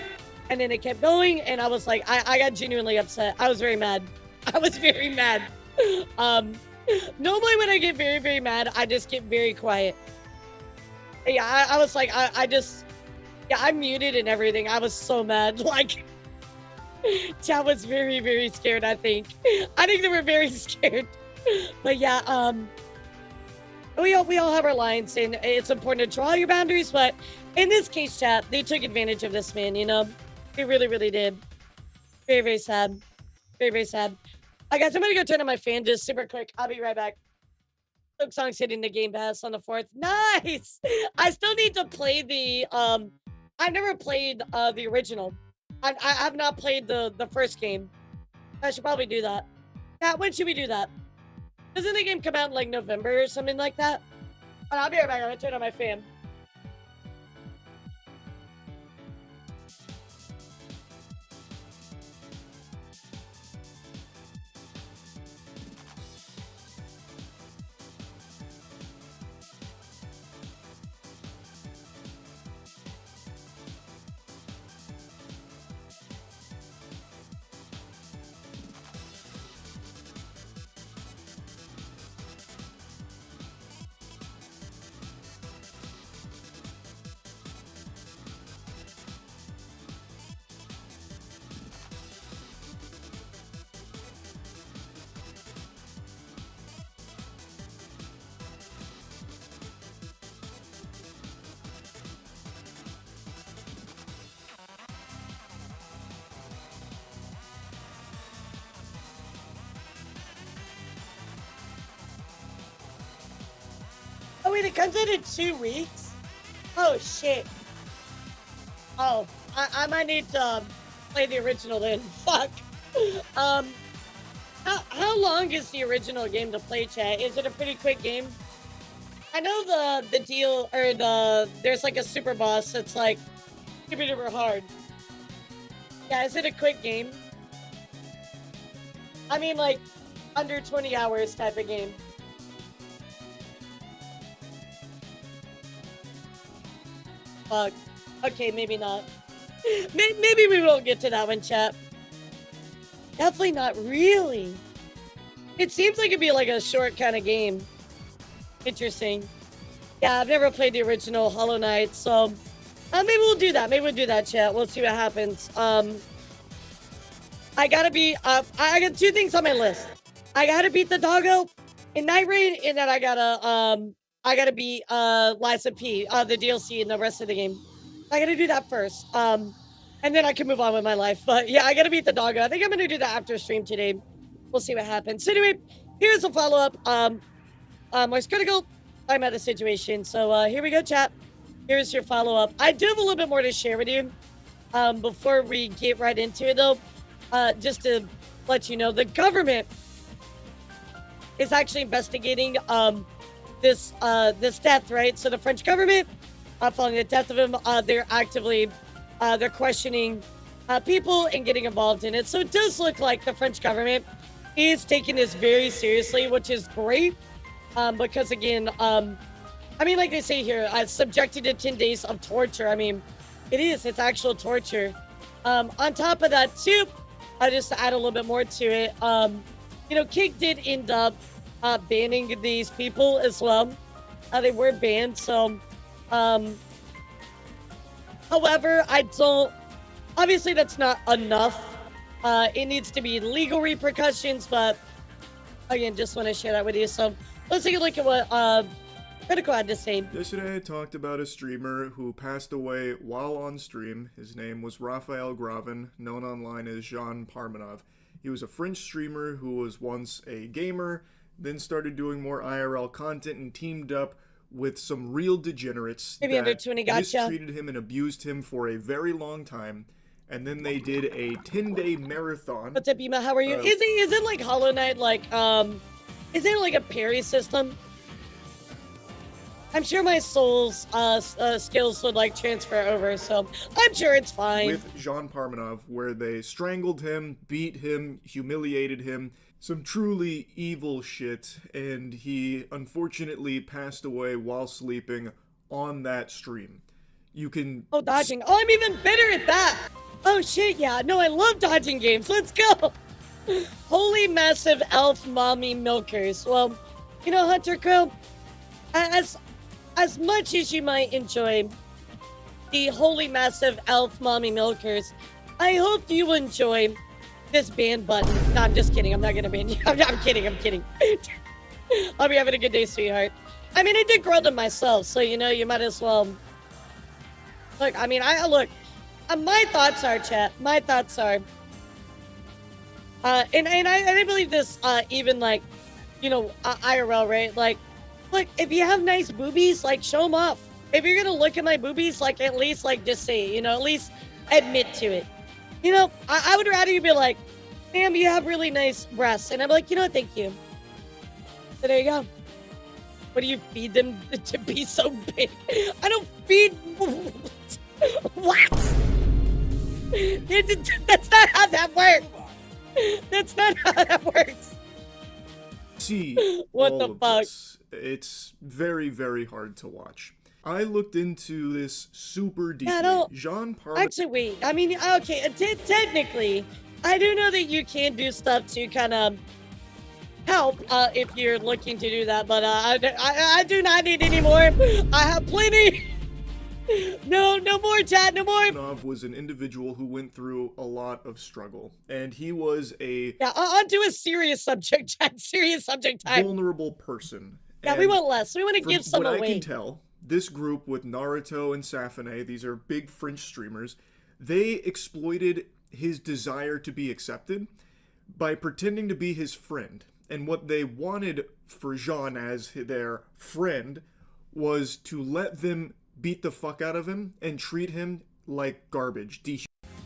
and then it kept going, and I was like, I got genuinely upset. I was very mad. I was very mad. Normally when I get very, very mad, I just get very quiet. Yeah, I was like, I muted and everything. I was so mad. Like, chat was very, very scared, I think. I think they were very scared. But yeah, we all have our lines, and it's important to draw your boundaries, but in this case, chat, they took advantage of this man, you know? They really, really did. Very, very sad. Very, very sad. All right, guys, I'm gonna go turn on my fan just super quick. I'll be right back. Folk Song's hitting the Game Pass on the 4th. Nice! I still need to play the, I've never played, the original. I have not played the first game. I should probably do that. Yeah, when should we do that? Doesn't the game come out in, like, November or something like that? All right, I'll be right back. I'm gonna turn on my fan. Oh wait, it comes out in 2 weeks? Oh shit. Oh, I might need to play the original then. Fuck. How long is the original game to play, chat? Is it a pretty quick game? I know the deal, or there's like a super boss that's like super duper hard. Yeah, is it a quick game? I mean like under 20 hours type of game. Fuck. Okay, maybe not. Maybe we won't get to that one, chat. Definitely not really. It seems like it'd be like a short kind of game. Interesting. Yeah, I've never played the original Hollow Knight, so maybe we'll do that. Maybe we'll do that, chat. We'll see what happens. I gotta be. I got 2 things on my list. I gotta beat the doggo in Night Raid, and then I gotta beat Liza P, the DLC and the rest of the game. I gotta do that first. And then I can move on with my life. But yeah, I gotta beat the doggo. I think I'm gonna do that after stream today. We'll see what happens. So anyway, here's a follow-up. It's critical. I'm at a situation. So here we go, chat. Here's your follow-up. I do have a little bit more to share with you. Before we get right into it though, just to let you know, the government is actually investigating this death, right? So the French government, following the death of him, they're actively they're questioning people and getting involved in it. So it does look like the French government is taking this very seriously, which is great. Because again, I mean, like they say here, subjected to 10 days of torture. I mean, it's actual torture. On top of that too, just to add a little bit more to it, you know, Kick did end up banning these people as well. They were banned, so however, obviously that's not enough. It needs to be legal repercussions, but again, just want to share that with you. So let's take a look at what Critical had to say. Yesterday I talked about a streamer who passed away while on stream. His name was Raphael Gravin, known online as Jean Parmenov. He was a French streamer who was once a gamer, then started doing more IRL content and teamed up with some real degenerates Maybe under 20, gotcha. mistreated him and abused him for a very long time. and then they did a 10-day marathon. What's up, Ema? How are you? Is it like Hollow Knight, like, is there like a parry system? I'm sure my soul's skills would like transfer over, so I'm sure it's fine. With Jean Parmenov, where they strangled him, beat him, humiliated him, some truly evil shit, and he unfortunately passed away while sleeping on that stream. You can... Oh, dodging. Oh, I'm even better at that. Oh, shit, yeah. No, I love dodging games. Let's go. Holy massive elf mommy milkers. Well, you know, Hunter Crow, as much as you might enjoy the holy massive elf mommy milkers, I hope you enjoy this ban button. No, I'm just kidding. I'm not gonna ban you. I'm kidding. I'm kidding. I'll be having a good day, sweetheart. I mean, I did grow them myself, so you know, you might as well. Look, I mean, my thoughts are, chat. My thoughts are, and I believe this, even like, you know, IRL, right? Like, look, if you have nice boobies, like, show them off. If you're gonna look at my boobies, like, at least, like, just say, you know, at least admit to it. You know, I would rather you be like, ma'am, you have really nice breasts. And I'm like, you know what, thank you. So there you go. What do you feed them to be so big? I don't feed... What? That's not how that works. That's not how that works. See what the fuck? This. It's very, very hard to watch. I looked into this super deeply. Jean Parmenov. Actually, wait. I mean, okay, technically, I do know that you can do stuff to kind of help if you're looking to do that, but I do not need any more. I have plenty. No more, chat, no more. Parmenov was an individual who went through a lot of struggle, and he was a onto a serious subject, chat. Serious subject time. Vulnerable person. Yeah, and we want less. We want to give some away. What I can tell, this group with Naruto and Safane, these are big French streamers, they exploited his desire to be accepted by pretending to be his friend. And what they wanted for Jean as their friend was to let them beat the fuck out of him and treat him like garbage.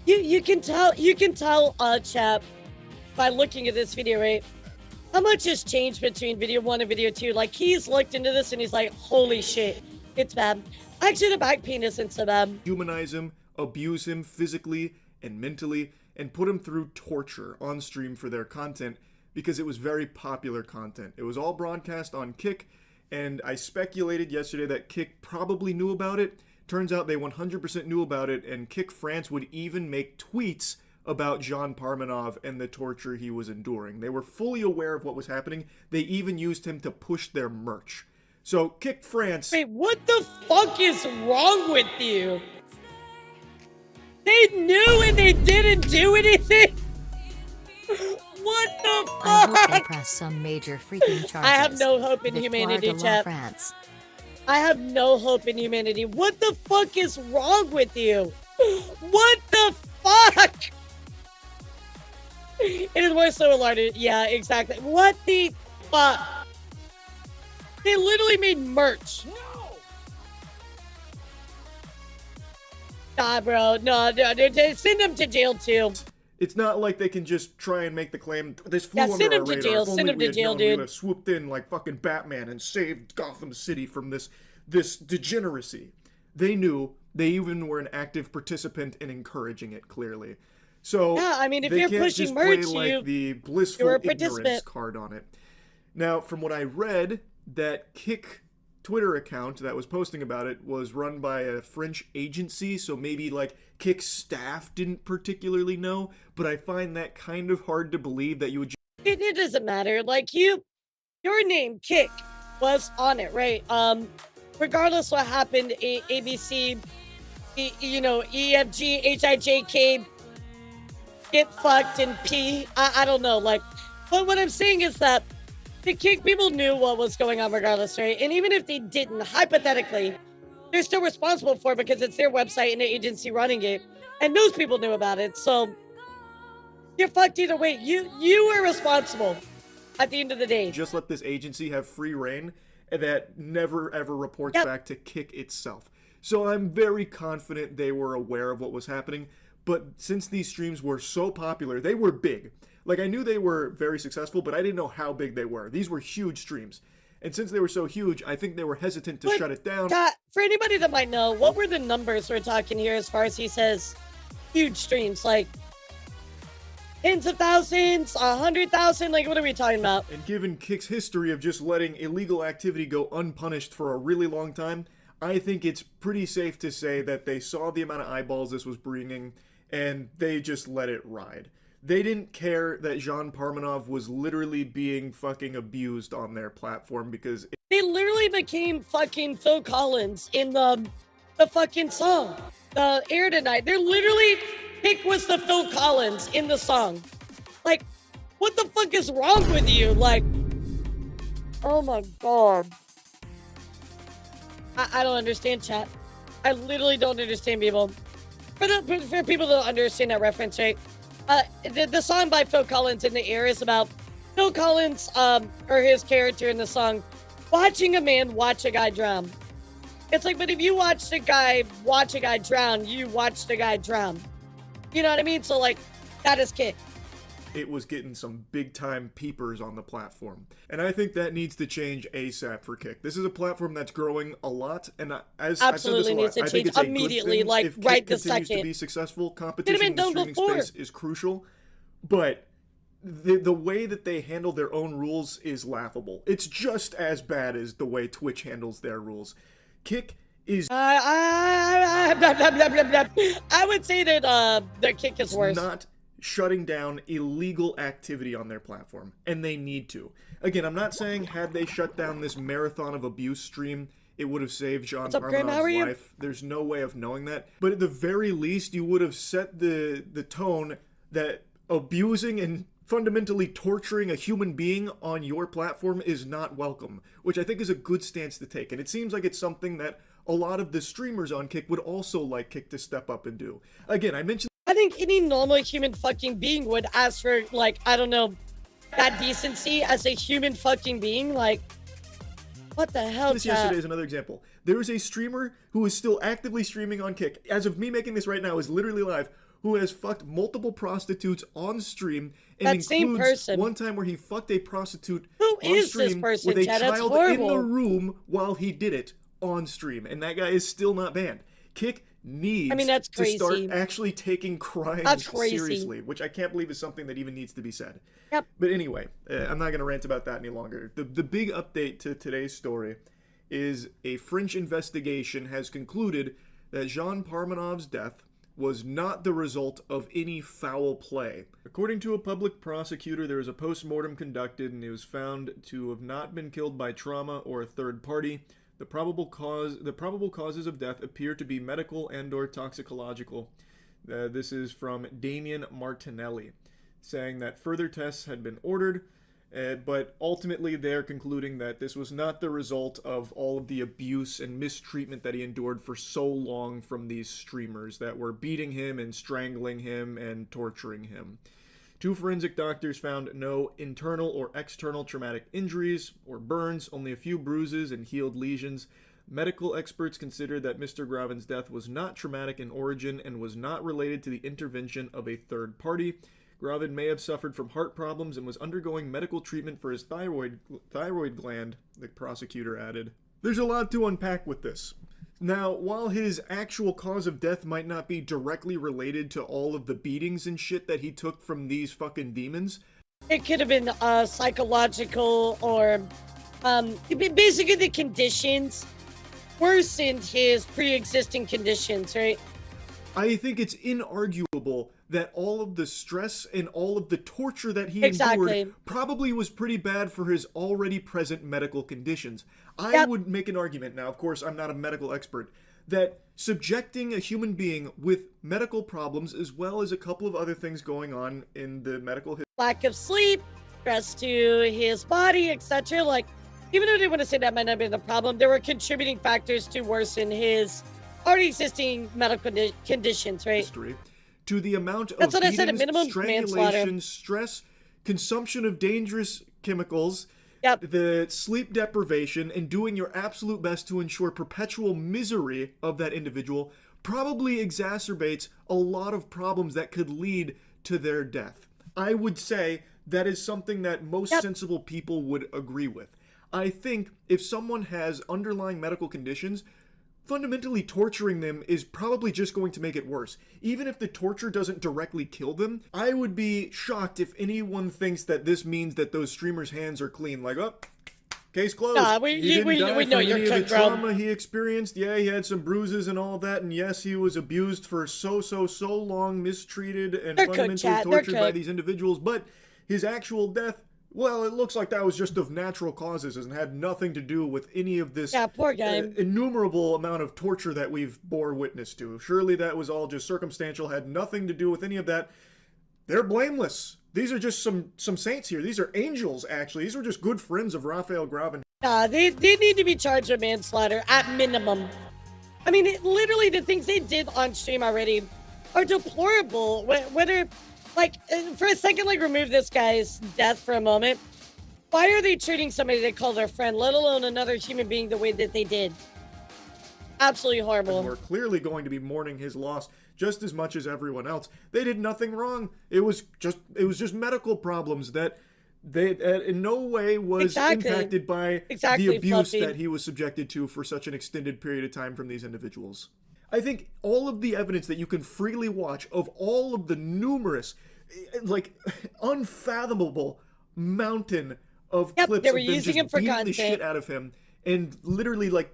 You can tell, chap, by looking at this video, right? How much has changed between video 1 and video 2? Like, he's looked into this and he's like, holy shit, it's bad. Actually, the back pain isn't so bad. Humanize him, abuse him physically and mentally, and put him through torture on stream for their content because it was very popular content. It was all broadcast on Kick, and I speculated yesterday that Kick probably knew about it. Turns out they 100% knew about it, and Kick France would even make tweets about Jean Parmenov and the torture he was enduring. They were fully aware of what was happening. They even used him to push their merch. So, Kick France... Wait, what the fuck is wrong with you? They knew and they didn't do anything? What the fuck? I hope they press some major freaking charges. I have no hope in humanity, chat. France. I have no hope in humanity. What the fuck is wrong with you? What the fuck? It is more so alarming. Yeah, exactly. What the fuck? They literally made merch. No. Nah, bro. No, send them to jail too. It's not like they can just try and make the claim, this flew under send our him to radar. jail. If only Send him we to had jail, known, we dude. would have swooped in like fucking Batman and saved Gotham City from this degeneracy. They knew. They even were an active participant in encouraging it, clearly. So yeah, I mean, if they you're can't pushing just merch, play like the blissful you're a ignorance participant. card on it. Now, from what I read, that Kick Twitter account that was posting about it was run by a French agency, so maybe like Kick's staff didn't particularly know, but I find that kind of hard to believe that you would It doesn't matter. Like, your name, Kick, was on it, right? Regardless what happened, ABC, EFG, HIJK, get fucked, and P. I don't know, like, but what I'm saying is that the Kick people knew what was going on regardless, right? And even if they didn't, hypothetically, they're still responsible for it because it's their website and the agency running it. And those people knew about it. So you're fucked either way. You were responsible at the end of the day. just let this agency have free reign that never ever reports back to Kick itself. So I'm very confident they were aware of what was happening. but since these streams were so popular, they were big. Like, I knew they were very successful, but I didn't know how big they were. These were huge streams. And since they were so huge, I think they were hesitant to shut it down. For anybody that might know, what were the numbers we're talking here as far as he says huge streams? Like, tens of thousands, 100,000? Like, what are we talking about? And given Kick's history of just letting illegal activity go unpunished for a really long time, I think it's pretty safe to say that they saw the amount of eyeballs this was bringing, and they just let it ride. They didn't care that Jean Parmenov was literally being fucking abused on their platform because... They literally became fucking Phil Collins in the fucking song. The Air Tonight. They're literally... Kick was the Phil Collins in the song. Like, what the fuck is wrong with you? Like, oh my god. I don't understand, chat. I literally don't understand people. For people that don't understand that reference, right? The song by Phil Collins in the Air is about Phil Collins, or his character in the song, watching a man watch a guy drown. It's like, but if you watched a guy watch a guy drown, you watched a guy drown. You know what I mean? So, like, that is Kick. It was getting some big-time peepers on the platform. And I think that needs to change ASAP for Kick. This is a platform that's growing a lot, and as I've said this a lot, I think it's immediately, a good thing. like, if Kick right this continues second. to be successful, competition in the streaming space is crucial, but the way that they handle their own rules is laughable. It's just as bad as the way Twitch handles their rules. Kick is... I would say that their Kick is worse. Not shutting down illegal activity on their platform, and they need to. Again, I'm not saying had they shut down this marathon of abuse stream, it would have saved Jean Parmenov's life. There's no way of knowing that. But at the very least, you would have set the tone that abusing and fundamentally torturing a human being on your platform is not welcome, which I think is a good stance to take. And it seems like it's something that a lot of the streamers on Kick would also like Kick to step up and do. Again, I mentioned... I think any normal human fucking being would ask for, like, I don't know, that decency as a human fucking being. Like, what the hell, This yesterday is another example. There is a streamer who is still actively streaming on Kick, as of me making this right now, is literally live, who has fucked multiple prostitutes on stream, and that includes same person. One time where he fucked a prostitute Who on is stream this person, with a Chad? That's child in horrible. the room while he did it on stream, and that guy is still not banned. Kick needs that's to start crazy. actually taking crimes That's crazy. seriously, which I can't believe is something that even needs to be said. Yep. But anyway, I'm not going to rant about that any longer. The big update to today's story is a French investigation has concluded that Jean Parmenov's death was not the result of any foul play. According to a public prosecutor, there was a post-mortem conducted and he was found to have not been killed by trauma or a third party. The probable causes of death appear to be medical and or toxicological. This is from Damien Martinelli, saying that further tests had been ordered, but ultimately they're concluding that this was not the result of all of the abuse and mistreatment that he endured for so long from these streamers that were beating him and strangling him and torturing him. 2 forensic doctors found no internal or external traumatic injuries or burns, only a few bruises and healed lesions. Medical experts considered that Mr. Gravin's death was not traumatic in origin and was not related to the intervention of a third party. Gravin may have suffered from heart problems and was undergoing medical treatment for his thyroid gland, the prosecutor added. There's a lot to unpack with this. Now, while his actual cause of death might not be directly related to all of the beatings and shit that he took from these fucking demons, it could have been psychological or basically the conditions worsened his pre-existing conditions, right? I think it's inarguable that all of the stress and all of the torture that he endured probably was pretty bad for his already present medical conditions. I would make an argument, now of course I'm not a medical expert, that subjecting a human being with medical problems as well as a couple of other things going on in the medical history. Lack of sleep, stress to his body, etc. Like, even though they want to say that might not be the problem, there were contributing factors to worsen his already existing medical conditions, right? To the amount of That's what I said, beatings, at minimum strangulation, manslaughter. stress, consumption of dangerous chemicals, The sleep deprivation and doing your absolute best to ensure perpetual misery of that individual probably exacerbates a lot of problems that could lead to their death. I would say that is something that most sensible people would agree with. I think if someone has underlying medical conditions, fundamentally torturing them is probably just going to make it worse. Even if the torture doesn't directly kill them, I would be shocked if anyone thinks that this means that those streamers' hands are clean. Like, oh, case closed. He didn't die know from you're any of the cooked, bro. trauma he experienced. Yeah, he had some bruises and all that, and yes, he was abused for so long, mistreated, and fundamentally tortured by these individuals, but his actual death, well, it looks like that was just of natural causes and had nothing to do with any of this poor guy. Innumerable amount of torture that we've bore witness to. Surely that was all just circumstantial, had nothing to do with any of that. They're blameless. These are just some saints here. These are angels, actually. These were just good friends of Raphael Gravin. They need to be charged with manslaughter at minimum. I mean, literally the things they did on stream already are deplorable. Whether, like, for a second, like, remove this guy's death for a moment. Why are they treating somebody they call their friend, let alone another human being, the way that they did? Absolutely horrible. And we're clearly going to be mourning his loss just as much as everyone else. They did nothing wrong. It was just medical problems that they in no way was impacted by the abuse that he was subjected to for such an extended period of time from these individuals. I think all of the evidence that you can freely watch of all of the numerous, like, unfathomable mountain of clips of them just beating the shit out of him and literally like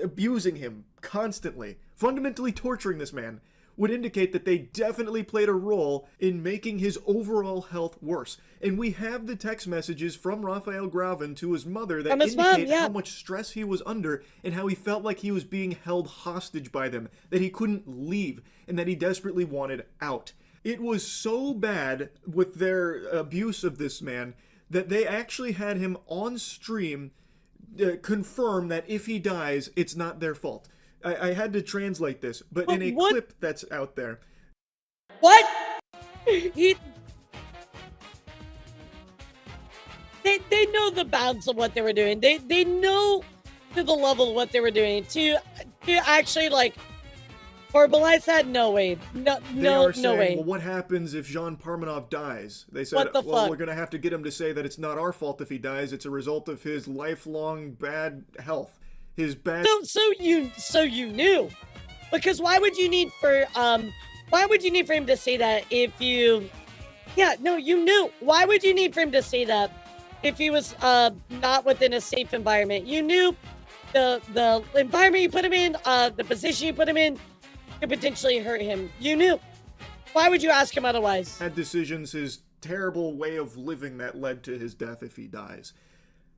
abusing him constantly, fundamentally torturing this man, would indicate that they definitely played a role in making his overall health worse. And we have the text messages from Raphael Gravin to his mother that indicate how much stress he was under and how he felt like he was being held hostage by them, that he couldn't leave, and that he desperately wanted out. It was so bad with their abuse of this man that they actually had him on stream confirm that if he dies, it's not their fault. I had to translate this, but in a clip that's out there. What? They know the bounds of what they were doing. They know to the level of what they were doing. To actually, like, verbalize that? No way. No way. Well, what happens if Jean Parmenov dies? They said, well, we're going to have to get him to say that it's not our fault if he dies. It's a result of his lifelong bad health. His bad. So you knew, because why would you need for him to say that if you? Yeah, no, you knew. Why would you need for him to say that if he was not within a safe environment? You knew the environment you put him in, the position you put him in, could potentially hurt him. You knew. Why would you ask him otherwise? Had decisions, his terrible way of living that led to his death if he dies.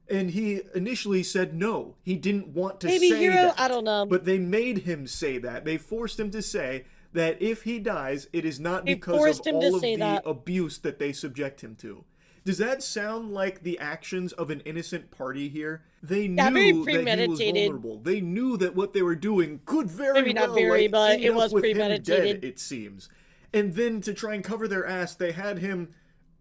And he initially said no. He didn't want to say that. I don't know. But they made him say that. They forced him to say that if he dies, it is not because of all of the abuse that they subject him to. Does that sound like the actions of an innocent party here? They knew that he was vulnerable. They knew that what they were doing could very well but it was Dead, premeditated. it seems. And then to try and cover their ass, they had him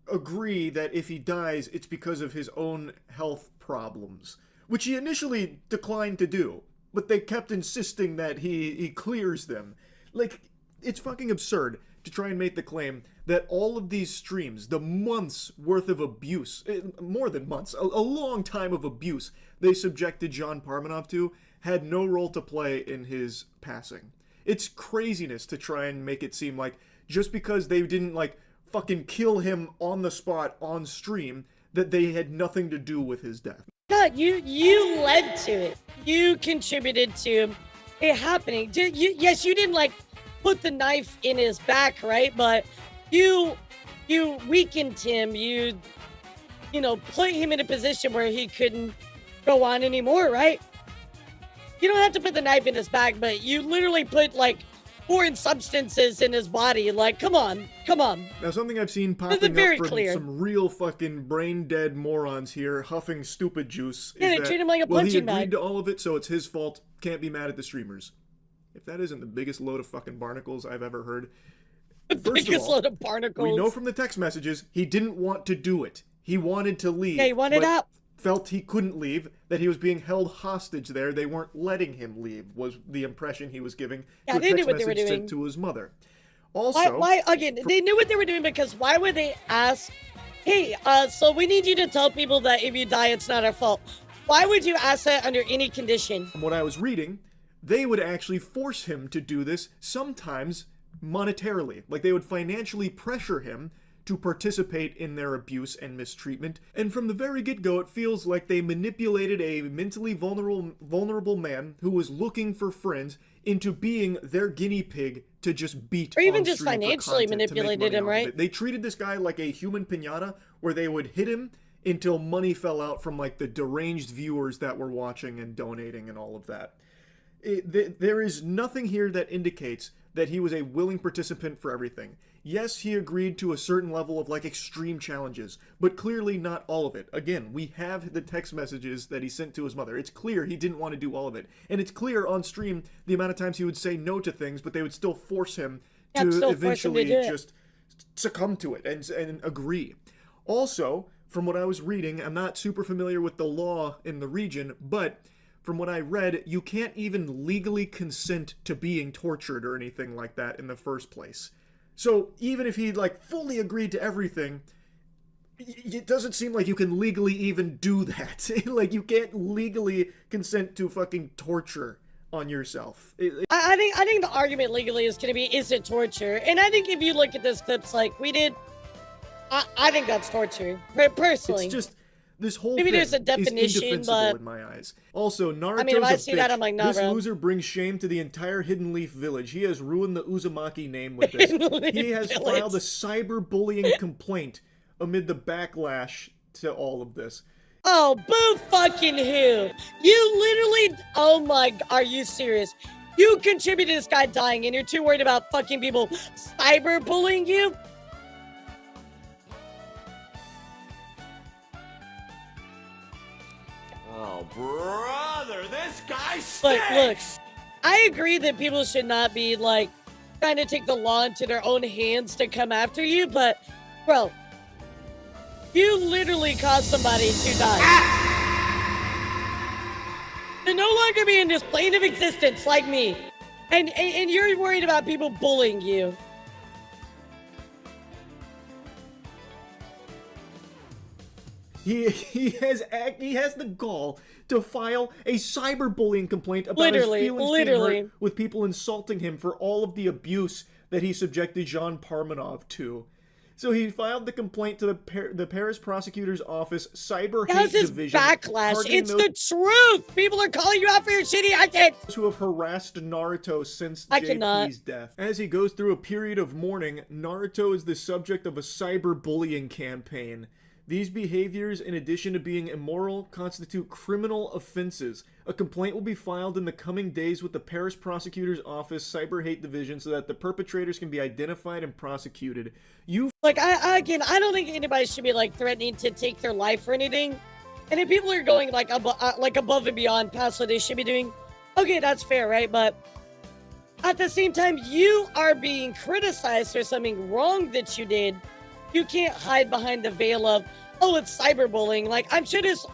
agree that if he dies, it's because of his own health problems, which he initially declined to do, but they kept insisting that he clears them. Like, it's fucking absurd to try and make the claim that all of these streams, the months worth of abuse, more than months, a long time of abuse they subjected Jean Parmenov to, had no role to play in his passing. It's craziness to try and make it seem like just because they didn't, like, fucking kill him on the spot on stream, that they had nothing to do with his death. God, you led to it. You contributed to it happening. Yes, you didn't, like, put the knife in his back, right? But you weakened him. You put him in a position where he couldn't go on anymore, right? You don't have to put the knife in his back, but you literally put, like, foreign substances in his body. Like, come on. Now, something I've seen popping up from some real fucking brain-dead morons here, huffing stupid juice, yeah, is they treat him like a punching bag. He agreed to all of it, so it's his fault. Can't be mad at the streamers. If that isn't the biggest load of fucking barnacles I've ever heard. Biggest load of barnacles. We know from the text messages he didn't want to do it. He wanted to leave. Yeah, he wanted out. felt he couldn't leave, that he was being held hostage there. They weren't letting him leave, was the impression he was giving to a they knew text what they were message doing. sent to his mother. Also, Why again, they knew what they were doing, because why would they ask, hey, so we need you to tell people that if you die, it's not our fault. Why would you ask that under any condition? from what I was reading, they would actually force him to do this, sometimes monetarily. Like, they would financially pressure him to participate in their abuse and mistreatment. And from the very get-go, it feels like they manipulated a mentally vulnerable man who was looking for friends into being their guinea pig to just beat, or even on just stream for financially content to make manipulated money him, off of right? it. They treated this guy like a human piñata, where they would hit him until money fell out from like the deranged viewers that were watching and donating and all of that. There is nothing here that indicates that he was a willing participant for everything. Yes, he agreed to a certain level of like extreme challenges, but clearly not all of it. Again, we have the text messages that he sent to his mother. It's clear he didn't want to do all of it. And it's clear on stream the amount of times he would say no to things, but they would still force him to eventually just succumb to it and agree. Also, from what I was reading, I'm not super familiar with the law in the region, but from what I read, you can't even legally consent to being tortured or anything like that in the first place. So even if he like fully agreed to everything, it doesn't seem like you can legally even do that. Like, you can't legally consent to fucking torture on yourself. I think the argument legally is going to be, is it torture? And I think if you look at this clips like we did, I think that's torture, personally. It's just, this whole maybe thing there's a definition, is indefensible but in my eyes. Also, Naruto's I mean, if I see a bitch. that, I'm like, nah, this bro. loser brings shame to the entire Hidden Leaf village. He has ruined the Uzumaki name with this. He has filed a cyberbullying complaint amid the backlash to all of this. Oh, boo fucking who? You literally, oh my, are you serious? You contributed to this guy dying and you're too worried about fucking people cyberbullying you? Oh, brother, this guy stinks! Look, I agree that people should not be, like, trying to take the law into their own hands to come after you, but, bro, you literally caused somebody to die. To no longer be in this plane of existence like me. And you're worried about people bullying you. He has the gall to file a cyberbullying complaint about his feelings being hurt with people insulting him for all of the abuse that he subjected Jean Parmenov to. So he filed the complaint to the Paris prosecutor's office cyber hate division. Backlash. It's the truth. People are calling you out for your shitty actions. Who have harassed Naruto since JP's death. As he goes through a period of mourning, Naruto is the subject of a cyberbullying campaign. These behaviors, in addition to being immoral, constitute criminal offenses. A complaint will be filed in the coming days with the Paris Prosecutor's Office Cyber Hate Division so that the perpetrators can be identified and prosecuted. Like, I don't think anybody should be, like, threatening to take their life or anything. And if people are going, like, above and beyond past what they should be doing, okay, that's fair, right? But at the same time, you are being criticized for something wrong that you did. You can't hide behind the veil of, oh, it's cyberbullying. Like, I'm sure there's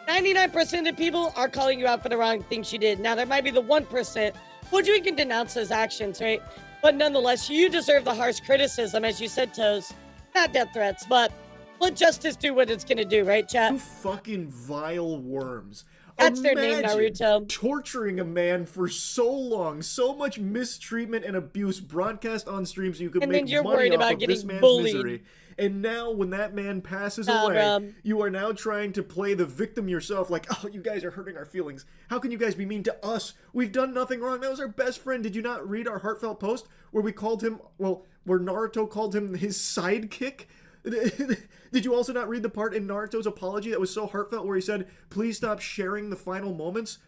99% of people are calling you out for the wrong things you did. Now, there might be the 1%, which we can denounce those actions, right? But nonetheless, you deserve the harsh criticism, as you said, Toes. Not death threats, but let justice do what it's gonna do, right, chat? You fucking vile worms. That's their name, Naruto. Torturing a man for so long, so much mistreatment and abuse broadcast on stream so you could make money off of this man's misery. And now, when that man passes away, you are now trying to play the victim yourself, like, oh, you guys are hurting our feelings. How can you guys be mean to us? We've done nothing wrong. That was our best friend. Did you not read our heartfelt post where we called him, well, where Naruto called him his sidekick? Did you also not read the part in Naruto's apology that was so heartfelt where he said, please stop sharing the final moments?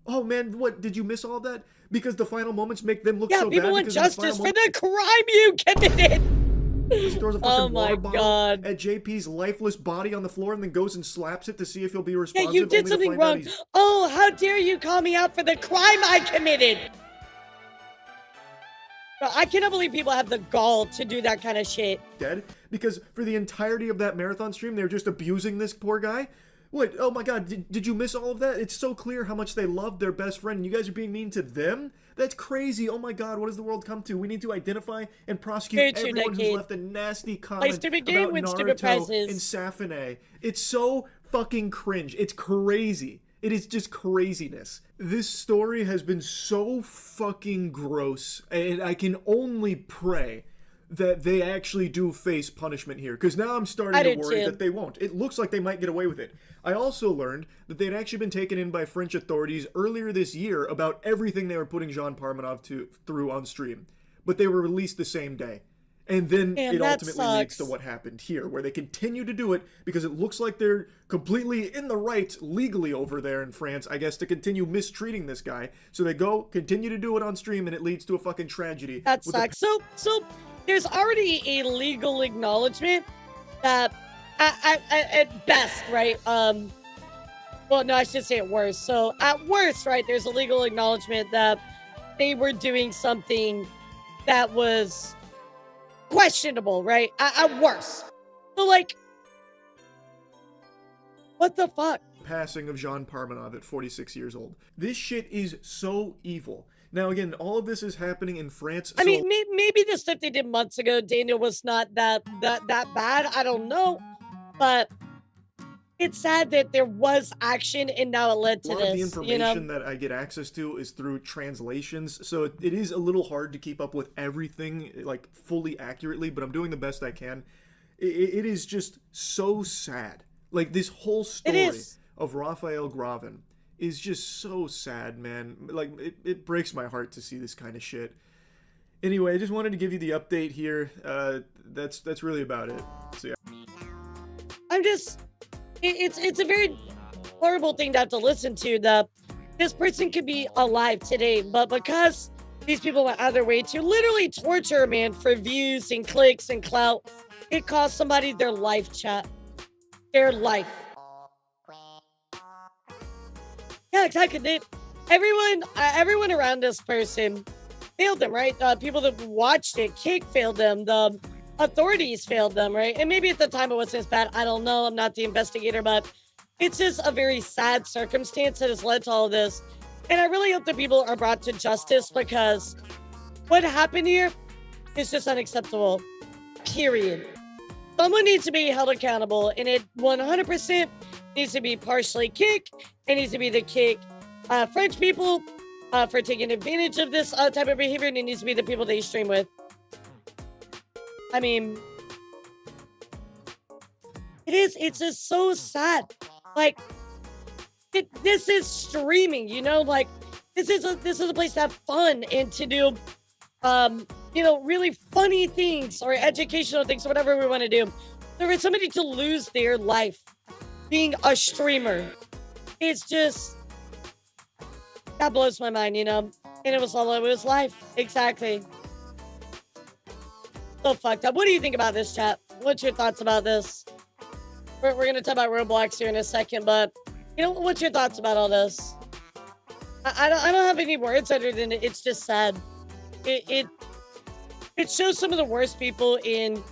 Oh man, what, did you miss all that? Because the final moments make them look so bad. Yeah, people want justice for the crime you committed! He throws a fucking water bottle at JP's lifeless body on the floor and then goes and slaps it to see if he'll be responsive. Yeah, you did something wrong. Oh, how dare you call me out for the crime I committed! Bro, I cannot believe people have the gall to do that kind of shit. Dead? Because for the entirety of that marathon stream, they were just abusing this poor guy. What? Oh my god, did you miss all of that? It's so clear how much they loved their best friend, and you guys are being mean to them? That's crazy. Oh my god, what does the world come to? We need to identify and prosecute everyone who's left a nasty comment about Naruto and Safune. It's so fucking cringe. It's crazy. It is just craziness. This story has been so fucking gross, and I can only pray that they actually do face punishment here, because now I'm starting to worry that they won't. It looks like they might get away with it. I also learned that they'd actually been taken in by French authorities earlier this year about everything they were putting Jean Parmenov through on stream, but they were released the same day. And then it ultimately leads to what happened here, where they continue to do it because it looks like they're completely in the right legally over there in France, I guess, to continue mistreating this guy. So they continue to do it on stream, and it leads to a fucking tragedy. That sucks. So there's already a legal acknowledgement that, at best, right? Well, no, I should say at worst. So at worst, right, there's a legal acknowledgement that they were doing something that was questionable, right? At worst. So, like, what the fuck? Passing of Jean Parmenov at 46 years old. This shit is so evil. Now, again, all of this is happening in France. I mean, maybe the stuff they did months ago, Daniel, was not that bad. I don't know, but it's sad that there was action and now it led to this. A lot of the information that I get access to is through translations, so it is a little hard to keep up with everything like fully accurately, but I'm doing the best I can. It is just so sad. Like, this whole story of Raphael Gravin is just so sad, man. Like, it breaks my heart to see this kind of shit. Anyway, I just wanted to give you the update here. That's really about it. So yeah. It's a very horrible thing to have to listen to, that this person could be alive today, but because these people went out of their way to literally torture a man for views and clicks and clout, it cost somebody their life, chat. Their life. Yeah, exactly. Everyone around this person failed them, right? People that watched it, Kick failed them. The authorities failed them, right? And maybe at the time it wasn't as bad. I don't know. I'm not the investigator, but it's just a very sad circumstance that has led to all of this. And I really hope that people are brought to justice, because what happened here is just unacceptable. Period. Someone needs to be held accountable, and it 100% needs to be partially Kick. It needs to be the Kick French people for taking advantage of this type of behavior, and it needs to be the people they stream with. I mean, it's just so sad. Like, this is streaming, you know, like, this is a place to have fun and to do, you know, really funny things or educational things or whatever we want to do. So for somebody to lose their life being a streamer, it's just, that blows my mind, you know, and it was all over his life. Exactly. So fucked up. What do you think about this, chat? What's your thoughts about this? We're gonna talk about Roblox here in a second, but you know, what's your thoughts about all this? I don't have any words other than it's just sad. It shows some of the worst people in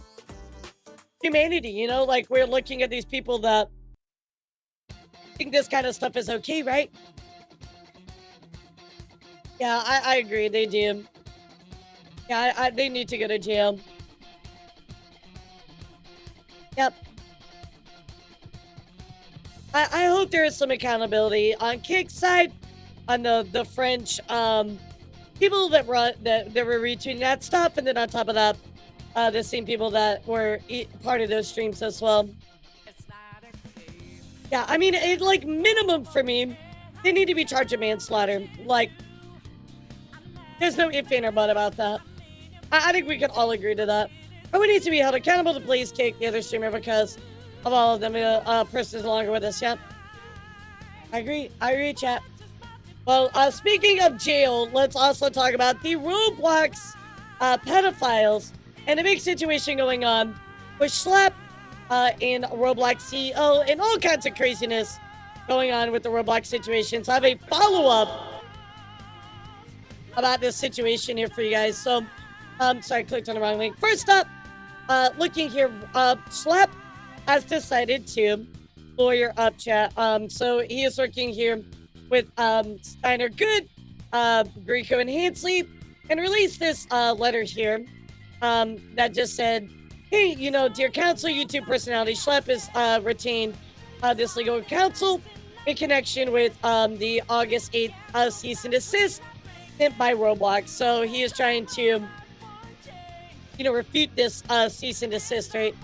humanity. You know, like, we're looking at these people that think this kind of stuff is okay, right? Yeah, I agree. They do. Yeah, they need to go to jail. Yep. I hope there is some accountability on Kick's side, on the French people that were retweeting that stuff, and then on top of that, the same people that were part of those streams as well. Yeah, I mean, like, minimum for me, they need to be charged with manslaughter. Like, there's no if, and, or but about that. I think we can all agree to that. But we need to be held accountable to please Kick, the other streamer, because of all of them. Person is no longer with us, chat. I agree, chat. Well, speaking of jail, let's also talk about the Roblox pedophiles and the big situation going on with Schlapp and Roblox CEO and all kinds of craziness going on with the Roblox situation. So I have a follow-up about this situation here for you guys. So, sorry, I clicked on the wrong link. First up, looking here, Schlapp has decided to lawyer up, chat. So he is working here with Steiner Good, Grieco, and Hansley, and released this letter here that just said, hey, you know, dear counsel, YouTube personality Schlepp is retained this legal counsel in connection with the August 8th cease and desist sent by Roblox. So he is trying to, you know, refute this cease and desist, right?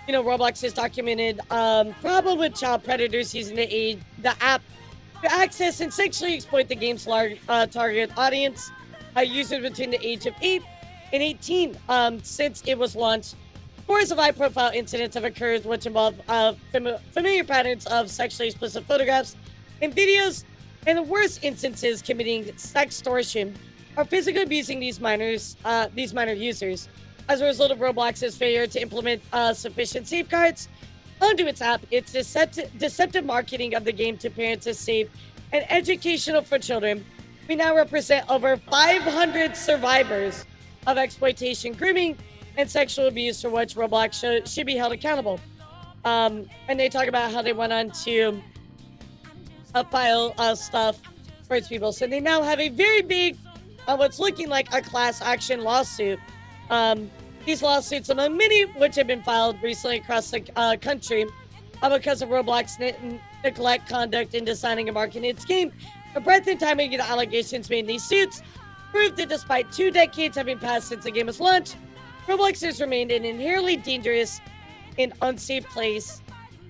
You know, Roblox has documented problem with child predators using the app to access and sexually exploit the game's large target audience, users between the age of 8 and 18. Since it was launched, scores of high-profile incidents have occurred which involve familiar patterns of sexually explicit photographs and videos, and the worst instances committing sextortion are physically abusing these minor users. As a result of Roblox's failure to implement sufficient safeguards onto its app, its deceptive marketing of the game to parents is safe and educational for children. We now represent over 500 survivors of exploitation, grooming, and sexual abuse for which Roblox should be held accountable. And they talk about how they went on to file stuff for its people. So they now have a very big, what's looking like a class action lawsuit. These lawsuits, among many which have been filed recently across the country, because of Roblox neglect conduct in designing and marketing its game. The breadth and timing of the allegations made in these suits prove that despite 2 decades having passed since the game was launched, Roblox has remained an inherently dangerous and unsafe place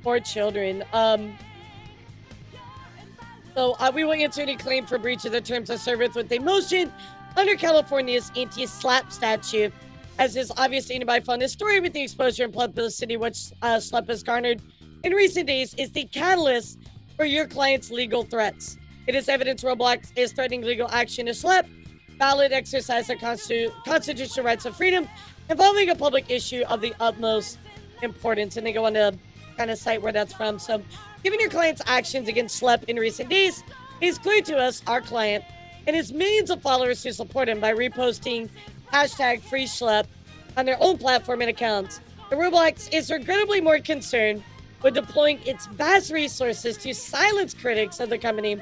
for children. So we will answer any claim for breach of the terms of service with a motion under California's anti-slap statute, as is obviously anybody found this story with the exposure and publicity which Schlepp has garnered in recent days is the catalyst for your client's legal threats. It is evidence Roblox is threatening legal action to Schlepp, valid exercise of constitutional rights of freedom, involving a public issue of the utmost importance. And they go on to kind of cite where that's from. So, given your client's actions against Schlepp in recent days, it is clear to us, our client, and his millions of followers who support him by reposting hashtag Free Schlepp on their own platform and accounts. The Roblox is regrettably more concerned with deploying its vast resources to silence critics of the company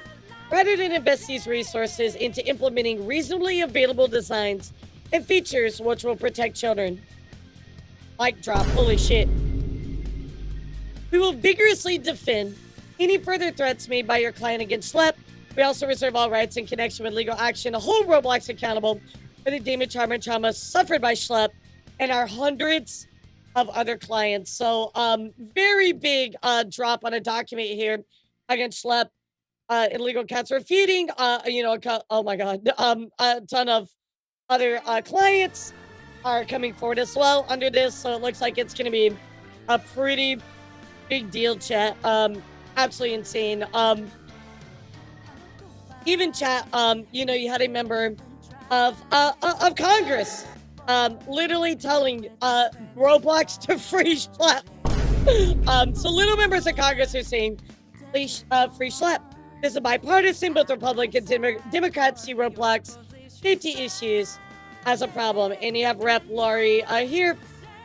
rather than invest these resources into implementing reasonably available designs and features which will protect children. Mic drop, holy shit. We will vigorously defend any further threats made by your client against Schlepp. We also reserve all rights in connection with legal action to hold Roblox accountable for the damage, harm, and trauma suffered by Schlepp and our hundreds of other clients. So, very big drop on a document here against Schlepp in legal counts refuting, oh my God, a ton of other clients are coming forward as well under this. So it looks like it's going to be a pretty big deal, chat. Absolutely insane. Even chat, you had a member of Congress literally telling Roblox to free Schlepp. So little members of Congress are saying, please free Schlepp. This is bipartisan. Both Republicans and Democrats see Roblox safety issues as a problem. And you have Rep. Laurie here,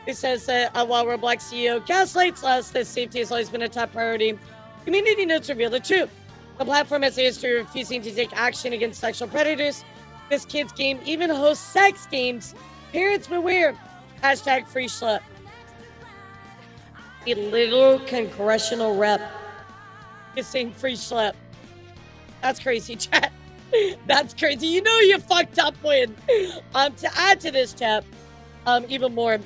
who says that while Roblox CEO gaslights us that safety has always been a top priority, community notes reveal the truth. The platform has a history of refusing to take action against sexual predators. This kid's game even hosts sex games. Parents beware. Hashtag Free Schlepp. A little congressional rep is saying Free Schlepp. That's crazy, chat. That's crazy. You know you fucked up when. To add to this, chat, even more,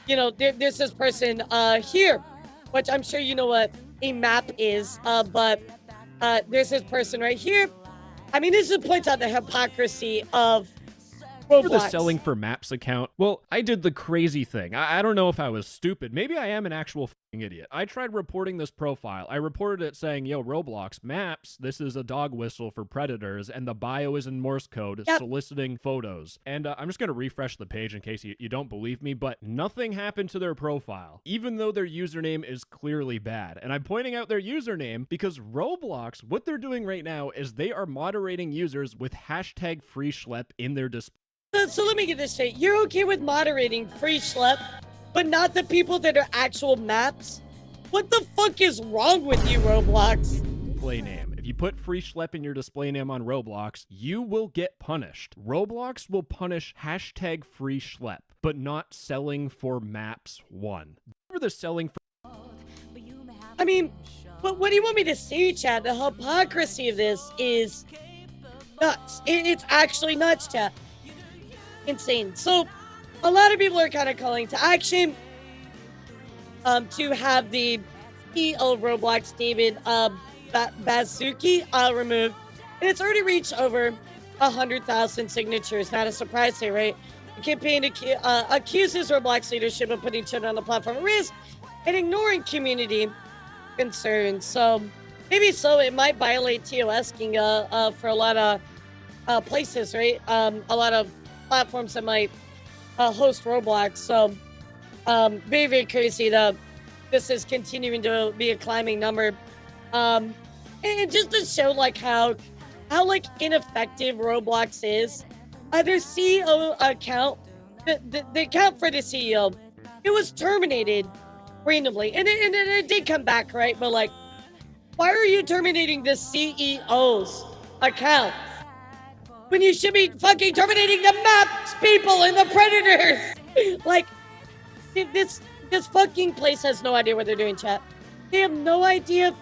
there's this person here, which I'm sure you know what a map is, but there's this person right here. I mean, this just points out the hypocrisy of Roblox. For the selling for maps account, well, I did the crazy thing. I don't know if I was stupid. Maybe I am an actual fucking idiot. I tried reporting this profile. I reported it saying, yo, Roblox, maps, this is a dog whistle for predators, and the bio is in Morse code, soliciting photos. And I'm just going to refresh the page in case you don't believe me, but nothing happened to their profile, even though their username is clearly bad. And I'm pointing out their username because Roblox, what they're doing right now is they are moderating users with hashtag Free Schlepp in their display. So let me get this straight. You're okay with moderating Free Schlepp, but not the people that are actual maps What the fuck is wrong with you, Roblox? Display name. If you put free schlep in your display name on Roblox, you will get punished. Roblox will punish hashtag free schlep, but not selling for maps 1. For the selling for... I mean, but what do you want me to say, Chad? The hypocrisy of this is nuts. It's actually nuts, Chad. Insane. So, a lot of people are kind of calling to action to have the CEO of Roblox, David Baszucki, removed. And it's already reached over 100,000 signatures. Not a surprise here, right? The campaign accuses Roblox leadership of putting children on the platform at risk and ignoring community concerns. So maybe so it might violate TOSing for a lot of places, right? A lot of platforms that might host Roblox. So very, very crazy that this is continuing to be a climbing number. And just to show like how like ineffective Roblox is, their CEO account, the account for the CEO, it was terminated randomly, and it did come back, right? But like, why are you terminating the CEO's account when you should be fucking terminating the maps people and the predators? Like, this fucking place has no idea what they're doing, chat. They have no idea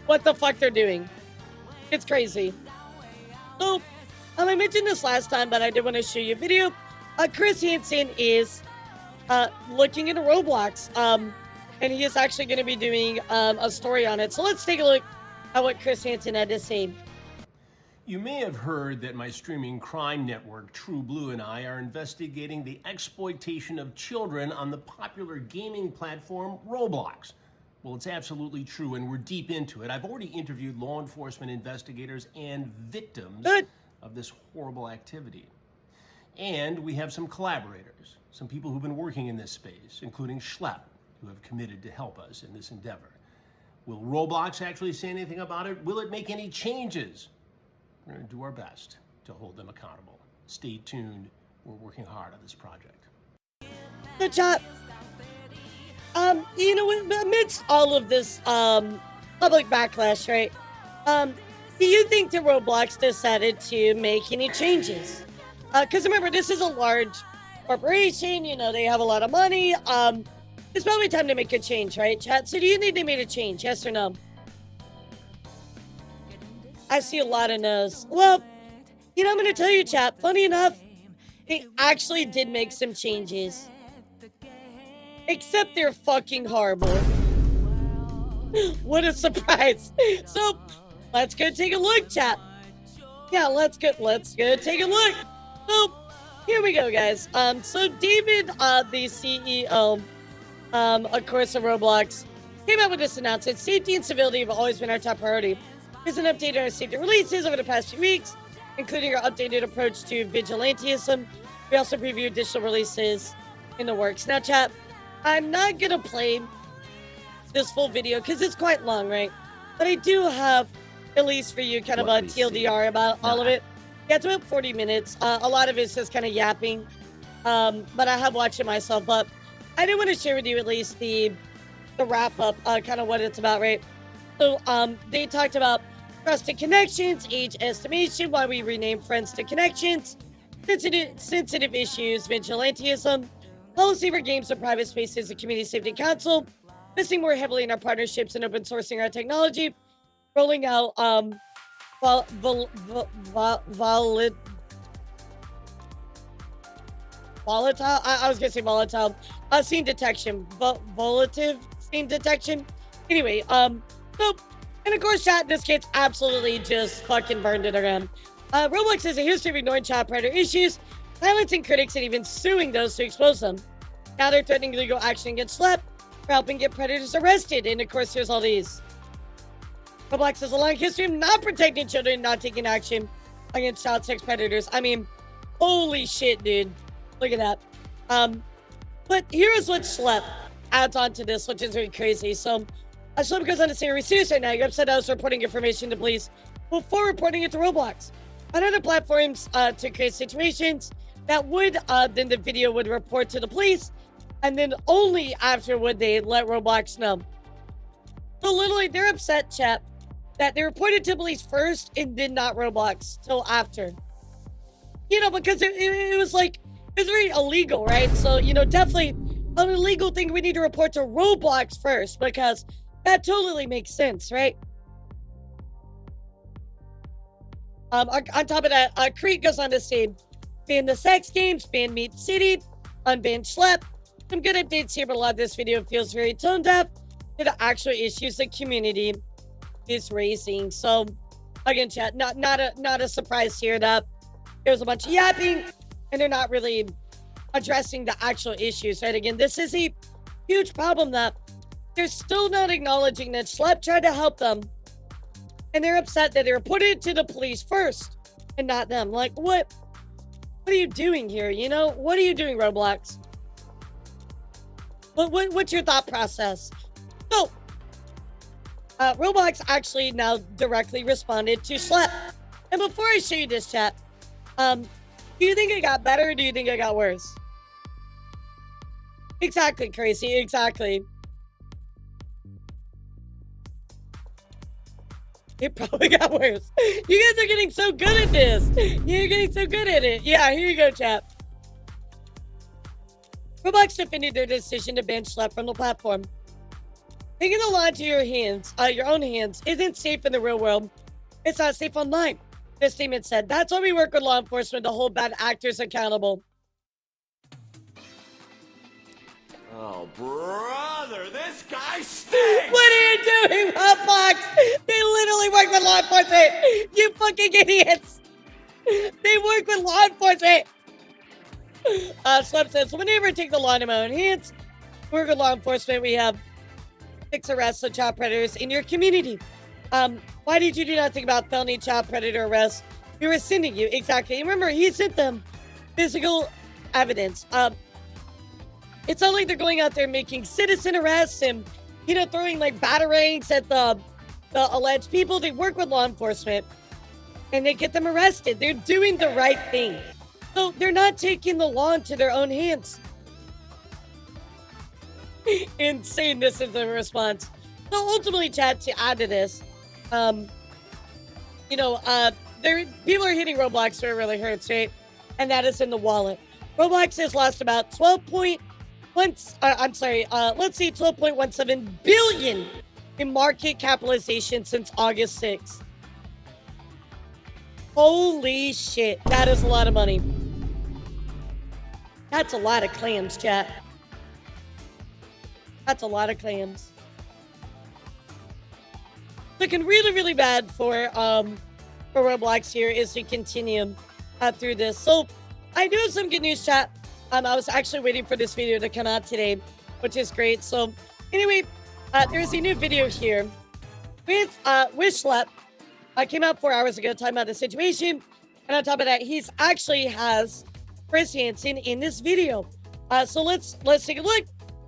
what the fuck they're doing. It's crazy. So, I mentioned this last time, but I did want to show you a video. Chris Hansen is looking into Roblox, and he is actually going to be doing a story on it. So let's take a look at what Chris Hansen had to say. You may have heard that my streaming crime network, True Blue, and I are investigating the exploitation of children on the popular gaming platform Roblox. Well, it's absolutely true, and we're deep into it. I've already interviewed law enforcement investigators and victims of this horrible activity. And we have some collaborators, some people who've been working in this space, including Schlep, who have committed to help us in this endeavor. Will Roblox actually say anything about it? Will it make any changes? We're going to do our best to hold them accountable. Stay tuned. We're working hard on this project. Good job. You know, amidst all of this public backlash, right? Do you think that Roblox decided to make any changes? Because remember, this is a large corporation. You know, they have a lot of money. It's probably time to make a change, right, chat? So do you think they made a change? Yes or no? I see a lot of no's. Well, you know, I'm going to tell you, chat. Funny enough, they actually did make some changes. Except they're fucking horrible. What a surprise. So, let's go take a look, chat. Yeah, let's go take a look. So, here we go, guys. So David, the CEO, of course, of Roblox, came out with this announcement. Safety and civility have always been our top priority. Here's an update on our safety releases over the past few weeks, including our updated approach to vigilantism. We also preview additional releases in the works. Now, chat, I'm not going to play this full video because it's quite long, right? But I do have, at least for you, kind of a TLDR about all of it. Yeah, it's about 40 minutes. A lot of it's just kind of yapping. But I have watched it myself. But I do want to share with you at least the wrap-up, kind of what it's about, right? So they talked about trusted connections, age estimation, why we renamed friends to connections, sensitive issues, vigilantism, policy for games and private spaces, and community safety council, investing more heavily in our partnerships and open sourcing our technology, rolling out volatile scene detection, volative scene detection. Anyway, so, and of course, chat, this kid's absolutely just fucking burned it around. Roblox has a history of ignoring child predator issues, silencing critics, and even suing those who expose them. Now they're threatening legal action against Schlep for helping get predators arrested. And of course, here's all these. Roblox has a long history of not protecting children and not taking action against child sex predators. I mean, holy shit, dude. Look at that. But here is what Schlep adds on to this, which is really crazy. So, Schlep goes on to say, "Are we serious right now? You're upset I was reporting information to police before reporting it to Roblox on other platforms to create situations that would, then the video would report to the police, and then only after would they let Roblox know. So literally, they're upset, chat, that they reported to police first and did not Roblox till after. You know, because it was like, it was very illegal, right? So, you know, definitely an illegal thing we need to report to Roblox first, because that totally makes sense, right? On top of that, Creek goes on to say, ban the sex games, ban Meat City, unban Schlep. Some good updates here, but a lot of this video feels very tone deaf to the actual issues the community is raising. So, again, chat, not a surprise here that there's a bunch of yapping, and they're not really addressing the actual issues, right? Again, this is a huge problem that they're still not acknowledging that Schlep tried to help them, and they're upset that they reported it to the police first and not them. Like, what are you doing here? You know, what are you doing, Roblox? What's your thought process? So, Roblox actually now directly responded to Schlep. And before I show you this, chat, do you think it got better or do you think it got worse? Exactly, Crazy, exactly. It probably got worse. You guys are getting so good at this. You're getting so good at it. Yeah, here you go, chat. Roblox defended their decision to ban Schlep from the platform. Taking the law into your hands, your own hands, isn't safe in the real world. It's not safe online. The statement said, that's why we work with law enforcement to hold bad actors accountable. Oh, brother, this guy stinks! What are you doing, Roblox? They literally work with law enforcement. You fucking idiots. They work with law enforcement. Schlep says, so whenever I take the law into my own hands, work with law enforcement, we have 6 arrests of child predators in your community. Why did you do not think about felony child predator arrests? We were sending you. Exactly. Remember, he sent them physical evidence. It's not like they're going out there making citizen arrests and, you know, throwing like batarangs at the alleged people. They work with law enforcement and they get them arrested. They're doing the right thing. So they're not taking the law into their own hands. Insane. This is the response. So ultimately, chat, to add to this, you know, people are hitting Roblox where it really hurts, right? And that is in the wallet. Roblox has lost about 12.17 billion in market capitalization since August 6th. Holy shit. That is a lot of money. That's a lot of clams, chat. That's a lot of clams. Looking really, really bad for Roblox here as we continue through this. So I do have some good news, chat. I was actually waiting for this video to come out today, which is great. So anyway, there's a new video here with Schlep. Came out 4 hours ago talking about the situation. And on top of that, he's actually has Chris Hansen in this video. So let's take a look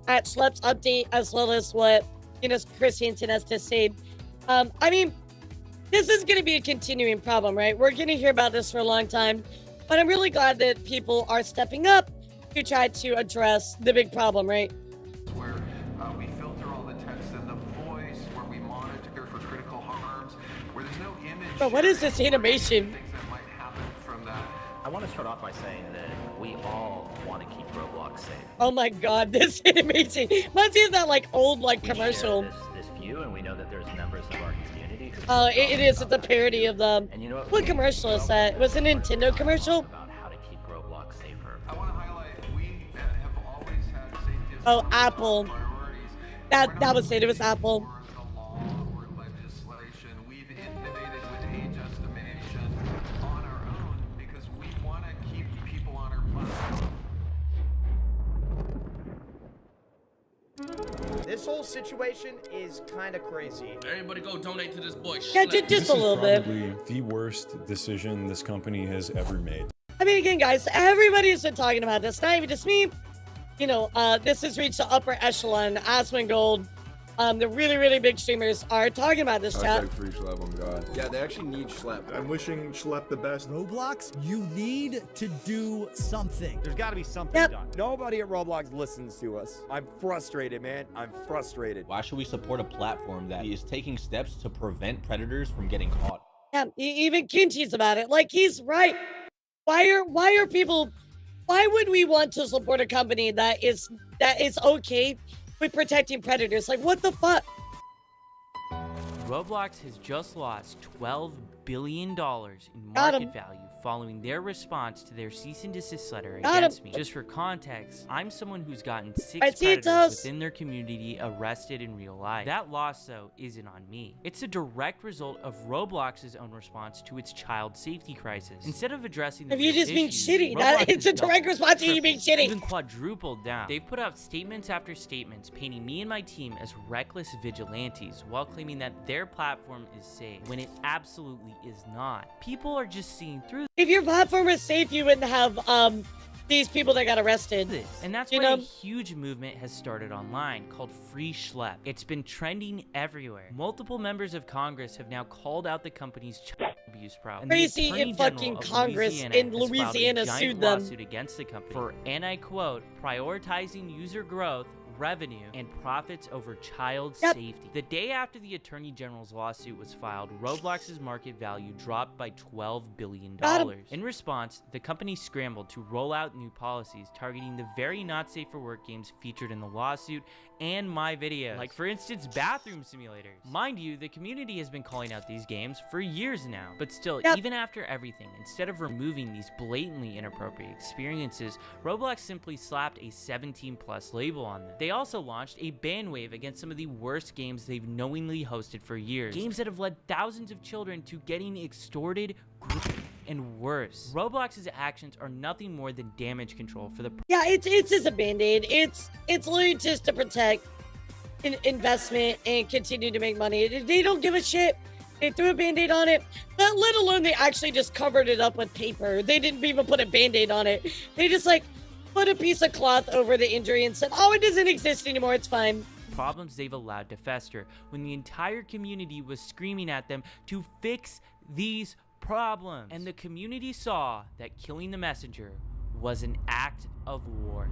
at Schlep's update as well as what, you know, Chris Hansen has to say. I mean, this is going to be a continuing problem, right? We're going to hear about this for a long time, but I'm really glad that people are stepping up to try to address the big problem, right? Where we filter all the text and the voice, where we monitor for critical harms, where there's no image. But what is this animation? Things that might happen from that. I want to start off by saying that we all want to keep Roblox safe. Oh my god, this animation. Must be that like old like commercial. This view, and we know that there's members of our community. Oh, it is. It's a parody of them. And you know what commercial is that? Was it a Nintendo commercial? About how to keep Roblox safer. I want to highlight we have always had safety as Oh, Apple. That was it. It was Apple. We've innovated with age estimation on our own because we want to keep people on our platform. This whole situation is kind of crazy. Everybody go donate to this boy. Yeah, just a little bit. This is probably the worst decision this company has ever made. I mean, again, guys, everybody's been talking about this. Not even just me. You know, this has reached the upper echelon. Asmongold the really, really big streamers are talking about this chat. Free Schlep on God. Yeah, they actually need Schlep. I'm wishing Schlep the best. Roblox, you need to do something. There's got to be something done. Nobody at Roblox listens to us. I'm frustrated, man. I'm frustrated. Why should we support a platform that is taking steps to prevent predators from getting caught? Yeah, even Kinchi's about it. Like, he's right. Why are people? Why would we want to support a company that is okay with protecting predators? Like, what the fuck? Roblox has just lost $12 billion in market value following their response to their cease and desist letter against me. Just for context, I'm someone who's gotten 6 predators within their community arrested in real life. That loss, though, isn't on me. It's a direct result of Roblox's own response to its child safety crisis. Instead of addressing the If you're real just being issues, shitty, Roblox it's a direct response to you being shitty. Even quadrupled down. They've put out statements after statements painting me and my team as reckless vigilantes while claiming that their platform is safe, when it absolutely is not. People are just seeing through. If your platform was safe, you wouldn't have these people that got arrested. And that's why a huge movement has started online called Free Schlep. It's been trending everywhere. Multiple members of Congress have now called out the company's child abuse problem. Crazy in fucking Congress in Louisiana sued them. Lawsuit against the company for, and I quote, prioritizing user growth, revenue, and profits over child safety. The day after the Attorney General's lawsuit was filed, Roblox's market value dropped by $12 billion. In response, the company scrambled to roll out new policies targeting the very not safe for work games featured in the lawsuit and my videos. Like, for instance, bathroom simulators. Mind you, the community has been calling out these games for years now. But still, even after everything, instead of removing these blatantly inappropriate experiences, Roblox simply slapped a 17+ label on them. They also launched a ban wave against some of the worst games they've knowingly hosted for years. Games that have led thousands of children to getting extorted, and worse. Roblox's actions are nothing more than damage control for the it's just a band-aid. It's literally just to protect investment and continue to make money. They don't give a shit. They threw a band-aid on it, but let alone they actually just covered it up with paper. They didn't even put a band-aid on it. They just like put a piece of cloth over the injury and said, oh, it doesn't exist anymore, it's fine. Problems they've allowed to fester when the entire community was screaming at them to fix these problems. And the community saw that killing the messenger was an act of war.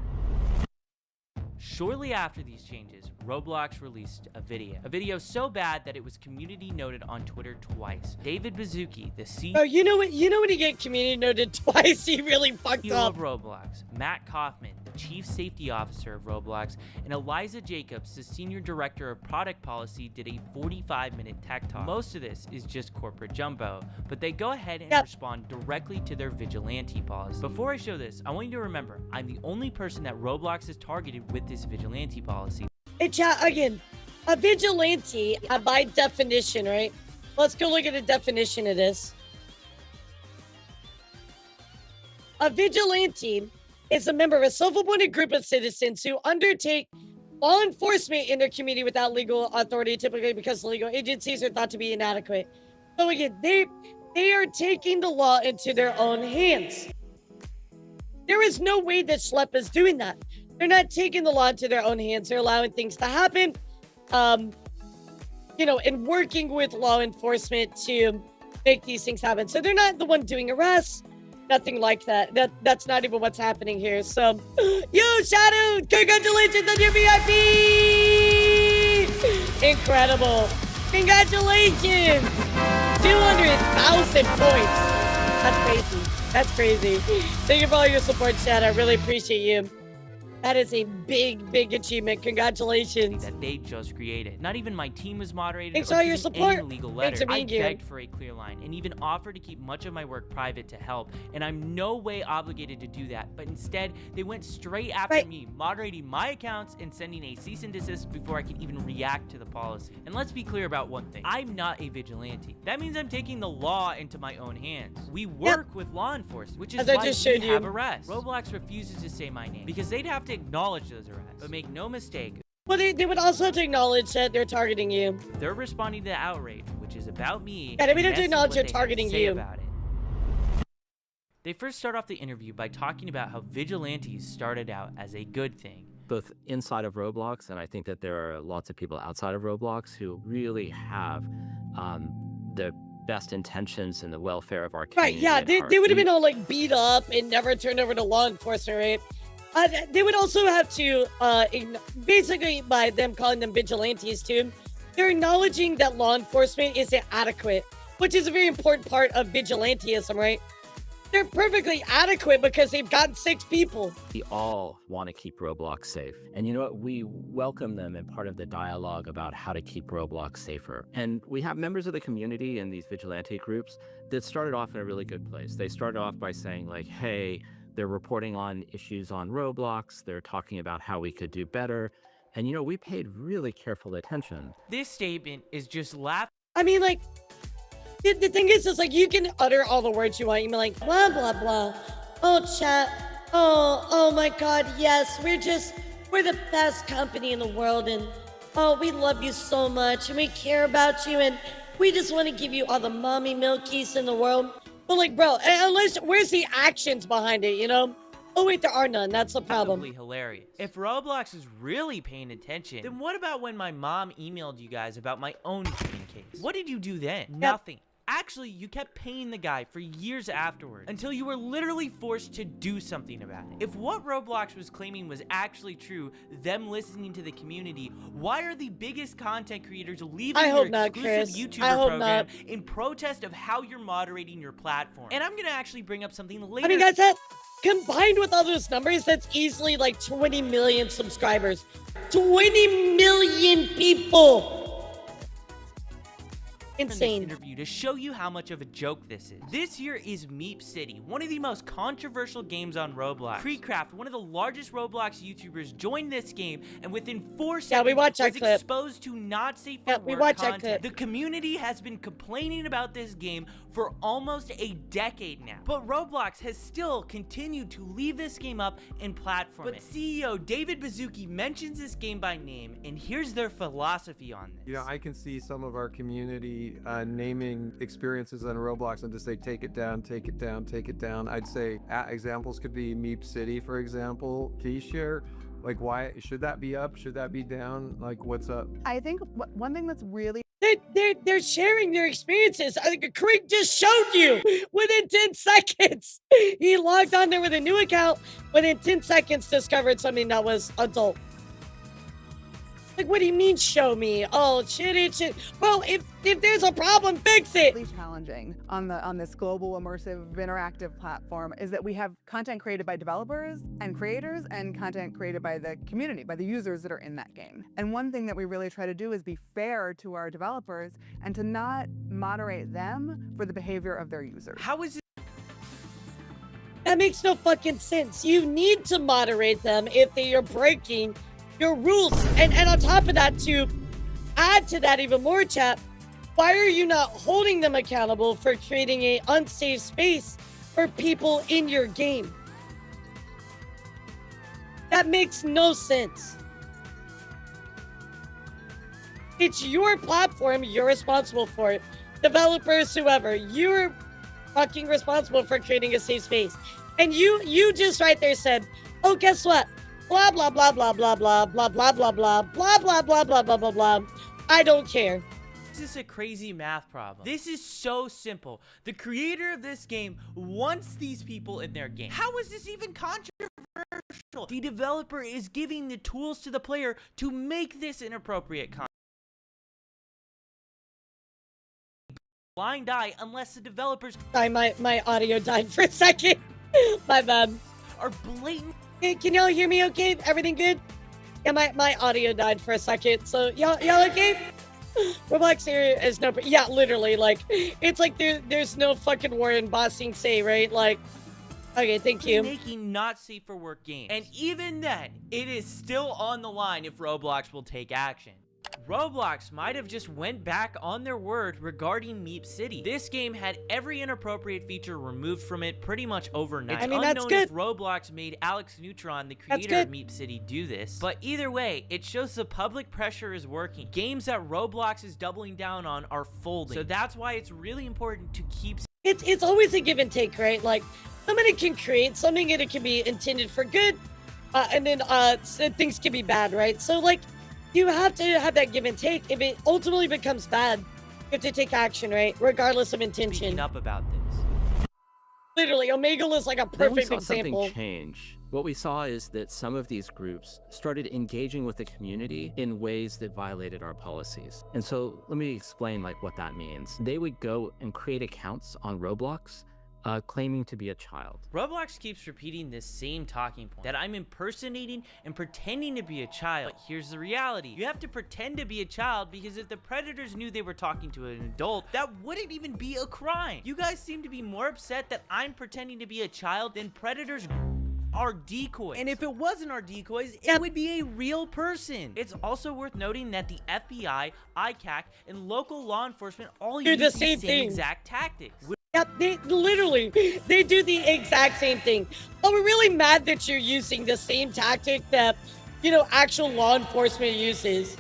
Shortly after these changes, Roblox released a video so bad that it was community noted on Twitter twice. David Bazuki, the CEO Oh, you know when you get community noted twice, he really fucked up. of Roblox, Matt Kaufman, the chief safety officer of Roblox, and Eliza Jacobs, the senior director of product policy, did a 45-minute tech talk. Most of this is just corporate jumbo, but they go ahead and respond directly to their vigilante policy. Before I show this, I want you to remember, I'm the only person that Roblox has targeted with this vigilante policy. Hey, chat, again, a vigilante, by definition, right? Let's go look at the definition of this. A vigilante is a member of a self-appointed group of citizens who undertake law enforcement in their community without legal authority, typically because legal agencies are thought to be inadequate. So again, they are taking the law into their own hands. There is no way that Schlep is doing that. They're not taking the law into their own hands. They're allowing things to happen, and working with law enforcement to make these things happen. So they're not the one doing arrests, nothing like that. That's not even what's happening here. So, yo, Shadow, congratulations on your VIP! Incredible. Congratulations! 200,000 points. That's crazy. That's crazy. Thank you for all your support, Chad. I really appreciate you. That is a big, big achievement. Congratulations. That they just created. Not even my team was moderated. Thanks for all your support. Any legal letter. Thanks for being here. I begged for a clear line and even offered to keep much of my work private to help. And I'm no way obligated to do that. But instead, they went straight after me, moderating my accounts and sending a cease and desist before I could even react to the policy. And let's be clear about one thing. I'm not a vigilante. That means I'm taking the law into my own hands. We work with law enforcement, which is why we have arrests. Roblox refuses to say my name because they'd have to acknowledge those arrests. But make no mistake. Well, they would also have to acknowledge that they're targeting you. They're responding to the outrage, which is about me. Yeah, they have to acknowledge they're targeting you. About it. They first start off the interview by talking about how vigilantes started out as a good thing. both inside of Roblox, and I think that there are lots of people outside of Roblox who really have the best intentions and the welfare of our community. Right, yeah, at heart. they would have been all like beat up and never turned over to law enforcement, right? They would also have to, basically by them calling them vigilantes too, they're acknowledging that law enforcement isn't adequate, which is a very important part of vigilantism, right? They're perfectly adequate because they've gotten 6 people. We all want to keep Roblox safe. And you know what? We welcome them in part of the dialogue about how to keep Roblox safer. And we have members of the community in these vigilante groups that started off in a really good place. They started off by saying like, hey, they're reporting on issues on Roblox. They're talking about how we could do better. And you know, we paid really careful attention. This statement is just laughing. I mean, like, the thing is like, you can utter all the words you want. You can be like, blah, blah, blah. Oh, chat. Oh my God, yes. We're the best company in the world. And, oh, we love you so much. And we care about you. And we just want to give you all the mommy milkies in the world. But, like, bro, where's the actions behind it, you know? Oh, wait, there are none. That's the problem. Probably hilarious. If Roblox is really paying attention, then what about when my mom emailed you guys about my own cheating case? What did you do then? Nothing. Actually, you kept paying the guy for years afterwards until you were literally forced to do something about it. If what Roblox was claiming was actually true, them listening to the community, why are the biggest content creators leaving your exclusive YouTuber program in protest of how you're moderating your platform? And I'm gonna actually bring up something later. I mean, guys, that combined with all those numbers, that's easily like 20 million subscribers. 20 million people. Insane. This interview to show you how much of a joke this is. This here is Meep City, one of the most controversial games on Roblox. Creecraft, one of the largest Roblox YouTubers, joined this game, and within 4 seconds was exposed to not safe for work content. The community has been complaining about this game for almost a decade now, but Roblox has still continued to leave this game up and platform it. But CEO David Baszucki mentions this game by name, and here's their philosophy on this. You know, I can see some of our community naming experiences on Roblox and just say, take it down, take it down, take it down. I'd say examples could be Meep City, for example. Keyshare, like, why should that be up? Should that be down? Like, what's up? I think one thing that's really they're sharing their experiences. I think Creek just showed you within 10 seconds. He logged on there with a new account. Within 10 seconds, discovered something that was adult. Like, what do you mean, show me? Oh, shit. Well, if there's a problem, fix it. Really challenging on this global immersive interactive platform is that we have content created by developers and creators and content created by the community, by the users that are in that game. And one thing that we really try to do is be fair to our developers and to not moderate them for the behavior of their users. How is it? That makes no fucking sense. You need to moderate them if they are breaking your rules. And on top of that, to add to that even more, chat, why are you not holding them accountable for creating an unsafe space for people in your game? That makes no sense. It's your platform. You're responsible for it. Developers, whoever, you're fucking responsible for creating a safe space. And you just right there said, oh, guess what? Blah, blah, blah, blah, blah, blah, blah, blah, blah, blah, blah, blah, blah, blah, blah, blah, blah. I don't care. This is a crazy math problem. This is so simple. The creator of this game wants these people in their game. How is this even controversial? The developer is giving the tools to the player to make this inappropriate content. Blind eye unless the developers... Sorry, my audio died for a second. My bad. Are blatant... Hey, can y'all hear me okay? Everything good? Yeah, my audio died for a second. So y'all okay? Roblox here is no... Yeah, literally, like, it's like there's no fucking war in Bossing Say, right? Like, okay, thank you. Making not safe for work games. And even then, it is still on the line if Roblox will take action. Roblox might have just went back on their word regarding Meep City. This game had every inappropriate feature removed from it pretty much overnight. It's unknown if Roblox made Alex Neutron, the creator of Meep City, do this. But either way, it shows the public pressure is working. Games that Roblox is doubling down on are folding. So that's why it's really important to keep... It's always a give and take, right? Like, somebody can create something and it can be intended for good, and then things can be bad, right? So like, you have to have that give and take. If it ultimately becomes bad, you have to take action, right? Regardless of intention. Speaking up about this. Literally, Omegle is like a Then we perfect saw example. something change. What we saw is that some of these groups started engaging with the community in ways that violated our policies. And so let me explain like what that means. They would go and create accounts on Roblox claiming to be a child. Roblox keeps repeating this same talking point, that I'm impersonating and pretending to be a child. But here's the reality. You have to pretend to be a child because if the predators knew they were talking to an adult, that wouldn't even be a crime. You guys seem to be more upset that I'm pretending to be a child than predators are decoys. And if it wasn't our decoys, it would be a real person. It's also worth noting that the FBI, ICAC, and local law enforcement all use the the same thing. exact tactics. Yep, they do the exact same thing. But we're really mad that you're using the same tactic that, you know, actual law enforcement uses.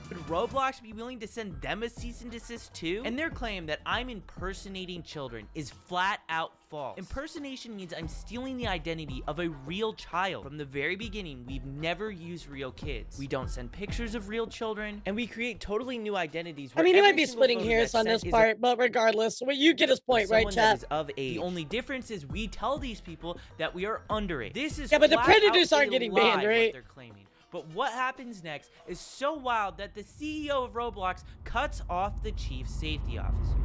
Would Roblox be willing to send them a cease and desist too? And their claim that I'm impersonating children is flat out false. Impersonation means I'm stealing the identity of a real child. From the very beginning, we've never used real kids. We don't send pictures of real children, and we create totally new identities. I mean, he might be splitting hairs on this part, but regardless, well, you get his point, right, that chat? is of age. The only difference is we tell these people that we are underage. This is Yeah, but the flat predators out aren't a getting lie, banned, what right? they're claiming. But what happens next is so wild that the CEO of Roblox cuts off the chief safety officer.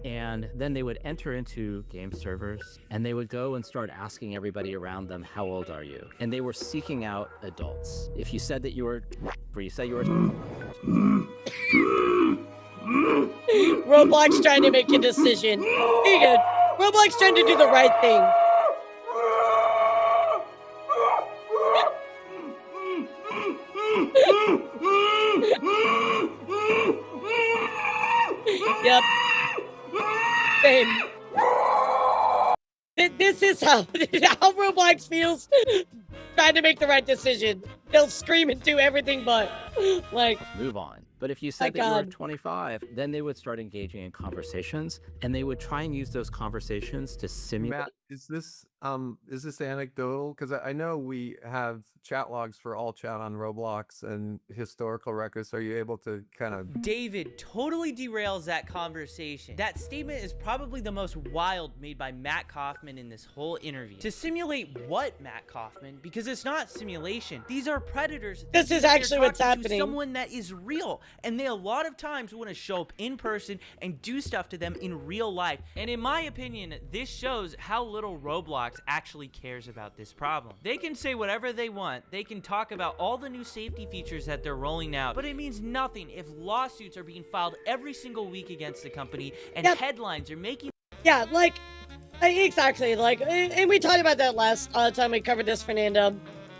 And then they would enter into game servers and they would go and start asking everybody around them, how old are you? And they were seeking out adults. If you said that you were, Roblox trying to make a decision. Here you go. Roblox trying to do the right thing. Yep. Same. This is how Roblox feels trying to make the right decision. They'll scream and do everything but, like, move on. But if you said that you were 25, then they would start engaging in conversations and they would try and use those conversations to simulate. Matt, is this anecdotal? Because I know we have chat logs for all chat on Roblox and historical records. Are you able to kind of... David totally derails that conversation. That statement is probably the most wild made by Matt Kaufman in this whole interview. To simulate what, Matt Kaufman? Because it's not simulation. These are predators. This is actually what's happening. Someone that is real. And they a lot of times want to show up in person and do stuff to them in real life. And in my opinion, this shows how little Roblox actually cares about this problem. They can say whatever they want. They can talk about all the new safety features that they're rolling out, but it means nothing if lawsuits are being filed every single week against the company and headlines are making... Yeah, like, exactly, like, and we talked about that last time we covered this, Fernando.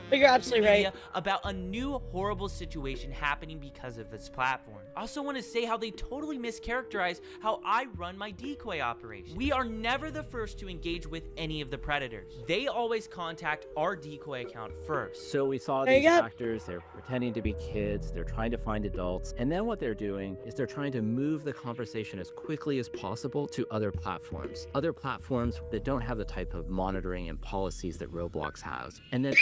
But you're absolutely right. About a new horrible situation happening because of this platform. I also want to say how they totally mischaracterize how I run my decoy operation. We are never the first to engage with any of the predators. They always contact our decoy account first. So we saw these actors, they're pretending to be kids, they're trying to find adults, and then what they're doing is they're trying to move the conversation as quickly as possible to other platforms that don't have the type of monitoring and policies that Roblox has. And then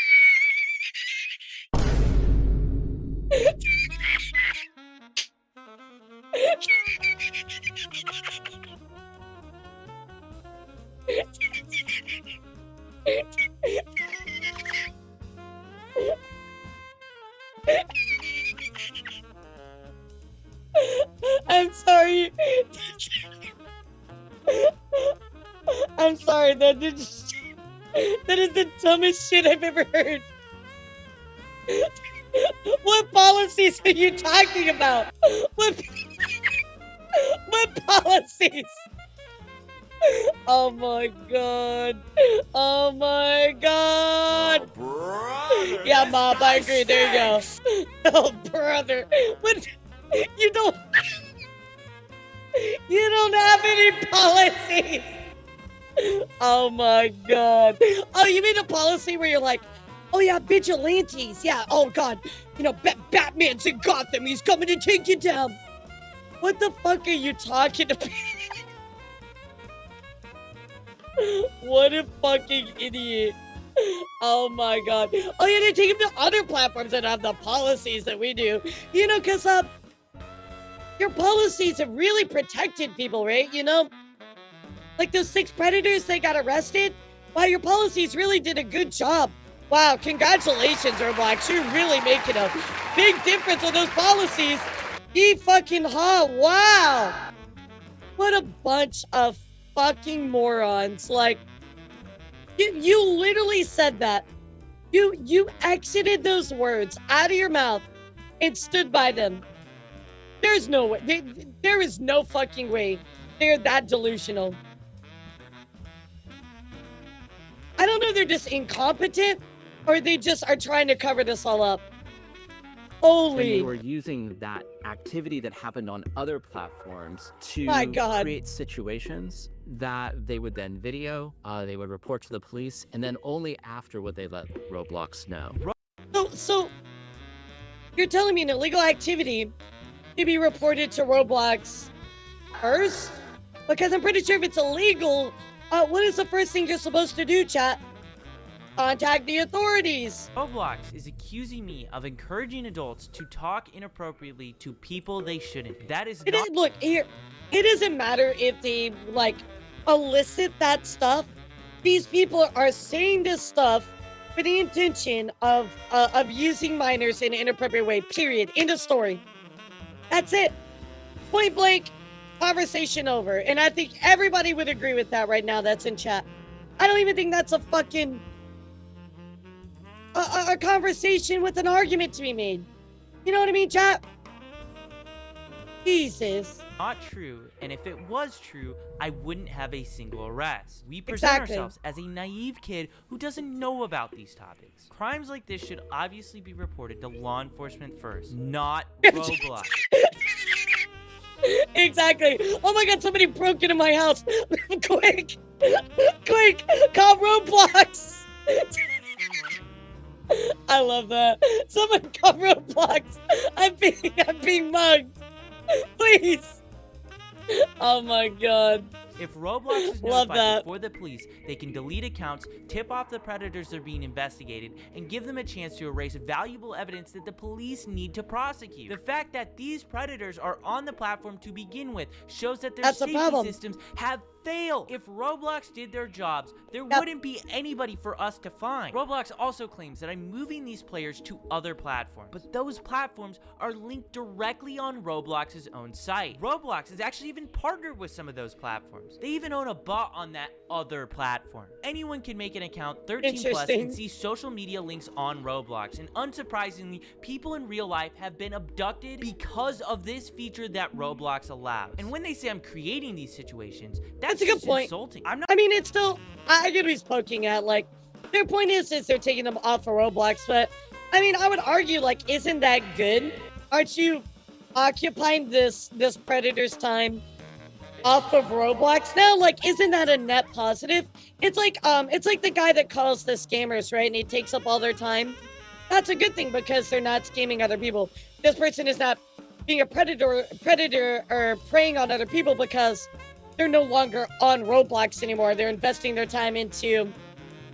I'm sorry. I'm sorry. That is the dumbest shit I've ever heard. What policies are you talking about? What policies? Oh my god. Oh my god. Brother, yeah, Mom, I agree. There you go. Oh, brother. What? You don't have any policies. Oh my god. Oh, you mean a policy where you're like, oh yeah, vigilantes. Yeah, oh god. You know, Batman's in Gotham. He's coming to take you down. What the fuck are you talking about? What a fucking idiot. Oh my god. Oh yeah, they're taking the other platforms that have the policies that we do. You know, because your policies have really protected people, right? You know? Like those 6 predators that got arrested? Wow, your policies really did a good job. Wow, congratulations, Roblox. You're really making a big difference on those policies. Fucking ha, wow. What a bunch of fucking morons. Like, you literally said that. You exited those words out of your mouth and stood by them. There's no way. There is no fucking way they're that delusional. I don't know if they're just incompetent or they just are trying to cover this all up. Holy. They were using that activity that happened on other platforms to My God. create situations that they would then video, they would report to the police, and then only after would they let Roblox know. So you're telling me an illegal activity to be reported to Roblox first? Because I'm pretty sure if it's illegal, what is the first thing you're supposed to do, chat? Contact the authorities. Roblox is accusing me of encouraging adults to talk inappropriately to people they shouldn't. That is not— Look, here, it doesn't matter if they, like, elicit that stuff. These people are saying this stuff for the intention of using minors in an inappropriate way, period. End of story. That's it. Point blank, conversation over. And I think everybody would agree with that right now that's in chat. I don't even think that's a fucking... a conversation with an argument to be made. You know what I mean, chat? Jesus. not true, and if it was true, I wouldn't have a single arrest. We present ourselves as a naive kid who doesn't know about these topics. Crimes like this should obviously be reported to law enforcement first, not Roblox. Exactly. Oh my god, somebody broke into my house. Quick! Quick! Call Roblox! I love that. Someone call Roblox. I'm being mugged. Please. Oh my god. If Roblox is notified before the police, they can delete accounts, tip off the predators that are being investigated, and give them a chance to erase valuable evidence that the police need to prosecute. The fact that these predators are on the platform to begin with shows that their safety systems have failed. If Roblox did their jobs, there wouldn't be anybody for us to find. Roblox also claims that I'm moving these players to other platforms, but those platforms are linked directly on Roblox's own site. Roblox has actually even partnered with some of those platforms. They even own a bot on that other platform. Anyone can make an account 13 plus and see social media links on Roblox, and unsurprisingly, people in real life have been abducted because of this feature that Roblox allows. And when they say I'm creating these situations, that's a good point. Insulting. I mean, it's still, I get what he's poking at. Like, their point is they're taking them off of Roblox, but I mean, I would argue, like, isn't that good? Aren't you occupying this predator's time off of Roblox now? Like, isn't that a net positive? It's like the guy that calls the scammers, right? And he takes up all their time. That's a good thing because they're not scamming other people. This person is not being a predator or preying on other people because they're no longer on Roblox anymore. They're investing their time into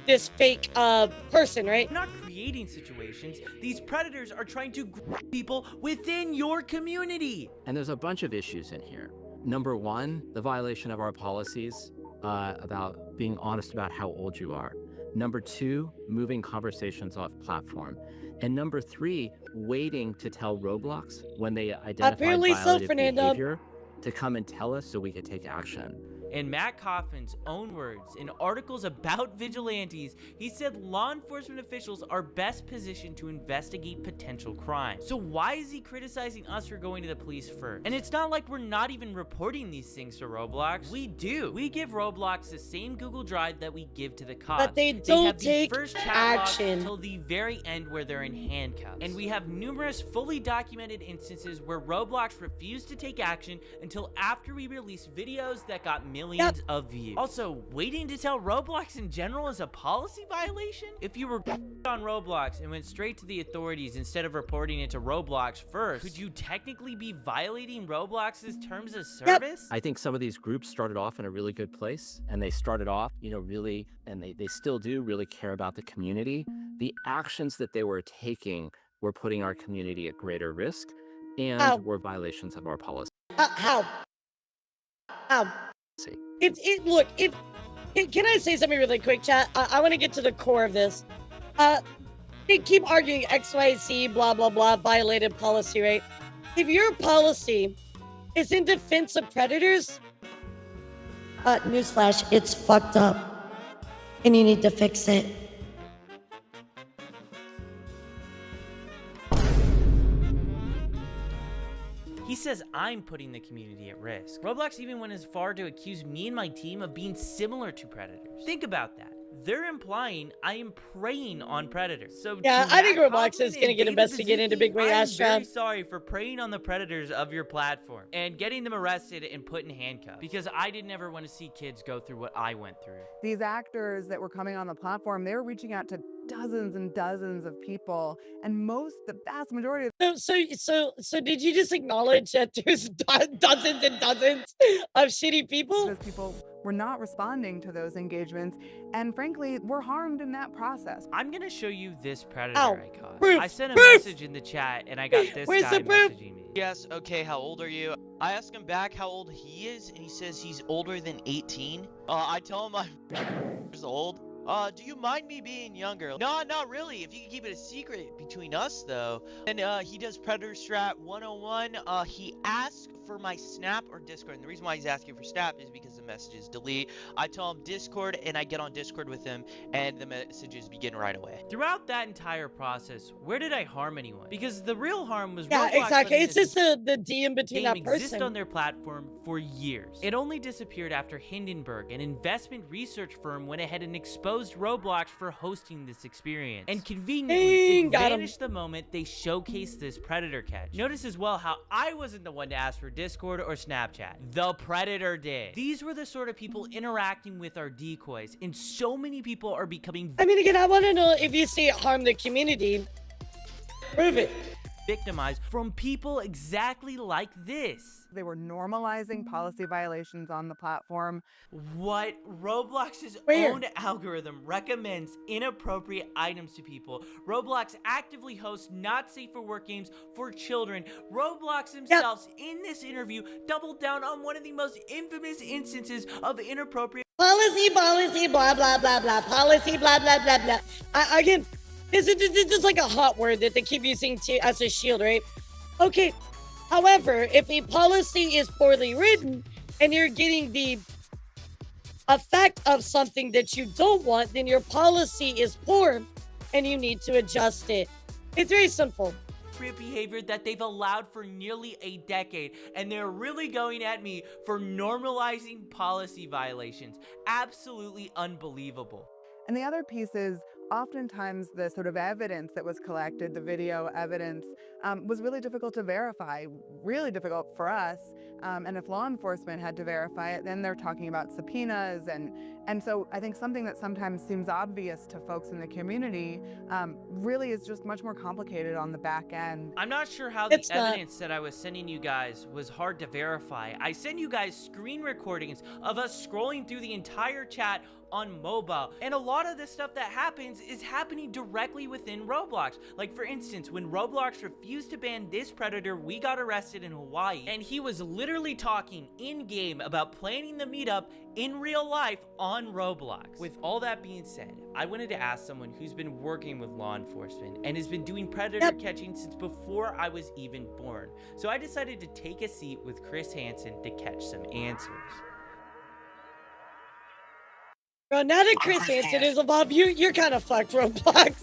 this fake person, right? Not creating situations. These predators are trying to grab people within your community. And there's a bunch of issues in here. Number one, the violation of our policies about being honest about how old you are. Number two, moving conversations off platform. And number three, waiting to tell Roblox when they identify violative behavior to come and tell us so we could take action. In Matt Coffin's own words, in articles about vigilantes, he said law enforcement officials are best positioned to investigate potential crime. So why is he criticizing us for going to the police first? And it's not like we're not even reporting these things to Roblox. We do. We give Roblox the same Google Drive that we give to the cops. But they don't have the take first chat action until the very end where they're in handcuffs. And we have numerous fully documented instances where Roblox refused to take action until after we released videos that got millions millions of views. Also, waiting to tell Roblox in general is a policy violation? If you were on Roblox and went straight to the authorities instead of reporting it to Roblox first, could you technically be violating Roblox's terms of service? I think some of these groups started off in a really good place, and they started off, really, and they still do really care about the community. The actions that they were taking were putting our community at greater risk and were violations of our policy. How? Look, can I say something really quick, chat? I want to get to the core of this. They keep arguing XYZ, blah, blah, blah, violated policy, right? If your policy is in defense of predators, newsflash, it's fucked up. And you need to fix it. He says I'm putting the community at risk. Roblox even went as far to accuse me and my team of being similar to predators. Think about that. They're implying I am preying on predators. So yeah, I think Roblox is going to get investigated in a big way, Astra. I'm very sorry for preying on the predators of your platform and getting them arrested and put in handcuffs, because I didn't ever want to see kids go through what I went through. These actors that were coming on the platform, they were reaching out to dozens and dozens of people, and the vast majority of So did you just acknowledge that there's dozens and dozens of shitty people? Those people were not responding to those engagements, and frankly, were harmed in that process. I'm gonna show you this predator I caught. Proof, I sent a message in the chat, and I got this guy messaging me. Yes, okay, how old are you? I asked him back how old he is, and he says he's older than 18. I tell him I'm years old. Do you mind me being younger? No, not really. If you can keep it a secret between us, though. And he does Predator Strat 101. He asks for my Snap or Discord. And the reason why he's asking for Snap is because the messages delete. I tell him Discord, and I get on Discord with him, and the messages begin right away. Throughout that entire process, where did I harm anyone? Because the real harm was yeah, Roblox exactly. It's just the DM between that person. Exist on their platform for years. It only disappeared after Hindenburg, an investment research firm, went ahead and exposed Roblox for hosting this experience, and conveniently vanished the moment they showcased this predator catch. Notice as well how I wasn't the one to ask for Discord or Snapchat. The predator did. These were the sort of people interacting with our decoys, and so many people are becoming again, I want to know if you see it harm the community. Prove it. Victimized from people exactly like this. They were normalizing policy violations on the platform. What? Roblox's own algorithm recommends inappropriate items to people. Roblox actively hosts not safe for work games for children. Roblox themselves, in this interview, doubled down on one of the most infamous instances of inappropriate policy, blah, blah, blah, blah, policy, blah, blah, blah, blah. Again, this is like a hot word that they keep using as a shield, right? Okay, however, if a policy is poorly written and you're getting the effect of something that you don't want, then your policy is poor and you need to adjust it. It's very simple. Behavior that they've allowed for nearly a decade, and they're really going at me for normalizing policy violations. Absolutely unbelievable. And the other piece is, oftentimes the sort of evidence that was collected, the video evidence, was really difficult to verify, really difficult for us. And if law enforcement had to verify it, then they're talking about subpoenas. And so I think something that sometimes seems obvious to folks in the community really is just much more complicated on the back end. I'm not sure how the evidence that I was sending you guys was hard to verify. I sent you guys screen recordings of us scrolling through the entire chat on mobile, and a lot of the stuff that happens is happening directly within Roblox. Like, for instance, when Roblox refused to ban this predator, we got arrested in Hawaii, and he was literally talking in-game about planning the meetup in real life on Roblox. With all that being said, I wanted to ask someone who's been working with law enforcement and has been doing predator catching since before I was even born. So I decided to take a seat with Chris Hansen to catch some answers. Bro, now that Chris Hansen is involved, you're kind of fucked, Roblox.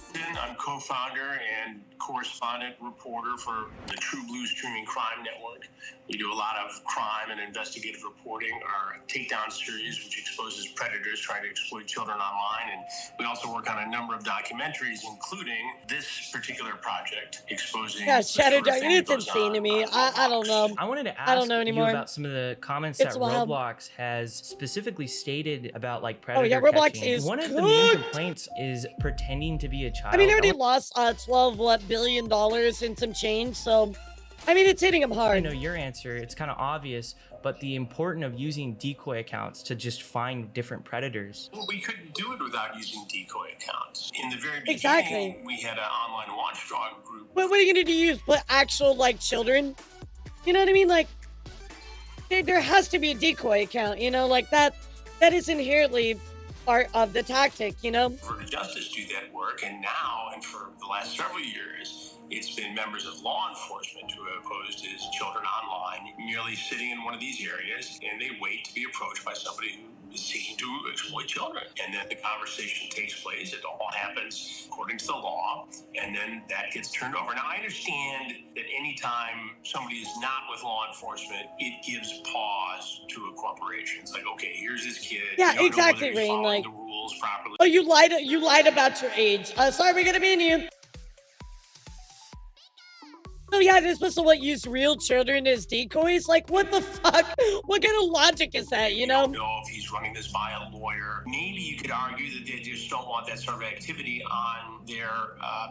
I'm co-founder and correspondent reporter for the True Blue Streaming Crime Network. We do a lot of crime and investigative reporting. Our Takedown series, which exposes predators trying to exploit children online. And we also work on a number of documentaries, including this particular project, exposing... Yeah, Shadow Dragon, it's insane to me. I don't know. I wanted to ask I don't know anymore. you about some of the comments It's that wild. Roblox has specifically stated about like Oh predator yeah, Roblox catching. is One of the main cooked. complaints is pretending to be a child. I mean, they already lost $12 billion and some change, so I mean, it's hitting them hard. I know your answer. It's kind of obvious, but the importance of using decoy accounts to just find different predators. We couldn't do it without using decoy accounts. In the very beginning, Exactly. we had an online watchdog group. What are you gonna do? Use put actual like children? You know what I mean? Like there has to be a decoy account. You know, like that is inherently part of the tactic. You know. For Justice do that work, and now and for the last several years, it's been members of law enforcement who have posed as children online, merely sitting in one of these areas, and they wait to be approached by somebody who is seeking to exploit children. And then the conversation takes place. It all happens according to the law, and then that gets turned over. Now, I understand that anytime somebody is not with law enforcement, it gives pause to a corporation. It's like, okay, here's this kid. Yeah, You don't exactly, know whether he's Rain. following Like, the rules properly. oh, you lied about your age. Sorry, we're gonna ban you. Oh yeah, they're supposed to use real children as decoys? Like, what the fuck? What kind of logic is that, you know? I don't know if he's running this by a lawyer. Maybe you could argue that they just don't want that sort of activity on their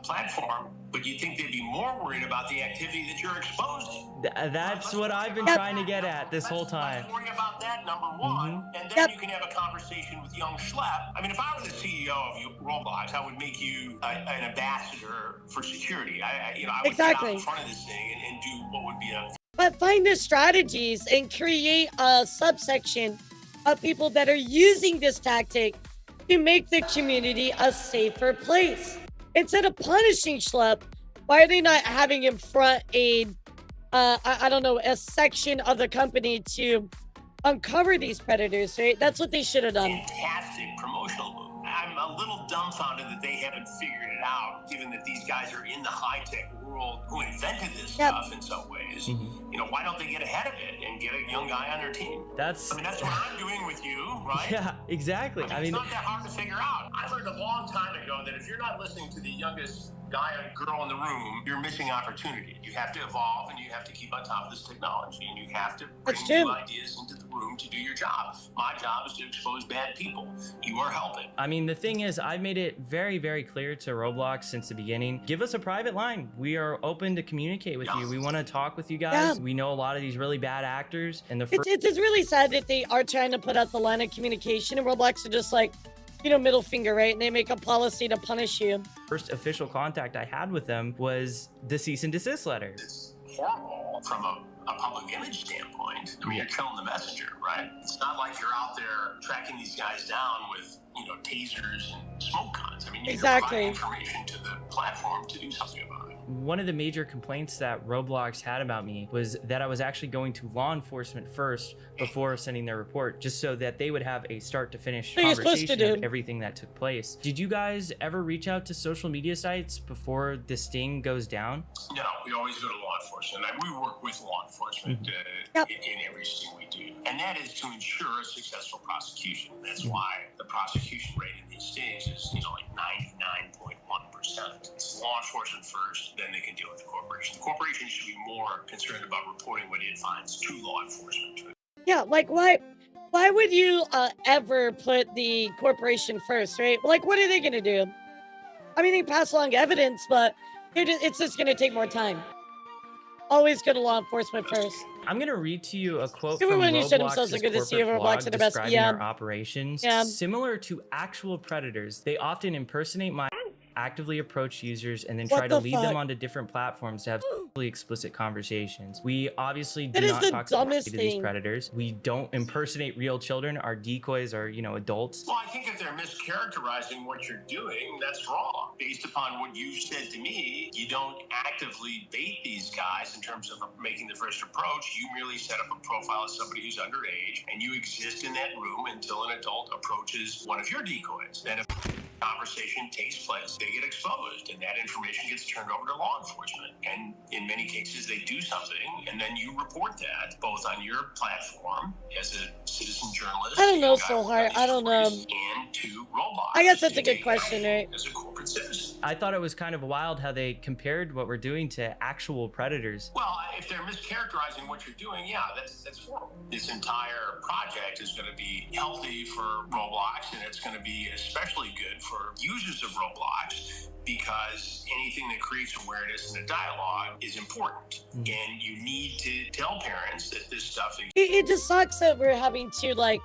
platform, but you think they'd be more worried about the activity that you're exposing. That's what I've been trying to get at this whole time. Let's worry about that, number one, and then you can have a conversation with young Schlep. I mean, if I were the CEO of Roblox, I would make you an ambassador for security. I would get out in front of this thing and do what would be a... But find the strategies and create a subsection of people that are using this tactic to make the community a safer place. Instead of punishing Schlep, why are they not having him front a, I don't know, a section of the company to uncover these predators, right? That's what they should have done. Fantastic promotional move. I'm a little dumbfounded that they haven't figured it out, given that these guys are in the high-tech world who invented this stuff in some ways. You know, why don't they get ahead of it and get a young guy on their team? That's what I'm doing with you, right? Yeah, exactly. I mean, it's not that hard to figure out. I learned a long time ago that if you're not listening to the youngest guy or girl in the room, you're missing opportunity. You have to evolve and you have to keep on top of this technology, and you have to bring new ideas into the room to do your job. My job is to expose bad people. You are helping. I mean, the thing is, I've made it very, very clear to Roblox since the beginning. Give us a private line. We are open to communicate with you. We want to talk with you guys. We know a lot of these really bad actors, and It's really sad that they are trying to put out the line of communication, and Roblox are just like, you know, middle finger, right? And they make a policy to punish you. First official contact I had with them was the cease and desist letter. It's horrible from a public image standpoint. I mean, you're killing the messenger, right? It's not like you're out there tracking these guys down with, you know, tasers and smoke guns. I mean, you can provide information to the platform to do something about it. One of the major complaints that Roblox had about me was that I was actually going to law enforcement first before sending their report, just so that they would have a start to finish conversation of everything that took place. Did you guys ever reach out to social media sites before this sting goes down? No, we always go to law enforcement. We work with law enforcement in everything we do. And that is to ensure a successful prosecution. That's why the prosecution rate in these stings is, you know, like 99.1%. It's law enforcement first, then they can deal with the corporation. The corporation should be more concerned about reporting what it finds to law enforcement. Yeah, like why would you ever put the corporation first, right? Like, what are they gonna do? I mean, they pass along evidence, but it's just gonna take more time. Always go to law enforcement first. I'm gonna read to you a quote Everyone from who showed themselves Roblox's are good to see corporate Roblox blog are the best. describing Yeah. our operations. Yeah. Similar to actual predators, they often impersonate actively approach users and then try to lead them onto different platforms to have explicit conversations. We obviously do not talk to these predators. We don't impersonate real children. Our decoys are, you know, adults. Well, I think if they're mischaracterizing what you're doing, that's wrong. Based upon what you've said to me, you don't actively bait these guys in terms of making the first approach. You merely set up a profile as somebody who's underage, and you exist in that room until an adult approaches one of your decoys. Then if conversation takes place, they get exposed, and that information gets turned over to law enforcement. And in many cases, they do something, and then you report that both on your platform as a citizen journalist. I don't know, Soulheart. I don't know. And to Roblox. I guess that's a good question, right? As a corporate citizen. I thought it was kind of wild how they compared what we're doing to actual predators. Well, if they're mischaracterizing what you're doing, yeah, that's horrible. This entire project is going to be healthy for Roblox, and it's going to be especially good for users of Roblox, because anything that creates awareness and a dialogue is important. And you need to tell parents that this stuff is... It just sucks that we're having to, like,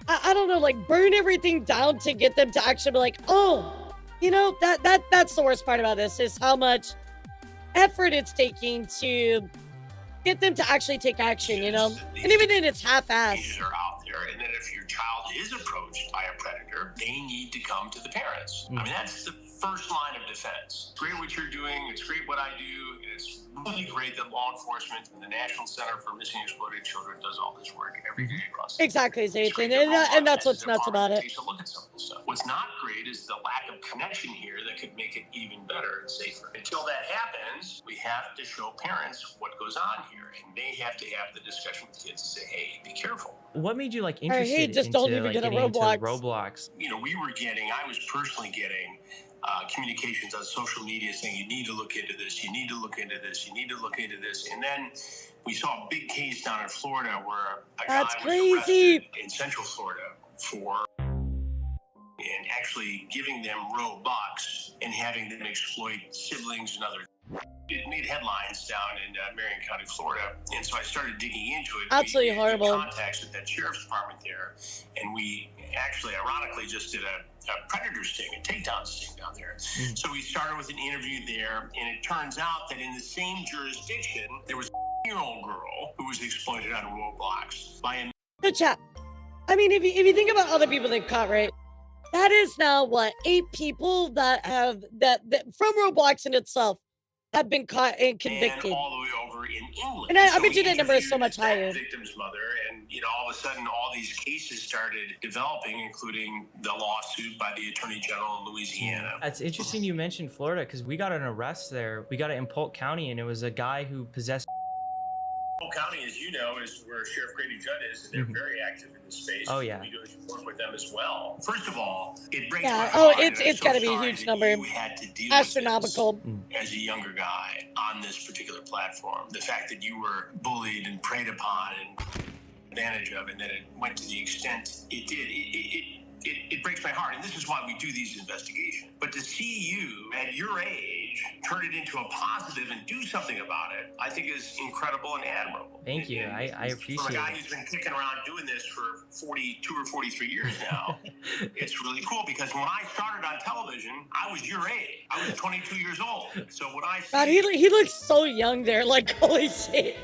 I don't know, like, burn everything down to get them to actually be like, oh, you know, that's the worst part about this, is how much effort it's taking to get them to actually take action, you know? And even then, it's half-assed. ...are out there, and then if your child is approached by a predator, they need to come to the parents. I mean, that's the first line of defense. It's great what you're doing. It's great what I do. It's really great that law enforcement and the National Center for Missing and Exploited Children does all this work every day across the Exactly, Zathan. And that's what's nuts about it. takes a look at some of this stuff. What's not great is the lack of connection here that could make it even better and safer. Until that happens, we have to show parents what goes on here, and they have to have the discussion with kids and say, hey, be careful. What made you like Hey, interested just don't into even like get a getting into Roblox. Roblox? You know, I was personally getting communications on social media saying, you need to look into this, you need to look into this, you need to look into this. And then we saw a big case down in Florida where a guy was arrested in Central Florida for and actually giving them Robux and having them exploit siblings and other. It made headlines down in Marion County, Florida, and so I started digging into it. Absolutely we horrible. Made contacts with that sheriff's department there, and we actually, ironically, just did a predator sting, a takedown sting down there. So we started with an interview there, and it turns out that in the same jurisdiction, there was a 10-year-old girl who was exploited on Roblox by a... Good chat. I mean, if you think about all the people they've caught, right? That is now, what, 8 people that have, that from Roblox in itself, have been caught and convicted. And all the way over in England. And I So bet we you that number is so much interviewed higher. that victim's mother, and all of a sudden, all these cases started developing, including the lawsuit by the Attorney General in Louisiana. It's interesting you mentioned Florida because we got an arrest there. We got it in Polk County, and it was a guy who possessed. Polk County, as you know, is where Sheriff Grady Judd is, and they're very active in this space. Oh, yeah. We do work with them as well. First of all, it breaks Yeah. my Oh, heart, it's and I'm got to so be a sorry huge that number. you had to deal with Astronomical. this as a younger guy on this particular platform. The fact that you were bullied and preyed upon and advantage of, and that it went to the extent it did, it breaks my heart. And this is why we do these investigations. But to see you at your age turn it into a positive and do something about it, I think is incredible and admirable. Thank you. I appreciate From a guy it. who's been kicking around doing this for 42 or 43 years now, it's really cool, because when I started on television, I was your age. I was 22 years old. So when I see God, he looks so young there. Like, holy shit.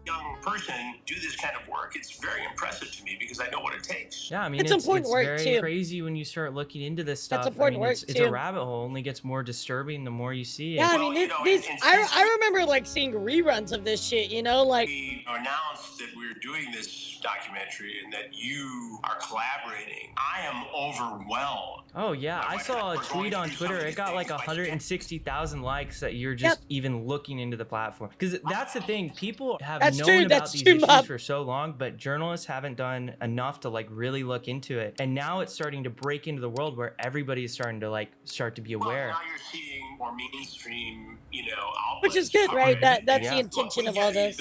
a young person do this kind of work, it's very impressive to me, because I know what it takes. Yeah, I mean, It's important work, very too. crazy when you start looking into this stuff. important work, it's a too. rabbit hole. Only gets more disturbing the more you see it. Yeah, I mean, I remember, like, seeing reruns of this shit, you know? Like, We announced that we're doing this documentary and that you are collaborating. I am overwhelmed. Oh yeah, I saw a tweet on Twitter. It got like 160,000 likes that you're just even looking into the platform. Because that's the thing, people have That's known true, about that's these true, issues Mom. for so long, but journalists haven't done enough to like really look into it. And now it's starting to break into the world where everybody is starting to start to be aware. Now you're seeing more mainstream, which is good, right? That's the intention of all this.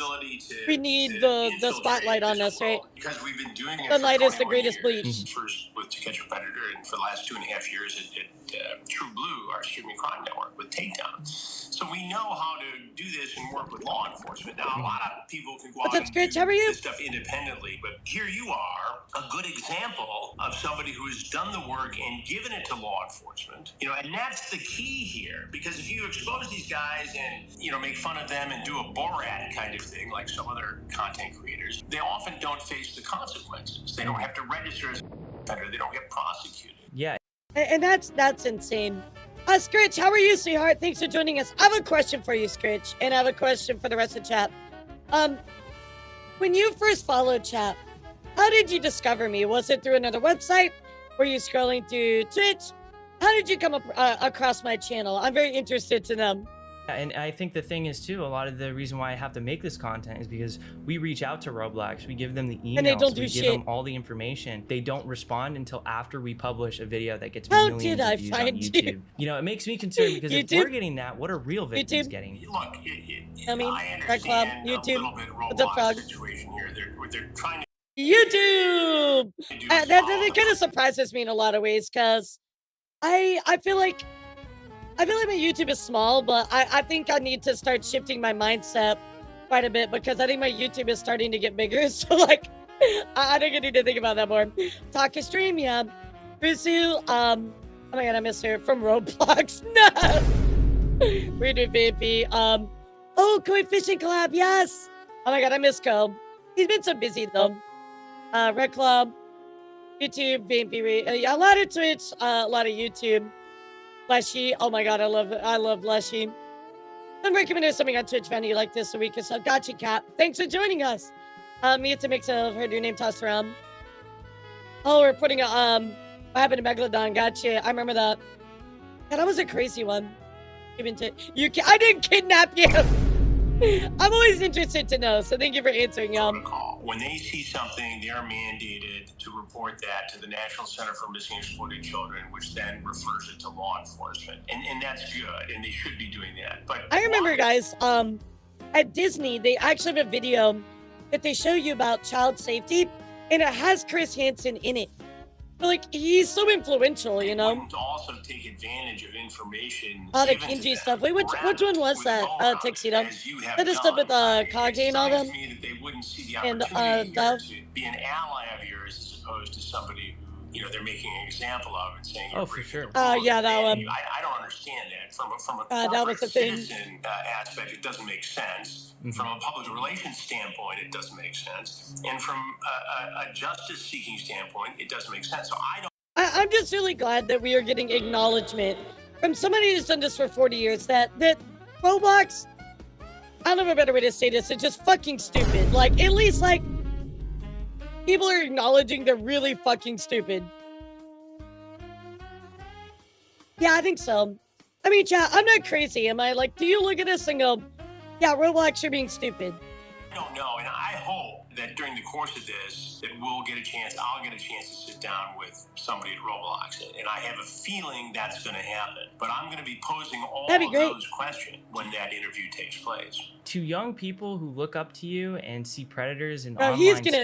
We need the spotlight on us, right? Because we've been doing it The for light is the 21 greatest years. bleach. First with To Catch a Predator, and for the last 2.5 years at True Blue, our streaming crime network, with Takedown. So we know how to do this and work with law enforcement. Now, a lot of people can go out and do this stuff independently, but here you are, a good example of somebody who has done the work and given it to law enforcement. And that's the key here, because if you expose these guys and, make fun of them and do a Borat kind of thing, like some other content creators, they often don't face the consequences. They don't have to register as a offender. They don't get prosecuted. Yeah. And that's insane. Scritch, how are you, sweetheart? Thanks for joining us. I have a question for you, Scritch, and I have a question for the rest of the chat. When you first followed chat, how did you discover me? Was it through another website? Were you scrolling through Twitch? How did you come across my channel? I'm very interested to know. And I think the thing is too, a lot of the reason why I have to make this content is because we reach out to Roblox, we give them the emails, And they don't do we shit. give them all the information. They don't respond until after we publish a video that gets How millions did I of views on find YouTube. you? You know, it makes me concerned because if YouTube? we're getting that, what are real victims YouTube? getting? Look, I mean, I Red Club, understand YouTube. a little bit What's up, Roblox Frog? situation here. They're trying to YouTube. That kind of surprises me in a lot of ways, because I feel like my YouTube is small, but I think I need to start shifting my mindset quite a bit, because I think my YouTube is starting to get bigger. So like, I think I need to think about that more. Talk a stream, yeah. Rusu, oh my god, I miss her from Roblox. No. We're doing VP. Oh, Koi Fishing Collab, yes. Oh my god, I miss Ko. He's been so busy though. Red Club, YouTube, VP, a lot of Twitch, a lot of YouTube. Leshy, oh my god, I love Leshy. I'm recommending something on Twitch venue like this a week or so. Gotcha, Cat. Thanks for joining us. It's a mix of heard your name tossed around. Oh, we're putting a what happened to Megalodon? Gotcha. I remember that. Yeah, that was a crazy one. Even to you, I didn't kidnap you. I'm always interested to know, so thank you for answering, When they see something, they're mandated to report that to the National Center for Missing and Exploited Children, which then refers it to law enforcement. And that's good, and they should be doing that. But I remember, guys, at Disney, they actually have a video that they show you about child safety, and it has Chris Hansen in it. But, like, he's so influential, you know? to also take advantage of information. All the given to Kinji them. stuff. Wait, which one was that, Tuxedo? That the stuff with Kage and all them? Me that they wouldn't see the And, opportunity Dove? to be an ally of yours as opposed to somebody who, you know, they're making an example of and saying, oh, for sure. Oh, yeah, that one. I don't understand that. From a that was corporate the thing. citizen aspect, it doesn't make sense. From a public relations standpoint, it doesn't make sense. And from a justice-seeking standpoint, it doesn't make sense. So I don't. I'm just really glad that we are getting acknowledgement from somebody who's done this for 40 years that Roblox, I don't know a better way to say this, it's just fucking stupid. Like, at least, like, people are acknowledging they're really fucking stupid. Yeah, I think so. I mean, chat, I'm not crazy, am I? Like, do you look at this and go, yeah, Roblox, you're being stupid? I don't know, and I hope that during the course of this, that I'll get a chance to sit down with somebody at Roblox, and I have a feeling that's going to happen. But I'm going to be posing all of those questions when that interview takes place. To young people who look up to you and see predators in Bro, online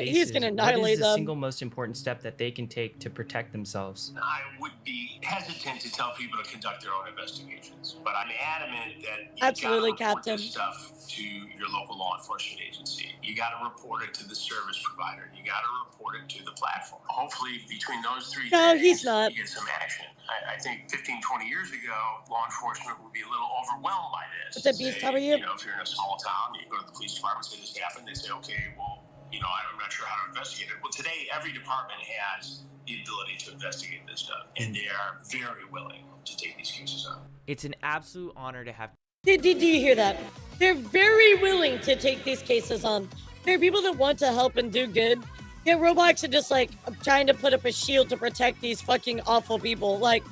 he's gonna annihilate what is the them. single most important step that they can take to protect themselves? I would be hesitant to tell people to conduct their own investigations, but I'm adamant that you Absolutely, gotta report Captain. this stuff to your local law enforcement agency. You got to report it to the service provider. You got to report it to the platform. Hopefully, between those three No, things, he's not. you get some action. I think 15, 20 years ago, law enforcement would be a little overwhelmed by this. What's up, Beast? How are you? You know, if you're in a small town, you go to the police department, say this happened, they say, okay, well, you know, I'm not sure how to investigate it. Well, today, every department has the ability to investigate this stuff, and they are very willing to take these cases on. It's an absolute honor to have. Did you hear that? They're very willing to take these cases on. There are people that want to help and do good. Yeah, Roblox are just like trying to put up a shield to protect these fucking awful people. Like,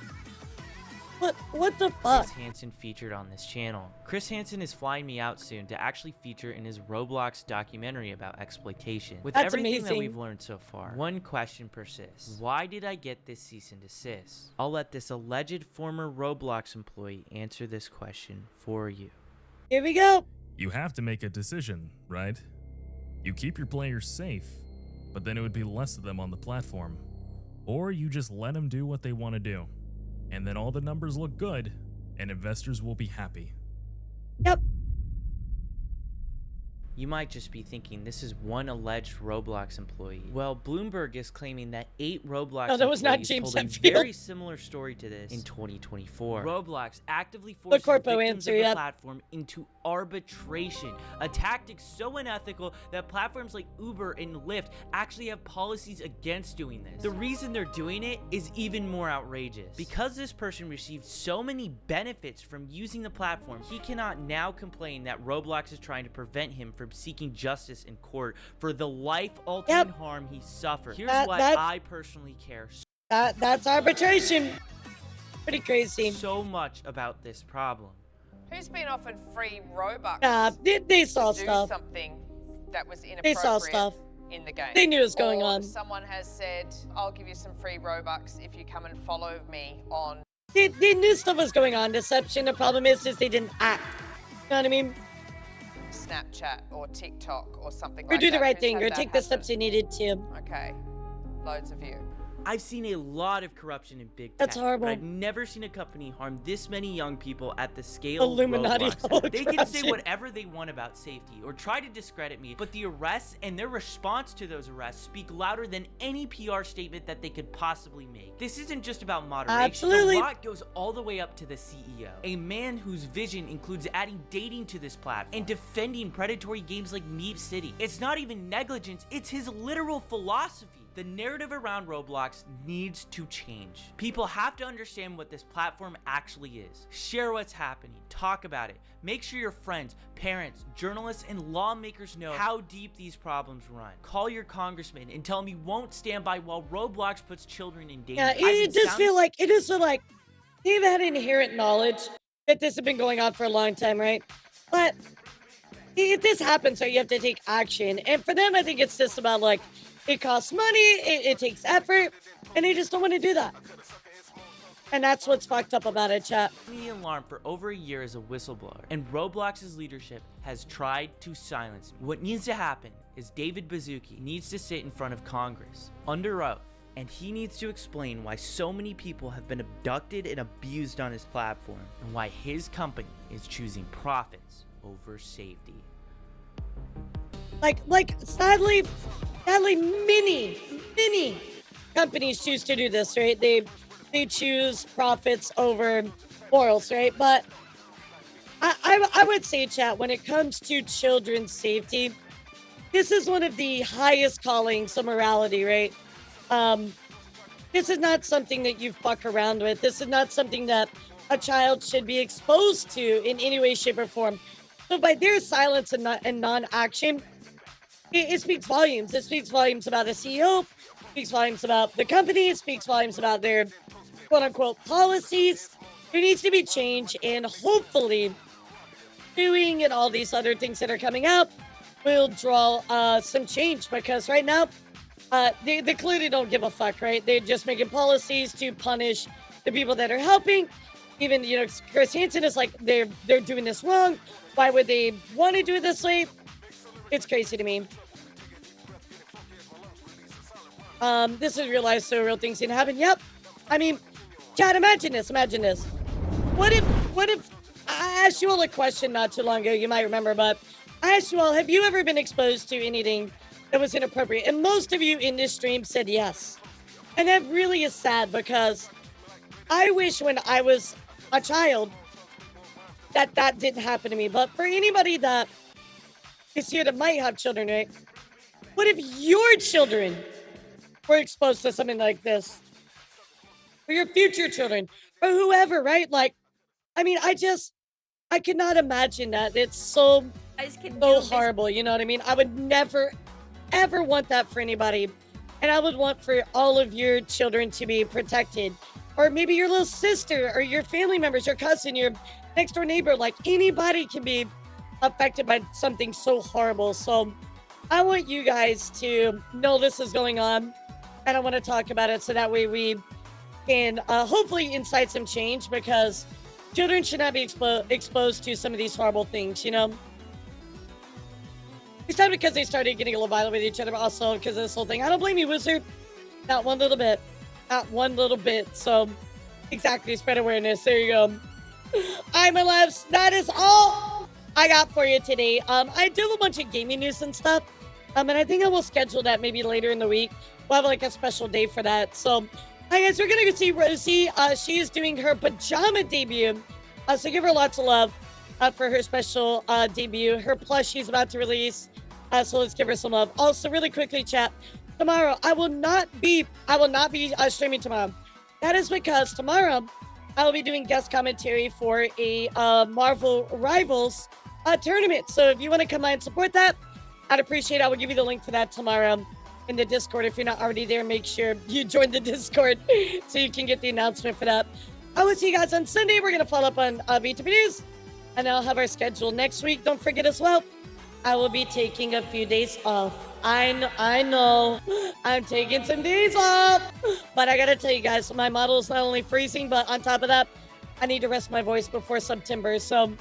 what the fuck? Chris Hansen featured on this channel. Chris Hansen is flying me out soon to actually feature in his Roblox documentary about exploitation. With That's everything that amazing. we've learned so far, one question persists. Why did I get this cease and desist? I'll let this alleged former Roblox employee answer this question for you. Here we go. You have to make a decision, right? You keep your players safe, but then it would be less of them on the platform. Or you just let them do what they want to do. And then all the numbers look good, and investors will be happy. Yep. You might just be thinking this is one alleged Roblox employee. Well, Bloomberg is claiming that 8 Roblox No, that was not employees James told a Hetfield. very similar story to this in 2024. Roblox actively The forces corpo victims answer, of the yep. platform into arbitration, a tactic so unethical that platforms like Uber and Lyft actually have policies against doing this. The reason they're doing it is even more outrageous. Because this person received so many benefits from using the platform, he cannot now complain that Roblox is trying to prevent him from seeking justice in court for the life-altering harm he suffered. Here's why I personally care. That's arbitration. Pretty crazy. So much about this problem. Who's been offered free Robux? They saw to do stuff. something that was inappropriate They saw stuff. in the game. They knew it was going Or on. Someone has said, "I'll give you some free Robux if you come and follow me on." They knew stuff was going on. Deception. The problem is they didn't act. You know what I mean? Snapchat or TikTok or something Or like do that. the right Who's thing, had or that take the happen? steps you needed to. Okay, loads of you. I've seen a lot of corruption in big tech. That's horrible. But I've never seen a company harm this many young people at the scale Illuminati of level Roblox. They can say corruption. whatever they want about safety or try to discredit me, but the arrests and their response to those arrests speak louder than any PR statement that they could possibly make. This isn't just about moderation. Absolutely. The lot goes all the way up to the CEO, a man whose vision includes adding dating to this platform and defending predatory games like Meep City. It's not even negligence, it's his literal philosophy. The narrative around Roblox needs to change. People have to understand what this platform actually is. Share what's happening, talk about it. Make sure your friends, parents, journalists, and lawmakers know how deep these problems run. Call your congressman and tell him he won't stand by while Roblox puts children in danger. Yeah, it does feel like they've had inherent knowledge that this has been going on for a long time, right? But if this happens, so you have to take action. And for them, I think it's just about like, it costs money, it takes effort, and they just don't want to do that. And that's what's fucked up about it, chat. The alarm for over a year as a whistleblower, and Roblox's leadership has tried to silence me. What needs to happen is David Baszucki needs to sit in front of Congress under oath, and he needs to explain why so many people have been abducted and abused on his platform, and why his company is choosing profits over safety. Sadly, many companies choose to do this, right? They choose profits over morals, right? But I would say, chat, when it comes to children's safety, this is one of the highest callings of morality, right? This is not something that you fuck around with. This is not something that a child should be exposed to in any way, shape, or form. So by their silence and non-action, it speaks volumes. It speaks volumes about the CEO, speaks volumes about the company, it speaks volumes about their quote-unquote policies. There needs to be change, and hopefully doing and all these other things that are coming out will draw some change, because right now, they clearly don't give a fuck, right? They're just making policies to punish the people that are helping. Even, Chris Hansen is like, they're doing this wrong. Why would they want to do it this way? It's crazy to me. This is real life, so real things can happen. Yep. I mean, Chad, imagine this. What if I asked you all a question not too long ago, you might remember, but I asked you all, have you ever been exposed to anything that was inappropriate? And most of you in this stream said yes. And that really is sad, because I wish when I was a child that didn't happen to me. But for anybody that is here that might have children, right? What if your children were exposed to something like this? Or your future children, or whoever, right? Like, I mean, I cannot imagine that. It's so horrible, you know what I mean? I would never, ever want that for anybody. And I would want for all of your children to be protected. Or maybe your little sister, or your family members, your cousin, your next door neighbor. Like, anybody can be affected by something so horrible. So I want you guys to know this is going on, and I want to talk about it so that way we can hopefully incite some change, because children should not be exposed to some of these horrible things, It's not because they started getting a little violent with each other, but also because of this whole thing. I don't blame you, Wizard. Not one little bit. So exactly, spread awareness. There you go. I'm a loves. That is all I got for you today. I do have a bunch of gaming news and stuff. And I think I will schedule that maybe later in the week. We'll have like a special day for that. So, hi guys, we're gonna go see Rosie. She is doing her pajama debut. So give her lots of love for her special debut. Her plushie's about to release. So let's give her some love. Also, really quickly, chat. Tomorrow, I will not be streaming tomorrow. That is because tomorrow I will be doing guest commentary for a Marvel Rivals tournament. So if you want to come by and support that, I'd appreciate it. I will give you the link for that tomorrow in the Discord. If you're not already there, make sure you join the Discord so you can get the announcement for that. I will see you guys on Sunday. We're going to follow up on vtuber news, and I'll have our schedule next week. Don't forget as well, I will be taking a few days off. I know. I'm taking some days off. But I got to tell you guys, my model's not only freezing, but on top of that, I need to rest my voice before September. So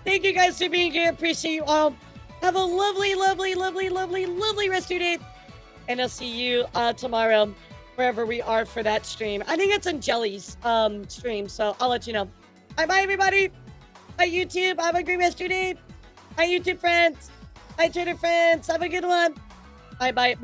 thank you guys for being here. Appreciate you all. Have a lovely, lovely, lovely, lovely, lovely rest of your day. And I'll see you tomorrow, wherever we are for that stream. I think it's on Jelly's stream, so I'll let you know. Bye, everybody. Bye, YouTube. Have a great rest of your day. Bye, YouTube friends. Bye, Twitter friends. Have a good one. Bye, Twitter.